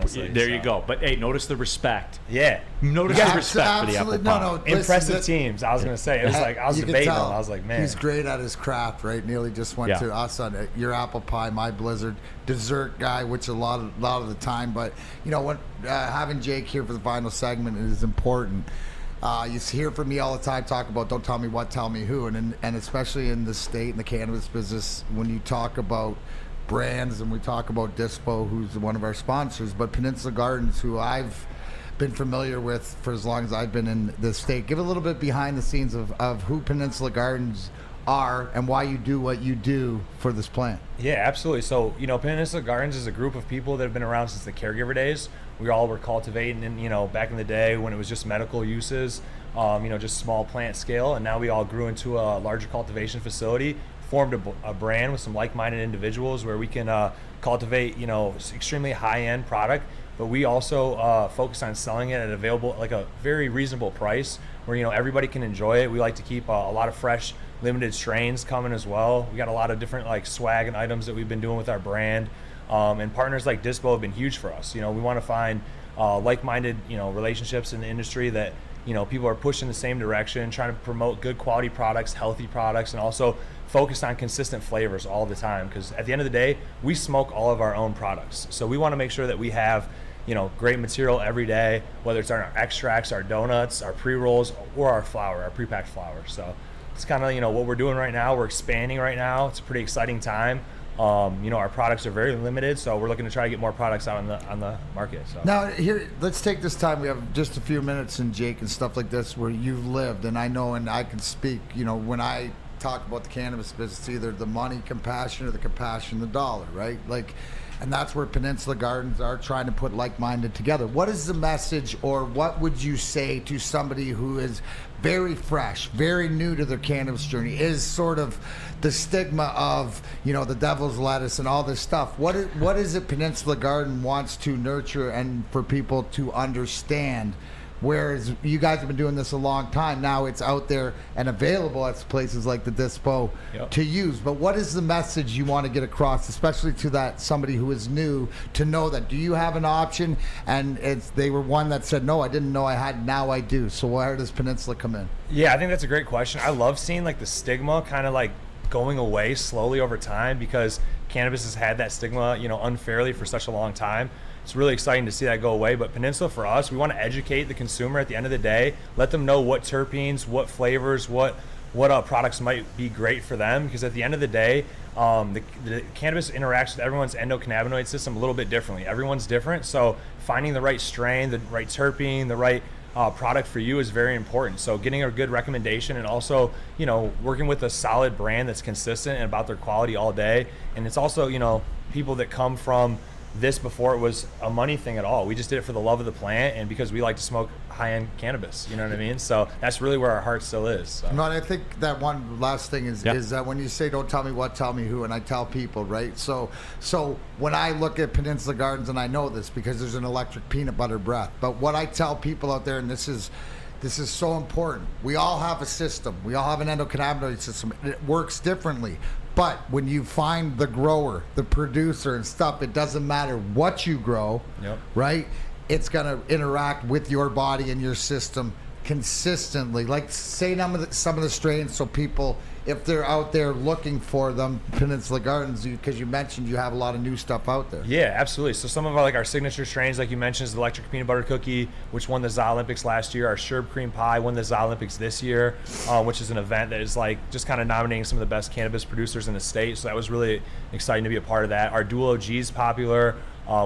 go. But, hey, notice the respect. Yeah. Notice the respect for the apple pie. No, impressive teams, I was going to say. It was like, I was debating them. I was like, man. He's great at his craft, right? Neal, he just went to us on your apple pie, my Blizzard, dessert guy, which a lot of the time. But, when having Jake here for the final segment is important. You hear from me all the time talk about don't tell me what, tell me who. And especially in the state and the cannabis business, when you talk about brands and we talk about Dispo, who's one of our sponsors, but Peninsula Gardens, who I've been familiar with for as long as I've been in the state. Give a little bit behind the scenes of who Peninsula Gardens are and why you do what you do for this plant. Yeah, absolutely. So, Peninsula Gardens is a group of people that have been around since the caregiver days. we all were cultivating, and back in the day when it was just medical uses, just small plant scale, and now we all grew into a larger cultivation facility, formed a brand with some like-minded individuals where we can cultivate, extremely high-end product, but we also focus on selling it at a very reasonable price where, everybody can enjoy it. We like to keep a lot of fresh, limited strains coming as well. We got a lot of different swag and items that we've been doing with our brand. And partners like Dispo have been huge for us. We want to find like-minded, relationships in the industry that, people are pushing the same direction, trying to promote good quality products, healthy products, and also focus on consistent flavors all the time. Because at the end of the day, we smoke all of our own products. So we want to make sure that we have, great material every day, whether it's our extracts, our donuts, our pre-rolls, or our flour, our pre-packed flour. So it's kind of, what we're doing right now. We're expanding right now. It's a pretty exciting time. Our products are very limited, so we're looking to try to get more products out on the market. So now, here, let's take this time. We have just a few minutes, and Jake and stuff like this, where you've lived, and I know, and I can speak. When I talk about the cannabis business, it's either the money compassion or the compassion the dollar, right? And that's where Peninsula Gardens are trying to put like-minded together. What is the message, or what would you say to somebody who is very fresh, very new to their cannabis journey, is sort of the stigma of, the devil's lettuce and all this stuff? What is it Peninsula Garden wants to nurture and for people to understand? Whereas you guys have been doing this a long time. Now it's out there and available at places like the Dispo to use. But what is the message you want to get across, especially to somebody who is new, to know that, do you have an option? And they were one that said, no, I didn't know I had, now I do. So where does Peninsula come in? Yeah, I think that's a great question. I love seeing the stigma kind of going away slowly over time, because cannabis has had that stigma, unfairly for such a long time. It's really exciting to see that go away. But Peninsula, for us, we want to educate the consumer at the end of the day, let them know what terpenes, what flavors, what products might be great for them, because at the end of the day, the cannabis interacts with everyone's endocannabinoid system a little bit differently. Everyone's different, so finding the right strain, the right terpene, the right product for you is very important. So getting a good recommendation, and also, working with a solid brand that's consistent and about their quality all day. And it's also, people that come from this before it was a money thing at all. We just did it for the love of the plant and because we like to smoke high-end cannabis. You know what I mean? So that's really where our heart still is. So. No, and I think that one last thing is that when you say don't tell me what, tell me who, and I tell people, right? So when I look at Peninsula Gardens, and I know this because there's an electric peanut butter breath, but what I tell people out there, and this is so important, we all have a system. We all have an endocannabinoid system. It works differently. But when you find the grower, the producer and stuff, it doesn't matter what you grow, right? It's going to interact with your body and your system consistently. Like, say some of the strains, so people, if they're out there looking for them, Peninsula Gardens, because you mentioned you have a lot of new stuff out there. Yeah, absolutely. So some of our signature strains, like you mentioned, is the electric peanut butter cookie, which won the ZA Olympics last year. Our Sherb cream pie won the ZA Olympics this year, which is an event that is just kind of nominating some of the best cannabis producers in the state. So that was really exciting to be a part of that. Our Dual OG is popular.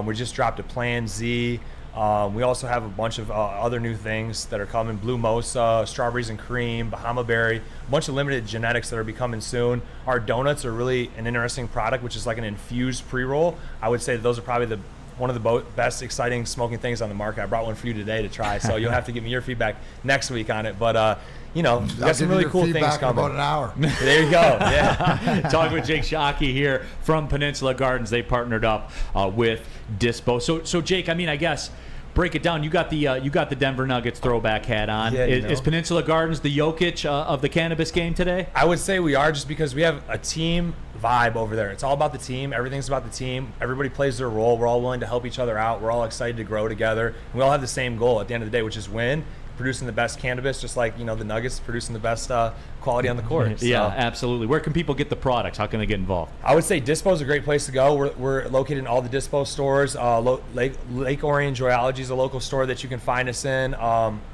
We just dropped a Plan Z. We also have a bunch of other new things that are coming: Blue Mosa, Strawberries and Cream, Bahama Berry, a bunch of limited genetics that are becoming soon. Our donuts are really an interesting product, which is like an infused pre-roll. I would say those are probably one of the best exciting smoking things on the market. I brought one for you today to try, so you'll have to give me your feedback next week on it. But we got some really cool things coming. About an hour. There you go. Yeah. Talking with Jake Shockey here from Peninsula Gardens. They partnered up with Dispo. So Jake, I guess, break it down. You got the Denver Nuggets throwback hat on. Yeah, is Peninsula Gardens the Jokic of the cannabis game today? I would say we are, just because we have a team vibe over there. It's all about the team. Everything's about the team. Everybody plays their role. We're all willing to help each other out. We're all excited to grow together. And we all have the same goal at the end of the day, which is win, producing the best cannabis, just like the Nuggets producing the best quality on the court. Yeah, absolutely. Where can people get the products? How can they get involved? I would say Dispo is a great place to go. We're located in all the Dispo stores. Lake Orion Joyology is a local store that you can find us in.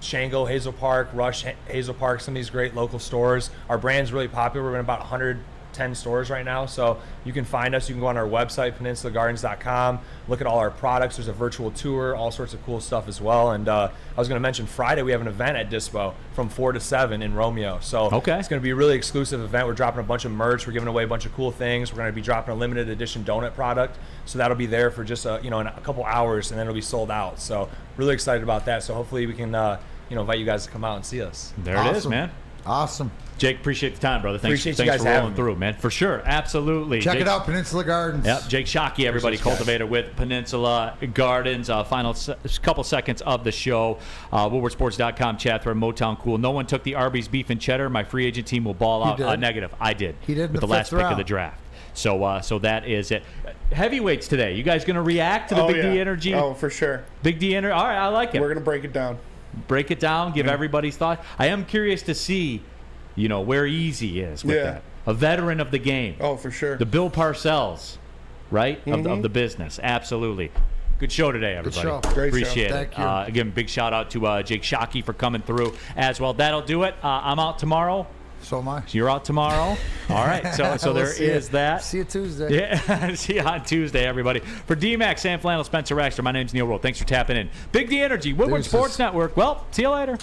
Shango, Hazel Park, Rush, Hazel Park, some of these great local stores. Our brand's really popular. We're in about 100 10 stores right now. So you can find us. You can go on our website, peninsulagardens.com, look at all our products. There's a virtual tour, all sorts of cool stuff as well. And I was going to mention Friday we have an event at Dispo from 4 to 7 in Romeo. So it's going to be a really exclusive event. We're dropping a bunch of merch. We're giving away a bunch of cool things. We're going to be dropping a limited edition donut product. So that'll be there for just in a couple hours, and then it'll be sold out. So really excited about that. So hopefully we can invite you guys to come out and see us. There it is, man. Awesome. Jake, appreciate the time, brother. Thanks Appreciate for you guys rolling having me. through, man. For sure. Absolutely. Check Jake, it out, Peninsula Gardens. Yep. Jake Shockey, everybody, cultivator with Peninsula Gardens. Final couple seconds of the show. Woodwardsports.com chat thread, Motown Cool. No one took the Arby's beef and cheddar. My free agent team will ball out. Negative. I did. He did with the last pick of the draft. So that is it. Heavyweights today. You guys going to react to the Big D Energy? Oh, for sure. Big D Energy. All right, I like it. We're going to break it down. Break it down, give everybody's thoughts. I am curious to see, where Easy is with that. A veteran of the game. Oh, for sure. The Bill Parcells, right, of the business. Absolutely. Good show today, everybody. Good show. Great Appreciate show. it. Thank you. Again, big shout out to Jake Shockey for coming through as well. That'll do it. I'm out tomorrow. So am I. You're out tomorrow. All right. So there is that. See you Tuesday. Yeah. See you on Tuesday, everybody. For D-Mac, Sam Flannel, Spencer Raxter, my name's Neal Ruhl. Thanks for tapping in. Big D Energy, Woodward Sports Network. Well, see you later.